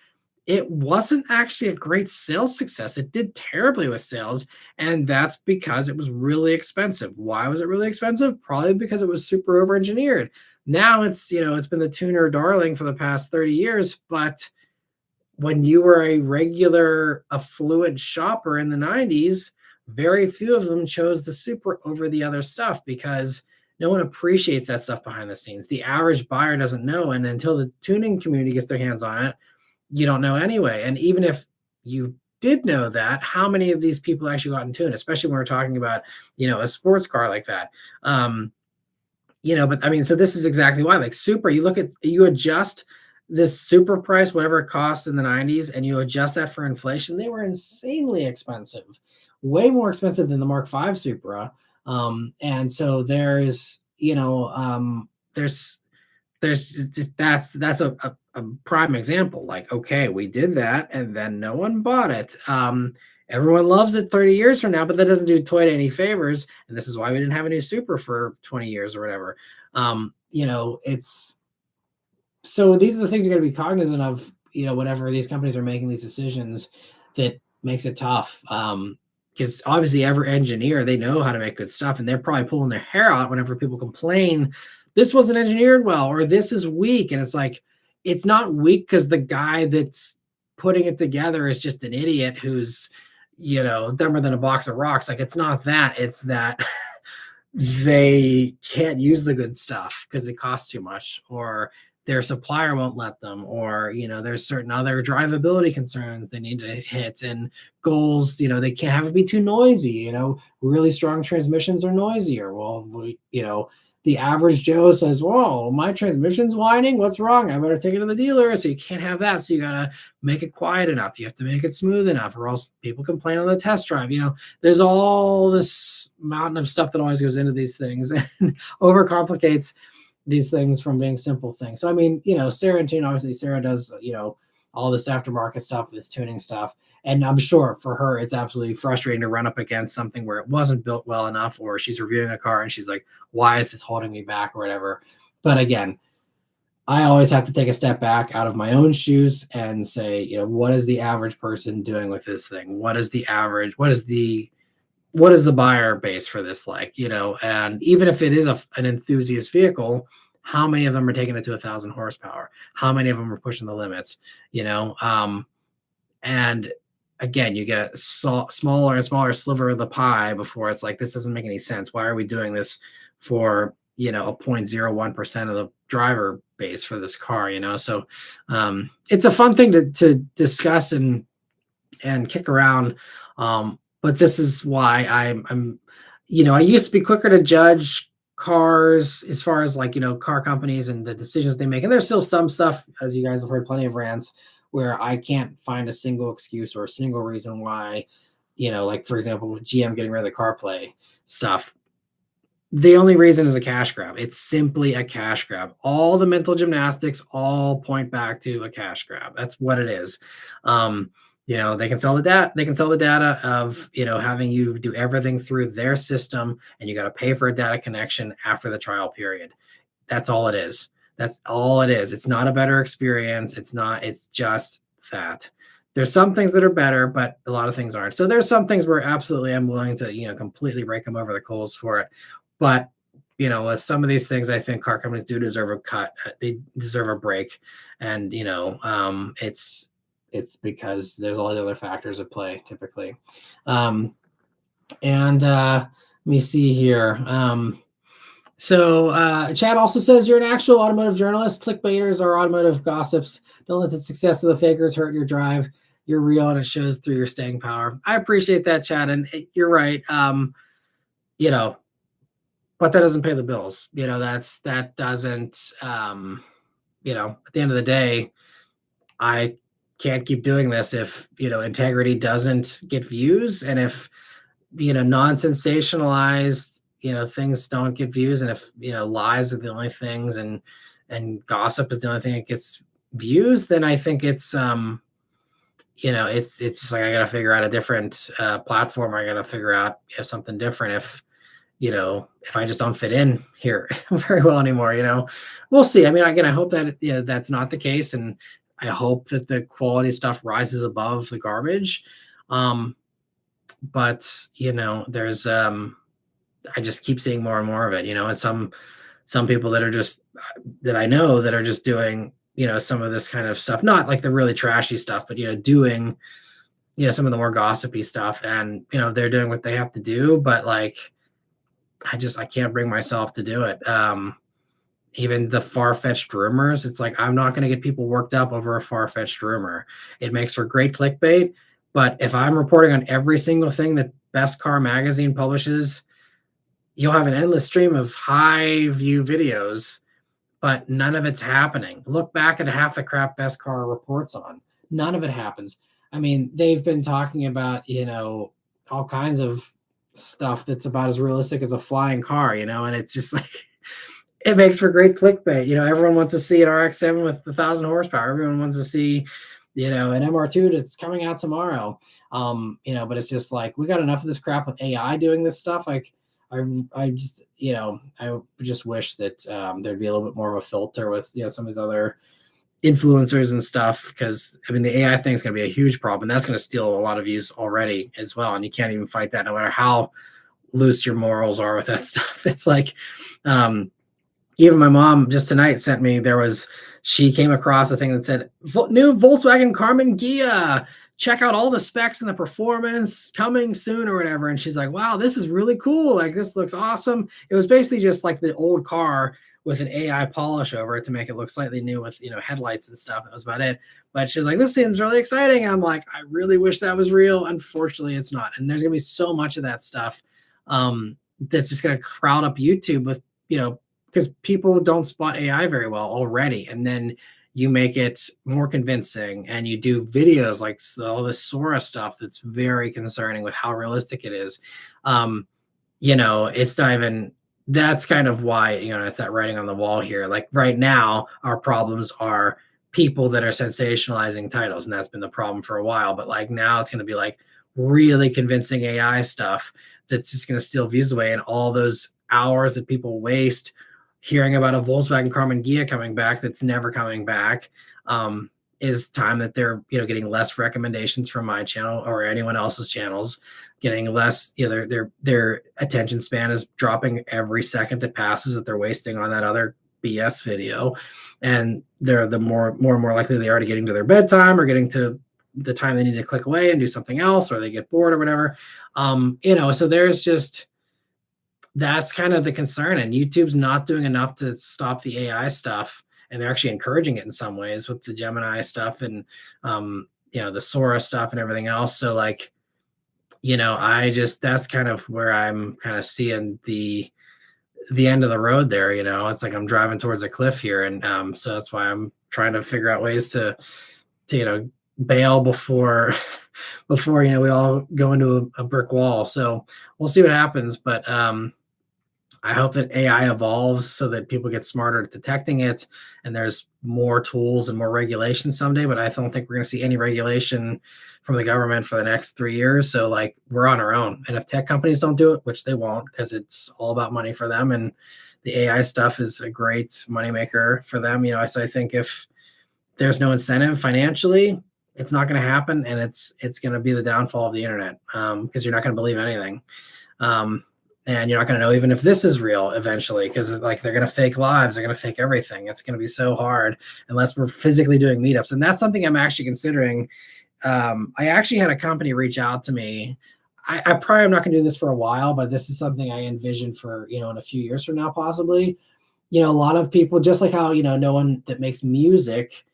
it wasn't actually a great sales success. It did terribly with sales, and that's because it was really expensive. Why was it really expensive? Probably because it was super over-engineered. Now it's been the tuner darling for the past 30 years, but when you were a regular affluent shopper in the 90s, very few of them chose the Supra over the other stuff because no one appreciates that stuff behind the scenes. The average buyer doesn't know, and until the tuning community gets their hands on it, you don't know anyway. And even if you did know that, how many of these people actually got in tune, especially when we're talking about, a sports car like that. But I mean, so this is exactly why, like Supra, you adjust this super price, whatever it cost in the 90s, and you adjust that for inflation, they were insanely expensive, way more expensive than the Mark V Supra. And so there's just that's a prime example. Like, okay, we did that and then no one bought it. Everyone loves it 30 years from now, but that doesn't do Toyota any favors. And this is why we didn't have a new Supra for 20 years or whatever. It's so these are the things you're going to be cognizant of, whenever these companies are making these decisions, that makes it tough. Because obviously every engineer, they know how to make good stuff, and they're probably pulling their hair out whenever people complain, this wasn't engineered well, or this is weak. And it's like, it's not weak because the guy that's putting it together is just an idiot who's, dumber than a box of rocks. Like, it's not that, it's that they can't use the good stuff because it costs too much, or their supplier won't let them, or there's certain other drivability concerns they need to hit, and goals, they can't have it be too noisy. Really strong transmissions are noisier. Well, the average Joe says, whoa, my transmission's whining, what's wrong? I better take it to the dealer. So you can't have that. So you gotta make it quiet enough, you have to make it smooth enough, or else people complain on the test drive. There's all this mountain of stuff that always goes into these things and overcomplicates these things from being simple things. So I mean, Sarah and Tune, obviously Sarah does, all this aftermarket stuff, this tuning stuff. And I'm sure for her, it's absolutely frustrating to run up against something where it wasn't built well enough, or she's reviewing a car and she's like, why is this holding me back or whatever. But again, I always have to take a step back out of my own shoes and say, what is the average person doing with this thing? What is the buyer base for this like, and even if it is an enthusiast vehicle, how many of them are taking it to 1,000 horsepower? How many of them are pushing the limits? And again, you get a smaller and smaller sliver of the pie before it's like, this doesn't make any sense. Why are we doing this for, a 0.01% of the driver base for this car, So it's a fun thing to discuss and kick around. But this is why I'm I used to be quicker to judge cars as far as like, car companies and the decisions they make. And there's still some stuff, as you guys have heard plenty of rants, where I can't find a single excuse or a single reason why, like for example, GM getting rid of the CarPlay stuff. The only reason is a cash grab. It's simply a cash grab. All the mental gymnastics all point back to a cash grab. That's what it is. They can sell the data. They can sell the data of, having you do everything through their system, and you got to pay for a data connection after the trial period. That's all it is. That's all it is. It's not a better experience. It's just that. There's some things that are better, but a lot of things aren't. So there's some things where absolutely I'm willing to, completely rake them over the coals for it. But, with some of these things, I think car companies do deserve a cut. They deserve a break. And, it's because there's all the other factors at play typically. Let me see here. Chad also says, you're an actual automotive journalist. Clickbaiters are automotive gossips. Don't let the success of the fakers hurt your drive. You're real, and it shows through your staying power. I appreciate that, Chad. And you're right. But that doesn't pay the bills. That doesn't, at the end of the day, I can't keep doing this if, integrity doesn't get views, and if, non-sensationalized, things don't get views, and if, lies are the only things, and gossip is the only thing that gets views, then I think it's it's just like I got to figure out a different platform. I got to figure out something different if I just don't fit in here very well anymore. We'll see. I mean, again, I hope that that's not the case, and I hope that the quality stuff rises above the garbage. But there's I just keep seeing more and more of it. And some people that are just that I know that are just doing some of this kind of stuff, not like the really trashy stuff, but doing some of the more gossipy stuff, and they're doing what they have to do, but like I can't bring myself to do it. Even the far-fetched rumors, it's like I'm not going to get people worked up over a far-fetched rumor. It makes for great clickbait, but if I'm reporting on every single thing that Best Car Magazine publishes, you'll have an endless stream of high view videos, but none of it's happening. Look back at half the crap Best Car reports on. None of it happens. I mean, they've been talking about, all kinds of stuff that's about as realistic as a flying car, and it's just like, it makes for great clickbait. Everyone wants to see an RX-7 with 1,000 horsepower. Everyone wants to see, an MR2 that's coming out tomorrow. But it's just like, we got enough of this crap with AI doing this stuff. Like, I just, I just wish that there'd be a little bit more of a filter with, some of these other influencers and stuff, because I mean the AI thing is going to be a huge problem. That's going to steal a lot of views already as well, and you can't even fight that no matter how loose your morals are with that stuff. It's like even my mom just tonight sent me, she came across a thing that said new Volkswagen Carmen Ghia, check out all the specs and the performance coming soon or whatever, and she's like, wow, this is really cool, like this looks awesome. It was basically just like the old car with an AI polish over it to make it look slightly new with headlights and stuff. That was about it. But she's like, this seems really exciting. I'm like, I really wish that was real. Unfortunately, it's not. And there's gonna be so much of that stuff that's just gonna crowd up YouTube with because people don't spot AI very well already, and then you make it more convincing, and you do videos like all this Sora stuff that's very concerning with how realistic it is. It's not even. That's kind of why, it's that writing on the wall here. Like right now, our problems are people that are sensationalizing titles, and that's been the problem for a while. But like now it's going to be like really convincing AI stuff that's just going to steal views away, and all those hours that people waste hearing about a Volkswagen Carmen Ghia coming back that's never coming back is time that they're getting less recommendations from my channel or anyone else's channels, getting less their attention span is dropping every second that passes that they're wasting on that other BS video, and they're the more and more likely they are to getting to their bedtime or getting to the time they need to click away and do something else, or they get bored or whatever. So there's just, that's kind of the concern, and YouTube's not doing enough to stop the AI stuff, and they're actually encouraging it in some ways with the Gemini stuff and the Sora stuff and everything else. So like, that's kind of where I'm kind of seeing the end of the road there. It's like I'm driving towards a cliff here, and so that's why I'm trying to figure out ways to bail before we all go into a brick wall. So we'll see what happens, but I hope that AI evolves so that people get smarter at detecting it, and there's more tools and more regulation someday. But I don't think we're going to see any regulation from the government for the next 3 years. So like, we're on our own. And if tech companies don't do it, which they won't, because it's all about money for them, and the AI stuff is a great moneymaker for them. So I think if there's no incentive financially, it's not going to happen, and it's going to be the downfall of the internet, because you're not going to believe anything. And you're not going to know even if this is real eventually, because like they're going to fake lives, they're going to fake everything. It's going to be so hard unless we're physically doing meetups. And that's something I'm actually considering. I actually had a company reach out to me. I probably am not going to do this for a while, but this is something I envision for, in a few years from now, possibly. A lot of people, just like how, no one that makes music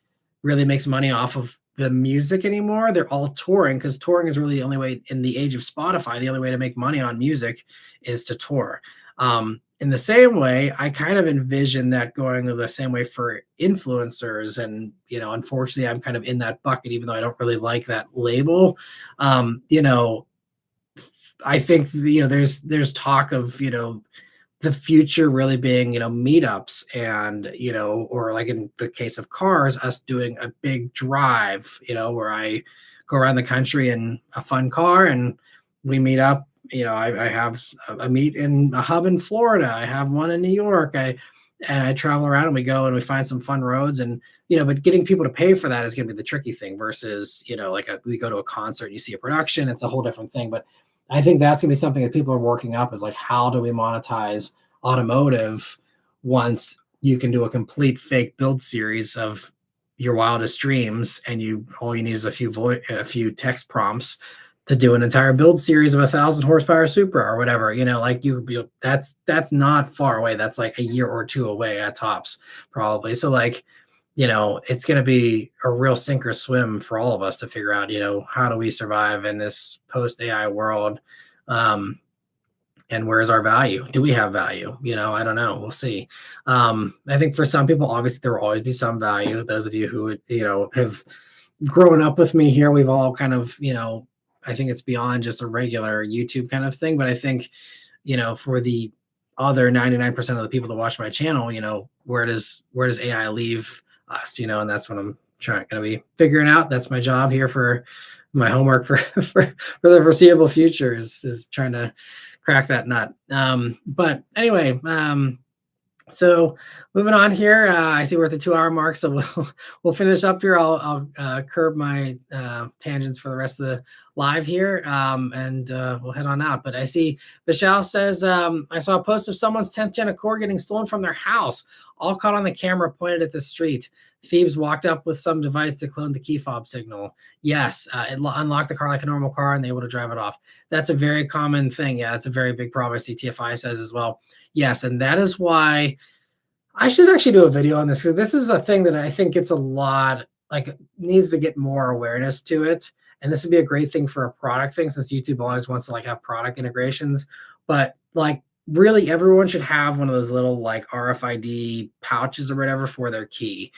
really makes money off of the music anymore. They're all touring, because touring is really the only way in the age of Spotify. The only way to make money on music is to tour. In the same way, I kind of envision that going the same way for influencers. And, unfortunately, I'm kind of in that bucket, even though I don't really like that label. I think, there's talk of, the future really being, meetups and, or like in the case of cars, us doing a big drive, where I go around the country in a fun car and we meet up. I have a meet in a hub in Florida. I have one in New York. I travel around and we go and we find some fun roads and, but getting people to pay for that is going to be the tricky thing versus, like we go to a concert, and you see a production, it's a whole different thing. But I think that's going to be something that people are working up is like, how do we monetize automotive once you can do a complete fake build series of your wildest dreams and all you need is a few text prompts to do an entire build series of 1,000 horsepower Supra or whatever, that's not far away. That's like a year or two away at tops, probably. So like, it's going to be a real sink or swim for all of us to figure out, how do we survive in this post AI world? And where's our value? Do we have value? I don't know. We'll see. I think for some people, obviously there will always be some value. Those of you who, have grown up with me here, we've all kind of, I think it's beyond just a regular YouTube kind of thing. But I think, for the other 99% of the people that watch my channel, where does AI leave us? And that's what I'm going to be figuring out. That's my job here for my homework for the foreseeable future is trying to crack that nut. But anyway, so moving on here, I see we're at the 2-hour mark, so we'll finish up here. I'll curb my tangents for the rest of the live here, and we'll head on out. But I see Vishal says, I saw a post of someone's 10th gen Accord getting stolen from their house, all caught on the camera pointed at the street. Thieves walked up with some device to clone the key fob signal. Yes, it unlocked the car like a normal car and they able to drive it off. That's a very common thing. Yeah, it's a very big problem. I see TFI says as well. Yes, and that is why I should actually do a video on this, because this is a thing that I think it's a lot, like, needs to get more awareness to it. And this would be a great thing for a product thing, since YouTube always wants to like have product integrations. But like, really everyone should have one of those little like RFID pouches or whatever for their key.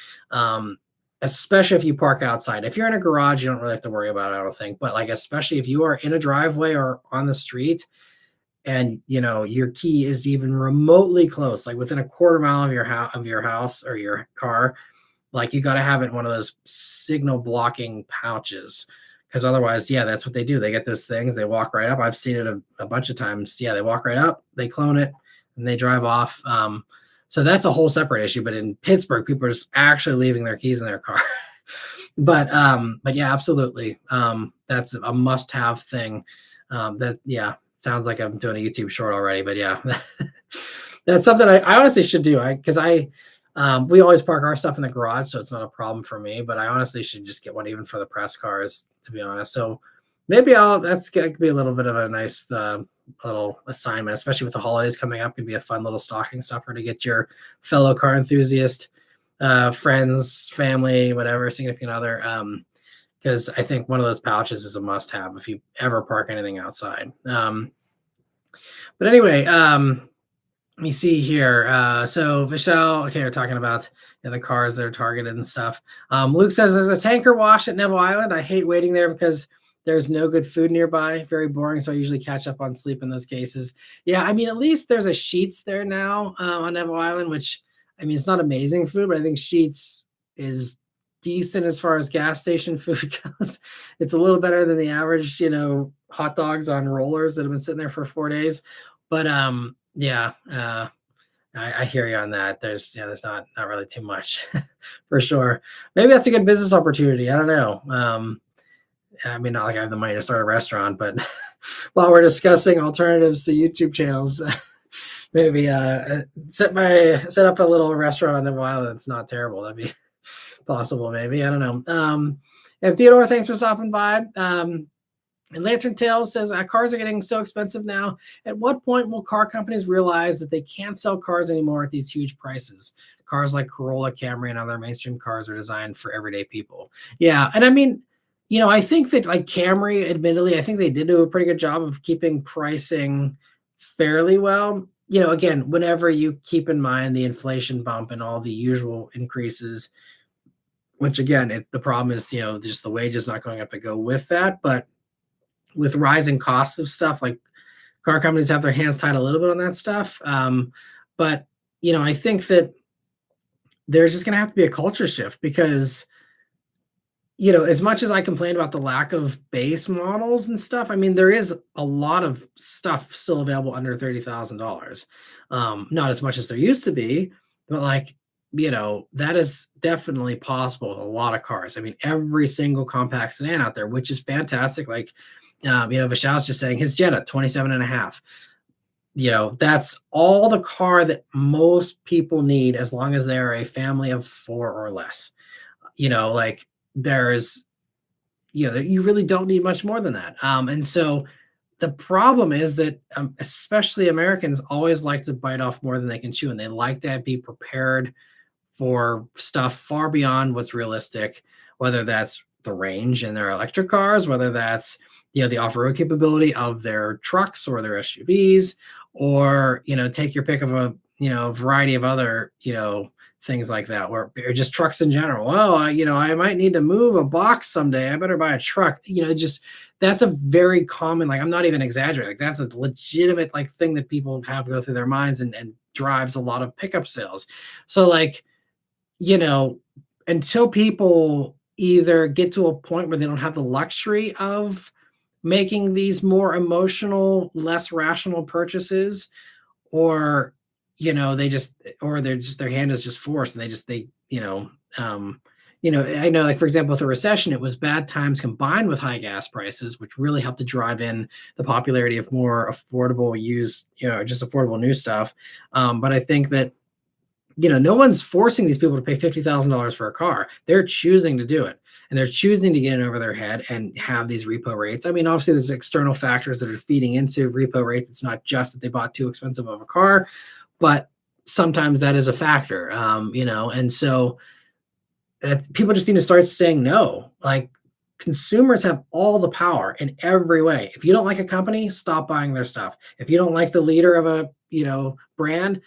Especially if you park outside. If you're in a garage, you don't really have to worry about it, I don't think. But like, especially if you are in a driveway or on the street and your key is even remotely close, like within a quarter mile of your house or your car, like you got to have it in one of those signal blocking pouches. Because otherwise, yeah, that's what they do. They get those things, they walk right up. I've seen it a bunch of times. Yeah, they walk right up, they clone it, and they drive off. So that's a whole separate issue. But in Pittsburgh, people are just actually leaving their keys in their car. but yeah, absolutely. That's a must-have thing. Sounds like I'm doing a YouTube short already. But yeah, that's something I honestly should do. We always park our stuff in the garage, so it's not a problem for me. But I honestly should just get one even for the press cars, to be honest. So maybe that's going to be a little bit of a nice little assignment, especially with the holidays coming up. Could be a fun little stocking stuffer to get your fellow car enthusiast friends, family, whatever, significant other. Because I think one of those pouches is a must-have if you ever park anything outside. But anyway, let me see here. So Vishal, okay, we're talking about the cars that are targeted and stuff. Luke says there's a tanker wash at Neville Island. I hate waiting there because there's no good food nearby. Very boring, so I usually catch up on sleep in those cases. Yeah, I mean, at least there's a Sheetz there now on Neville Island, which, I mean, it's not amazing food, but I think Sheetz is decent as far as gas station food goes. It's a little better than the average, hot dogs on rollers that have been sitting there for 4 days. But yeah, I hear you on that. There's not really too much for sure. Maybe that's a good business opportunity. I don't know. I mean, not like I have the money to start a restaurant, but while we're discussing alternatives to YouTube channels, maybe set up a little restaurant on Neville Island. It's not terrible. That'd be possible, maybe. I don't know. And Theodore, thanks for stopping by. And Lantern Tales says, cars are getting so expensive now. At what point will car companies realize that they can't sell cars anymore at these huge prices? Cars like Corolla, Camry, and other mainstream cars are designed for everyday people. Yeah, and I mean, I think that like Camry, admittedly, I think they did do a pretty good job of keeping pricing fairly well. Again, whenever you keep in mind the inflation bump and all the usual increases, which again, the problem is, just the wages not going up to go with that. But with rising costs of stuff like car companies have their hands tied a little bit on that stuff. But I think that there's just going to have to be a culture shift because as much as I complain about the lack of base models and stuff, I mean, there is a lot of stuff still available under $30,000. Not as much as there used to be, but like, that is definitely possible with a lot of cars. I mean, every single compact sedan out there, which is fantastic. Like, Vishal's just saying his Jetta, 27 and a half. That's all the car that most people need as long as they're a family of four or less. Like there's, you really don't need much more than that. And so the problem is that especially Americans always like to bite off more than they can chew, and they like to be prepared for stuff far beyond what's realistic, whether that's the range in their electric cars, whether that's the off-road capability of their trucks or their SUVs, or take your pick of a variety of other things like that, or just trucks in general. Well, I might need to move a box someday. I better buy a truck. Just that's a very common, like, I'm not even exaggerating. Like, that's a legitimate thing that people have go through their minds and drives a lot of pickup sales. So like, until people either get to a point where they don't have the luxury of making these more emotional, less rational purchases, or they're just their hand is just forced, and I know, like, for example, with a recession, it was bad times combined with high gas prices, which really helped to drive in the popularity of more affordable used, just affordable new stuff. But I think that no one's forcing these people to pay $50,000 for a car. They're choosing to do it, and they're choosing to get in over their head and have these repo rates. I mean, obviously there's external factors that are feeding into repo rates. It's not just that they bought too expensive of a car, but sometimes that is a factor. And so people just need to start saying no. Like, consumers have all the power in every way. If you don't like a company, stop buying their stuff. If you don't like the leader of a brand,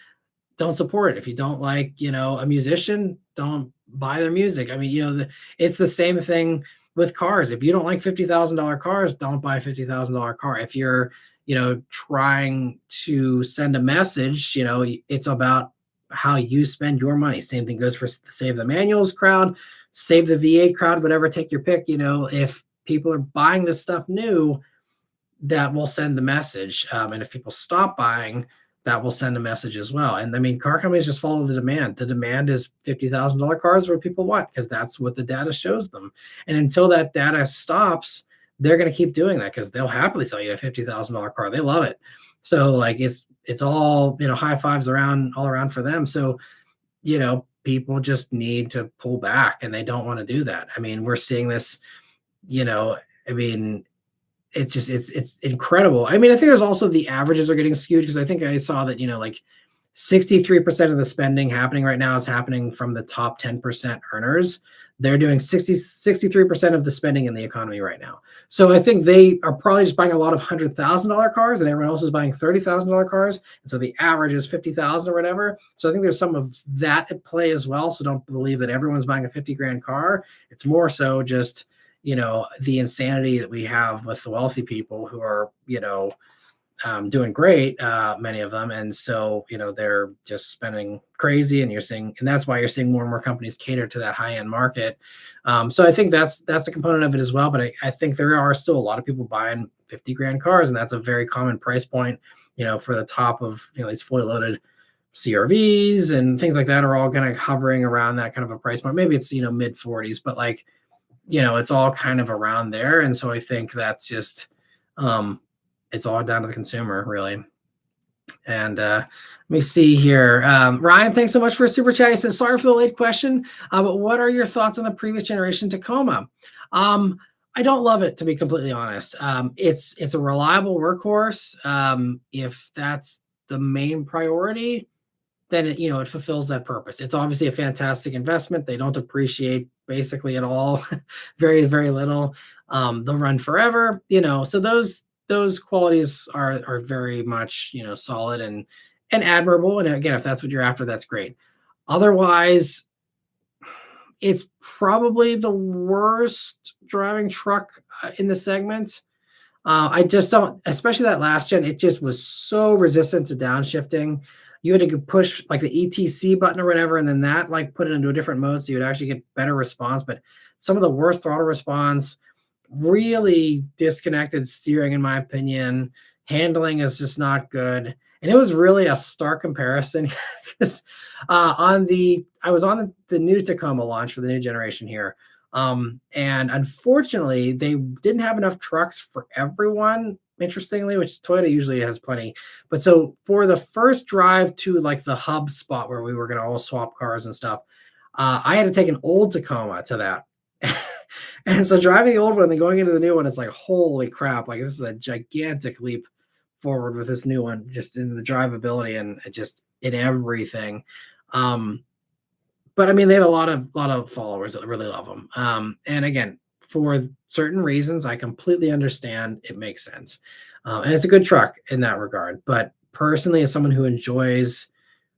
don't support it. If you don't like, a musician, don't buy their music. I mean, it's the same thing with cars. If you don't like $50,000 cars, don't buy a $50,000 car. If you're, trying to send a message, it's about how you spend your money. Same thing goes for Save the Manuals crowd, Save the V8 crowd, whatever, take your pick. If people are buying this stuff new, that will send the message. And if people stop buying, that will send a message as well. And I mean, car companies just follow the demand. The demand is $50,000 cars, what people want, because that's what the data shows them. And until that data stops, they're going to keep doing that, because they'll happily sell you a $50,000 car. They love it. So like, it's all, high fives all around for them. So, people just need to pull back, and they don't want to do that. I mean, we're seeing this, I mean, it's incredible. I mean, I think there's also the averages are getting skewed, because I think I saw that, like 63% of the spending happening right now is happening from the top 10% earners. They're doing 63% of the spending in the economy right now. So I think they are probably just buying a lot of $100,000 cars, and everyone else is buying $30,000 cars. And so the average is 50,000 or whatever. So I think there's some of that at play as well. So don't believe that everyone's buying a 50 grand car. It's more so just, the insanity that we have with the wealthy people who are, doing great, many of them. And so, they're just spending crazy, and that's why you're seeing more and more companies cater to that high end market. So I think that's a component of it as well. But I think there are still a lot of people buying 50 grand cars, and that's a very common price point, for the top of, these fully loaded CRVs and things like that are all kind of hovering around that kind of a price point. Maybe it's, mid 40s, but like, it's all kind of around there. And so I think that's just, it's all down to the consumer, really. And let me see here. Ryan, thanks so much for a super chat. He says, sorry for the late question, but what are your thoughts on the previous generation Tacoma? I don't love it, to be completely honest. It's a reliable workhorse. If that's the main priority, then it fulfills that purpose. It's obviously a fantastic investment. They don't appreciate basically at all, very, very little. They'll run forever, so those qualities are very much, solid and admirable. And again, if that's what you're after, that's great. Otherwise, it's probably the worst driving truck in the segment. I just don't, especially that last gen, it just was so resistant to downshifting. You had to push like the ETC button or whatever, and then that like put it into a different mode so you'd actually get better response. But some of the worst throttle response, really disconnected steering, in my opinion. Handling is just not good. And it was really a stark comparison because I was on the new Tacoma launch for the new generation here. And unfortunately, they didn't have enough trucks for everyone, interestingly, which Toyota usually has plenty. But so for the first drive to like the hub spot where we were going to all swap cars and stuff, I had to take an old Tacoma to that. And so driving the old one and then going into the new one, it's like, holy crap, like this is a gigantic leap forward with this new one, just in the drivability and just in everything. But I mean, they have a lot of followers that really love them. And again, for certain reasons, I completely understand. It makes sense, and it's a good truck in that regard. But personally, as someone who enjoys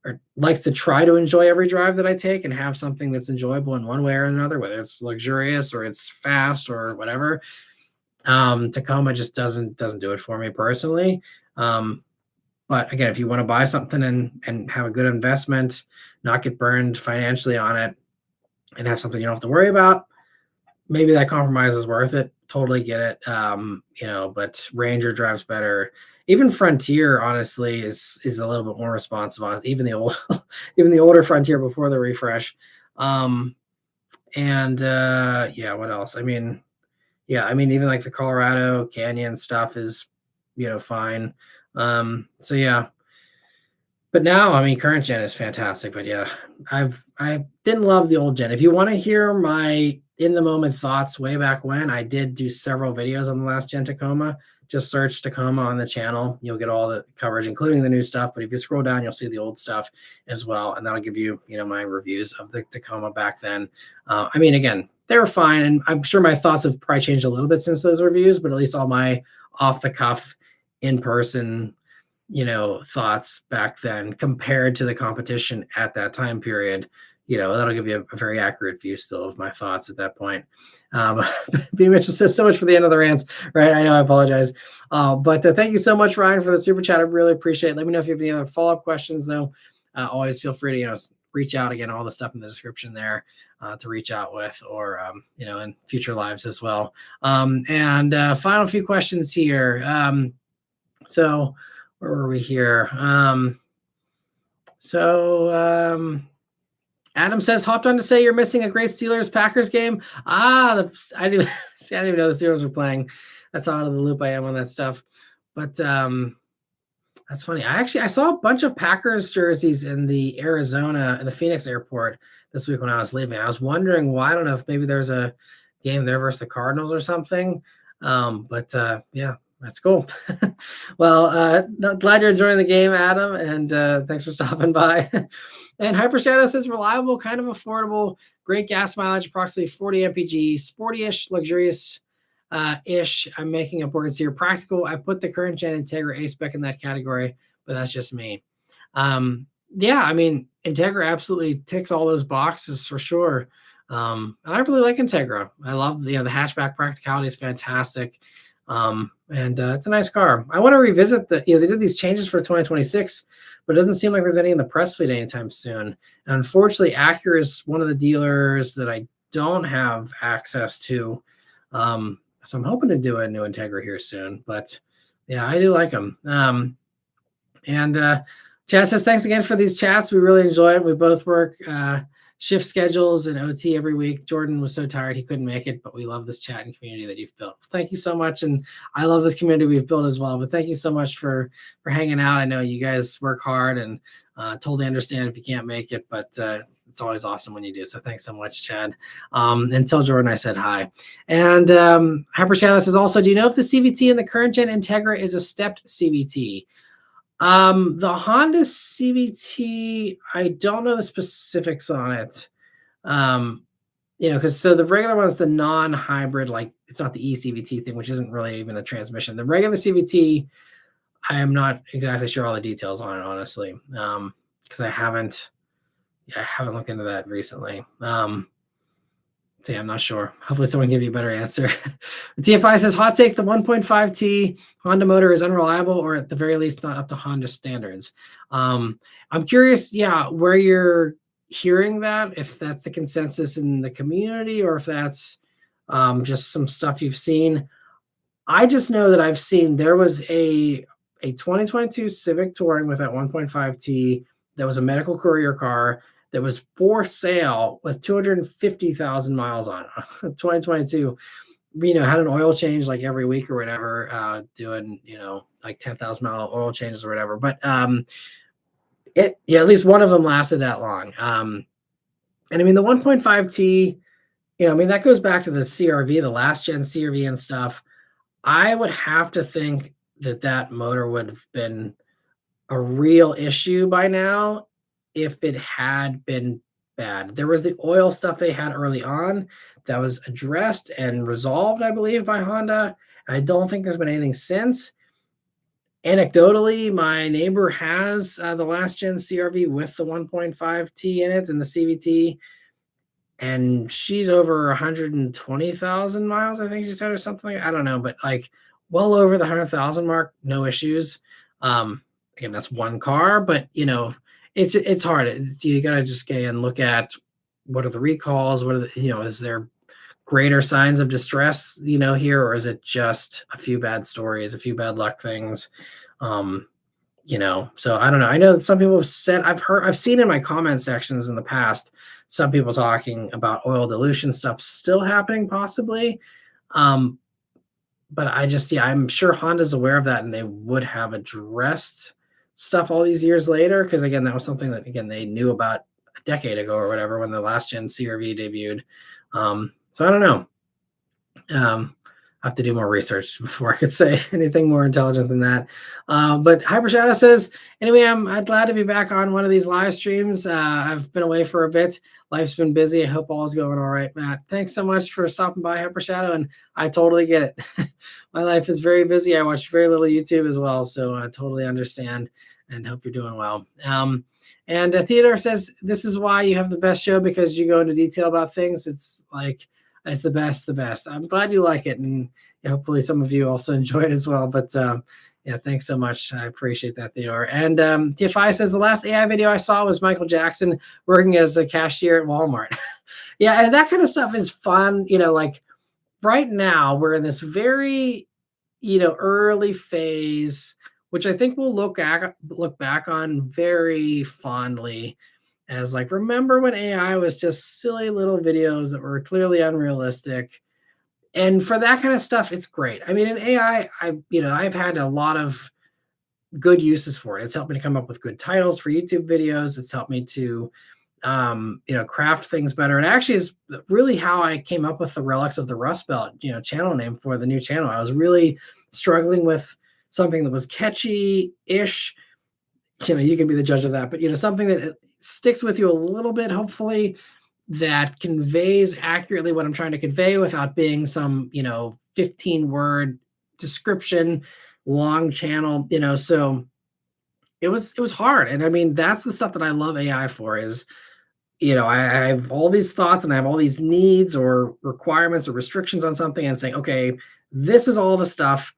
or likes to try to enjoy every drive that I take and have something that's enjoyable in one way or another, whether it's luxurious or it's fast or whatever, Tacoma just doesn't do it for me personally. But again, if you want to buy something and have a good investment, not get burned financially on it, and have something you don't have to worry about, maybe that compromise is worth it. Totally get it. But Ranger drives better. Even Frontier, honestly, is a little bit more responsive on it. Even the older Frontier before the refresh. What else? I mean, even like the Colorado Canyon stuff is, fine. But now, I mean, current gen is fantastic. But yeah, I didn't love the old gen. If you want to hear my in the moment thoughts way back when, I did do several videos on the last gen Tacoma. Just search Tacoma on the channel. You'll get all the coverage, including the new stuff. But if you scroll down, you'll see the old stuff as well. And that'll give you, my reviews of the Tacoma back then. Again, they were fine. And I'm sure my thoughts have probably changed a little bit since those reviews, but at least all my off the cuff in person, thoughts back then compared to the competition at that time period, that'll give you a very accurate view still of my thoughts at that point. B. Mitchell says, so much for the end of the rants, right? I know, I apologize. But thank you so much, Ryan, for the super chat. I really appreciate it. Let me know if you have any other follow-up questions, though. Always feel free to, reach out. Again, all the stuff in the description there to reach out with, or, in future lives as well. Final few questions here. So where were we here? Adam says, hopped on to say you're missing a great Steelers-Packers game. I didn't even know the Steelers were playing. That's how out of the loop I am on that stuff. But that's funny. I saw a bunch of Packers jerseys in the Phoenix airport this week when I was leaving. I was wondering why. I don't know if maybe there's a game there versus the Cardinals or something. That's cool. Well, glad you're enjoying the game, Adam, and thanks for stopping by. And Hyper Shadow says, reliable, kind of affordable, great gas mileage, approximately 40 mpg, sporty-ish, luxurious ish. I'm making up words here. Practical. I put the current gen Integra A-Spec in that category, but that's just me. Integra absolutely ticks all those boxes for sure. And I really like Integra. I love the hatchback practicality is fantastic. It's a nice car. I want to revisit they did these changes for 2026, but it doesn't seem like there's any in the press fleet anytime soon. And unfortunately, Acura is one of the dealers that I don't have access to. So I'm hoping to do a new Integra here soon, but yeah, I do like them. Chad says, thanks again for these chats. We really enjoy it. We both work shift schedules and OT every week. Jordan was so tired he couldn't make it, but we love this chat and community that you've built. Thank you so much. And I love this community we've built as well, but thank you so much for hanging out. I know you guys work hard and totally understand if you can't make it, but it's always awesome when you do. So thanks so much, Chad. And tell Jordan I said hi. And Hyper Shadow says also, do you know if the CVT in the current gen Integra is a stepped CVT? The Honda CVT, I don't know the specifics on it. Because the regular one's the non-hybrid, like it's not the eCVT thing, which isn't really even a transmission. The regular CVT, I am not exactly sure all the details on it, honestly, because I haven't looked into that recently. So yeah, I'm not sure. Hopefully someone give you a better answer. TFI says, hot take, the 1.5T Honda motor is unreliable or at the very least not up to Honda standards. I'm curious, yeah, where you're hearing that, if that's the consensus in the community or if that's just some stuff you've seen. I just know that I've seen there was a 2022 Civic Touring with that 1.5T that was a medical courier car that was for sale with 250,000 miles on it. 2022, had an oil change like every week or whatever, doing, like 10,000 mile oil changes or whatever. But at least one of them lasted that long. And I mean, the 1.5T, that goes back to the CRV, the last gen CRV and stuff. I would have to think that that motor would have been a real issue by now if it had been bad. There was the oil stuff they had early on that was addressed and resolved, I believe, by Honda. I don't think there's been anything since. Anecdotally, my neighbor has the last gen CRV with the 1.5T in it and the CVT, and she's over 120,000 miles, I think she said, or something. I don't know, but like well over the 100,000 mark, no issues. Again, that's one car, but it's hard. You got to just go and look at what are the recalls, what are the, is there greater signs of distress, here, or is it just a few bad stories, a few bad luck things? So I don't know. I know that some people have said, I've seen in my comment sections in the past, some people talking about oil dilution stuff still happening possibly. But I'm sure Honda's aware of that and they would have addressed stuff all these years later. Cause again, that was something that, again, they knew about a decade ago or whatever, when the last gen CRV debuted. So I don't know. I have to do more research before I could say anything more intelligent than that. But Hyper Shadow says, anyway, I'm glad to be back on one of these live streams. I've been away for a bit. Life's been busy. I hope all is going all right, Matt. Thanks so much for stopping by, Hyper Shadow, and I totally get it. My life is very busy. I watch very little YouTube as well, so I totally understand and hope you're doing well. And Theodore says, this is why you have the best show, because you go into detail about things. It's like, it's the best. I'm glad you like it, and hopefully some of you also enjoy it as well. But yeah, thanks so much. I appreciate that, Theodore. And TFI says, the last AI video I saw was Michael Jackson working as a cashier at Walmart. Yeah, and that kind of stuff is fun. Like right now we're in this very, early phase, which I think we'll look back on very fondly as like, remember when AI was just silly little videos that were clearly unrealistic. And for that kind of stuff, it's great. I mean, in AI, I've had a lot of good uses for it. It's helped me to come up with good titles for YouTube videos. It's helped me to, craft things better. And actually is really how I came up with the Relics of the Rust Belt, channel name for the new channel. I was really struggling with something that was catchy-ish. You can be the judge of that, but something that sticks with you a little bit, hopefully, that conveys accurately what I'm trying to convey without being some 15-word description, long channel. So it was hard. And I mean, that's the stuff that I love AI for is, I have all these thoughts and I have all these needs or requirements or restrictions on something, and saying, okay, this is all the stuff,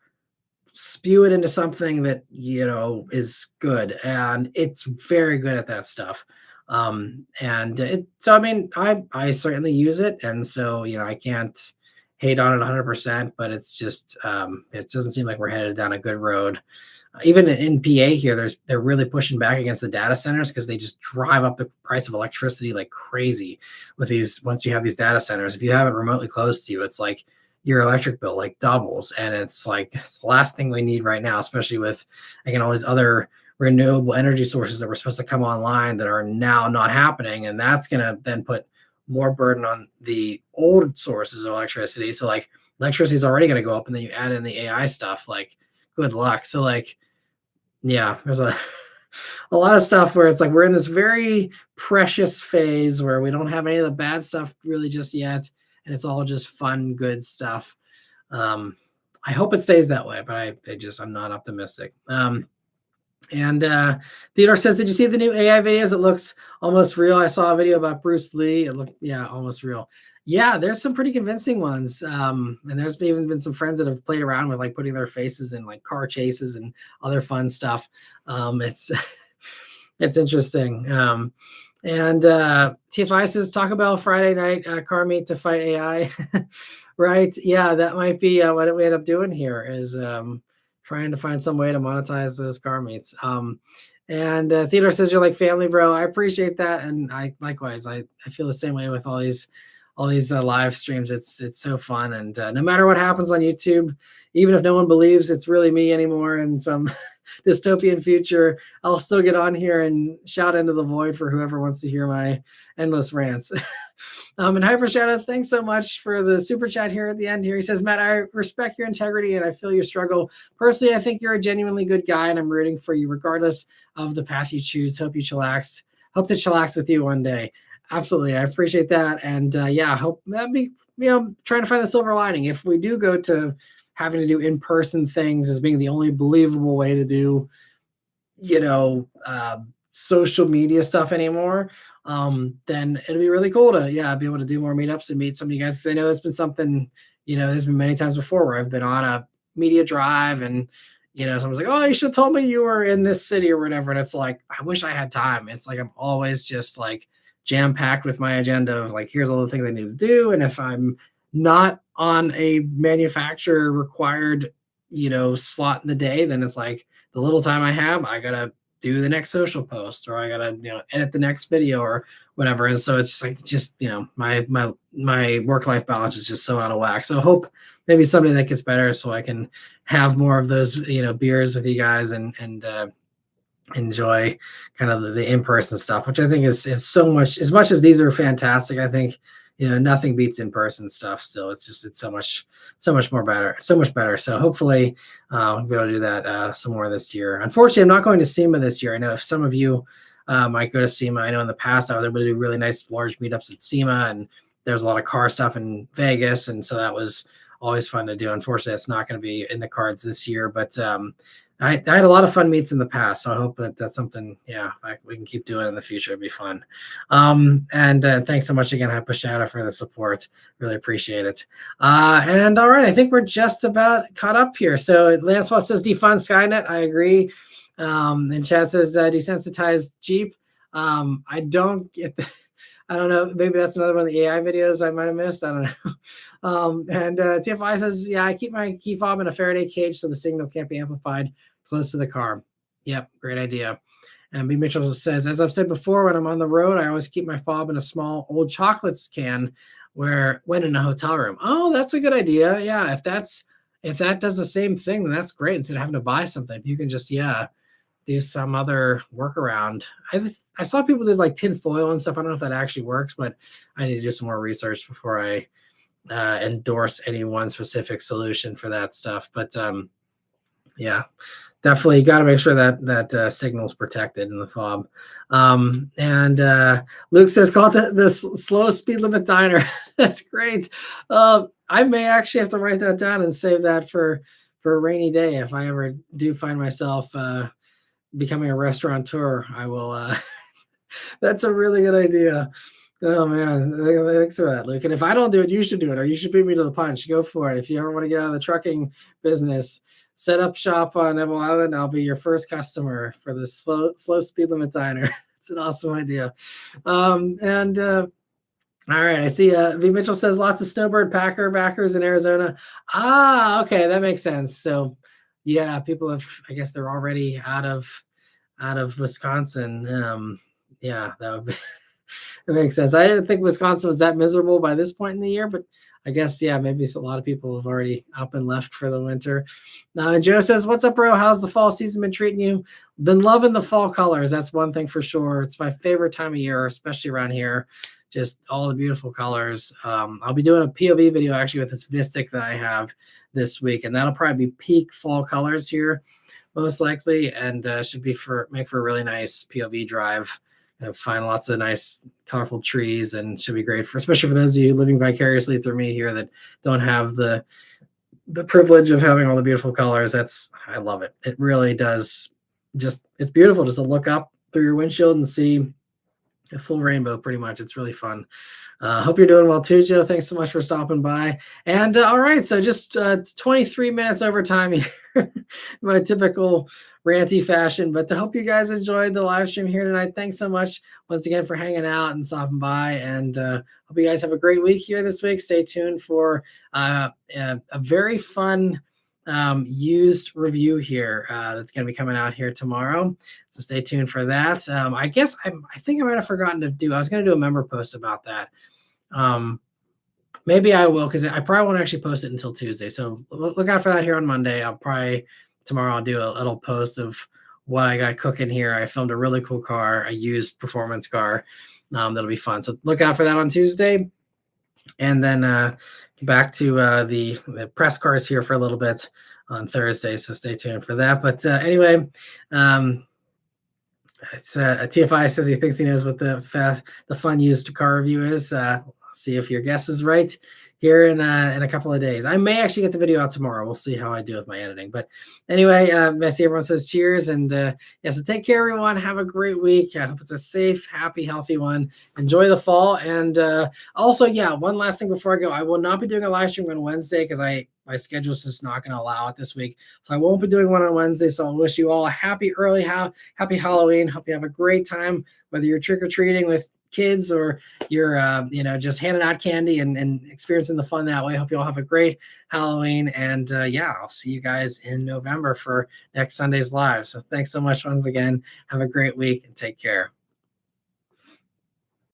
spew it into something that is good, and it's very good at that stuff. So I mean, I certainly use it, and so I can't hate on it 100%, but it's just it doesn't seem like we're headed down a good road. Even in PA here, they're really pushing back against the data centers because they just drive up the price of electricity like crazy with these. Once you have these data centers, if you have it remotely close to you, it's like your electric bill like doubles, and it's like, it's the last thing we need right now, especially with, again, all these other renewable energy sources that were supposed to come online that are now not happening, and that's going to then put more burden on the old sources of electricity. So like electricity is already going to go up, and then you add in the AI stuff, like good luck. So like, yeah, there's a lot of stuff where it's like we're in this very precious phase where we don't have any of the bad stuff really just yet, and it's all just fun, good stuff. I hope it stays that way, but I'm not optimistic. And Theodore says, did you see the new AI videos? It looks almost real. I saw a video about Bruce Lee. It looked, yeah, almost real. Yeah, there's some pretty convincing ones. And there's even been some friends that have played around with like putting their faces in like car chases and other fun stuff. It's it's interesting. And TFI says Taco Bell Friday night car meet to fight AI. Right? Yeah, that might be what we end up doing here is trying to find some way to monetize those car meets. And Theodore says you're like family, bro. I appreciate that, and I likewise. I feel the same way with all these live streams. It's so fun, and no matter what happens on YouTube, even if no one believes it's really me anymore in some dystopian future, I'll still get on here and shout into the void for whoever wants to hear my endless rants. And Hyper Shadow, thanks so much for the super chat here at the end here. He says, Matt, I respect your integrity and I feel your struggle. Personally, I think you're a genuinely good guy and I'm rooting for you regardless of the path you choose. Hope to chillax with you one day. Absolutely. I appreciate that. And yeah, hope that be, trying to find the silver lining. If we do go to having to do in-person things as being the only believable way to do, social media stuff anymore, then it'll be really cool to be able to do more meetups and meet some of you guys. Because I know it's been something, there's been many times before where I've been on a media drive and someone's like, oh, you should have told me you were in this city or whatever. And it's like, I wish I had time. It's like I'm always just like jam-packed with my agenda of like, here's all the things I need to do. And if I'm not on a manufacturer required, slot in the day, then it's like the little time I have, I gotta do the next social post or I gotta edit the next video or whatever. And so it's like my work-life balance is just so out of whack. So I hope maybe someday that gets better so I can have more of those beers with you guys and enjoy kind of the in-person stuff, which I think is so much, as much as these are fantastic. I think nothing beats in-person stuff still. It's so much better. So hopefully we'll be able to do that some more this year. Unfortunately, I'm not going to SEMA this year. I know if some of you might go to SEMA. I know in the past I was able to do really nice large meetups at SEMA, and there's a lot of car stuff in Vegas, and so that was always fun to do. Unfortunately, it's not going to be in the cards this year, but I had a lot of fun meets in the past, so I hope that's something, we can keep doing in the future. It'd be fun. And thanks so much again, Hyper Shadow, for the support. Really appreciate it. And all right, I think we're just about caught up here. So Lancelot says defund Skynet. I agree. And Chad says desensitized Jeep. I don't get the, I don't know. Maybe that's another one of the AI videos I might have missed. I don't know. And TFI says, yeah, I keep my key fob in a Faraday cage so the signal can't be amplified close to the car. Yep, great idea. And B. Mitchell says, as I've said before, when I'm on the road, I always keep my fob in a small old chocolates can when in a hotel room. Oh, that's a good idea. Yeah, if that does the same thing, then that's great. Instead of having to buy something, you can just do some other workaround. I saw people did like tin foil and stuff. I don't know if that actually works, but I need to do some more research before I endorse any one specific solution for that stuff. But yeah, definitely got to make sure that signal's protected in the fob. And Luke says, call it the slow speed limit diner. That's great. I may actually have to write that down and save that for a rainy day. If I ever do find myself becoming a restaurateur, I will. That's a really good idea. Oh man, thanks for that, Luke. And if I don't do it, you should do it, or you should beat me to the punch. Go for it. If you ever want to get out of the trucking business, set up shop on Evil Island. I'll be your first customer for the slow speed limit diner. It's an awesome idea. All right, I see V. Mitchell says lots of snowbird backers in Arizona. Ah, okay, that makes sense. So yeah, people have, I guess they're already out of Wisconsin. Yeah, that would be that makes sense. I didn't think Wisconsin was that miserable by this point in the year, but I guess, maybe a lot of people have already up and left for the winter. Joe says, what's up, bro? How's the fall season been treating you? Been loving the fall colors. That's one thing for sure. It's my favorite time of year, especially around here. Just all the beautiful colors. I'll be doing a POV video actually with this Vistic that I have this week, and that'll probably be peak fall colors here, most likely, and should be make for a really nice POV drive. Find lots of nice, colorful trees, and should be great especially for those of you living vicariously through me here that don't have the privilege of having all the beautiful colors. I love it. It really does just it's beautiful just to look up through your windshield and see a full rainbow pretty much. It's really fun. Hope you're doing well too, Joe. Thanks so much for stopping by. And all right, so just 23 minutes over time here, my typical ranty fashion. But to hope you guys enjoyed the live stream here tonight. Thanks so much once again for hanging out and stopping by. And hope you guys have a great week here this week. Stay tuned for a very fun used review here that's going to be coming out here tomorrow. So stay tuned for that. I guess I think I might have forgotten to do. I was going to do a member post about that. Maybe I will, because I probably won't actually post it until Tuesday. So look out for that here on Monday. Tomorrow I'll do a little post of what I got cooking here. I filmed a really cool car, a used performance car. That'll be fun. So look out for that on Tuesday. And then back to the press cars here for a little bit on Thursday. So stay tuned for that. But anyway, it's TFI says he thinks he knows what the fun used car review is. See if your guess is right here in a couple of days. I may actually get the video out tomorrow. We'll see how I do with my editing. But anyway, I see everyone says cheers. And yeah, so take care, everyone. Have a great week. I hope it's a safe, happy, healthy one. Enjoy the fall. And also, yeah, one last thing before I go. I will not be doing a live stream on Wednesday because my schedule is just not going to allow it this week. So I won't be doing one on Wednesday. So I wish you all a happy happy Halloween. Hope you have a great time, whether you're trick-or-treating with kids or you're just handing out candy and experiencing the fun that way. Hope you all have a great Halloween, and yeah, I'll see you guys in November for next Sunday's live. So thanks so much once again. Have a great week and take care.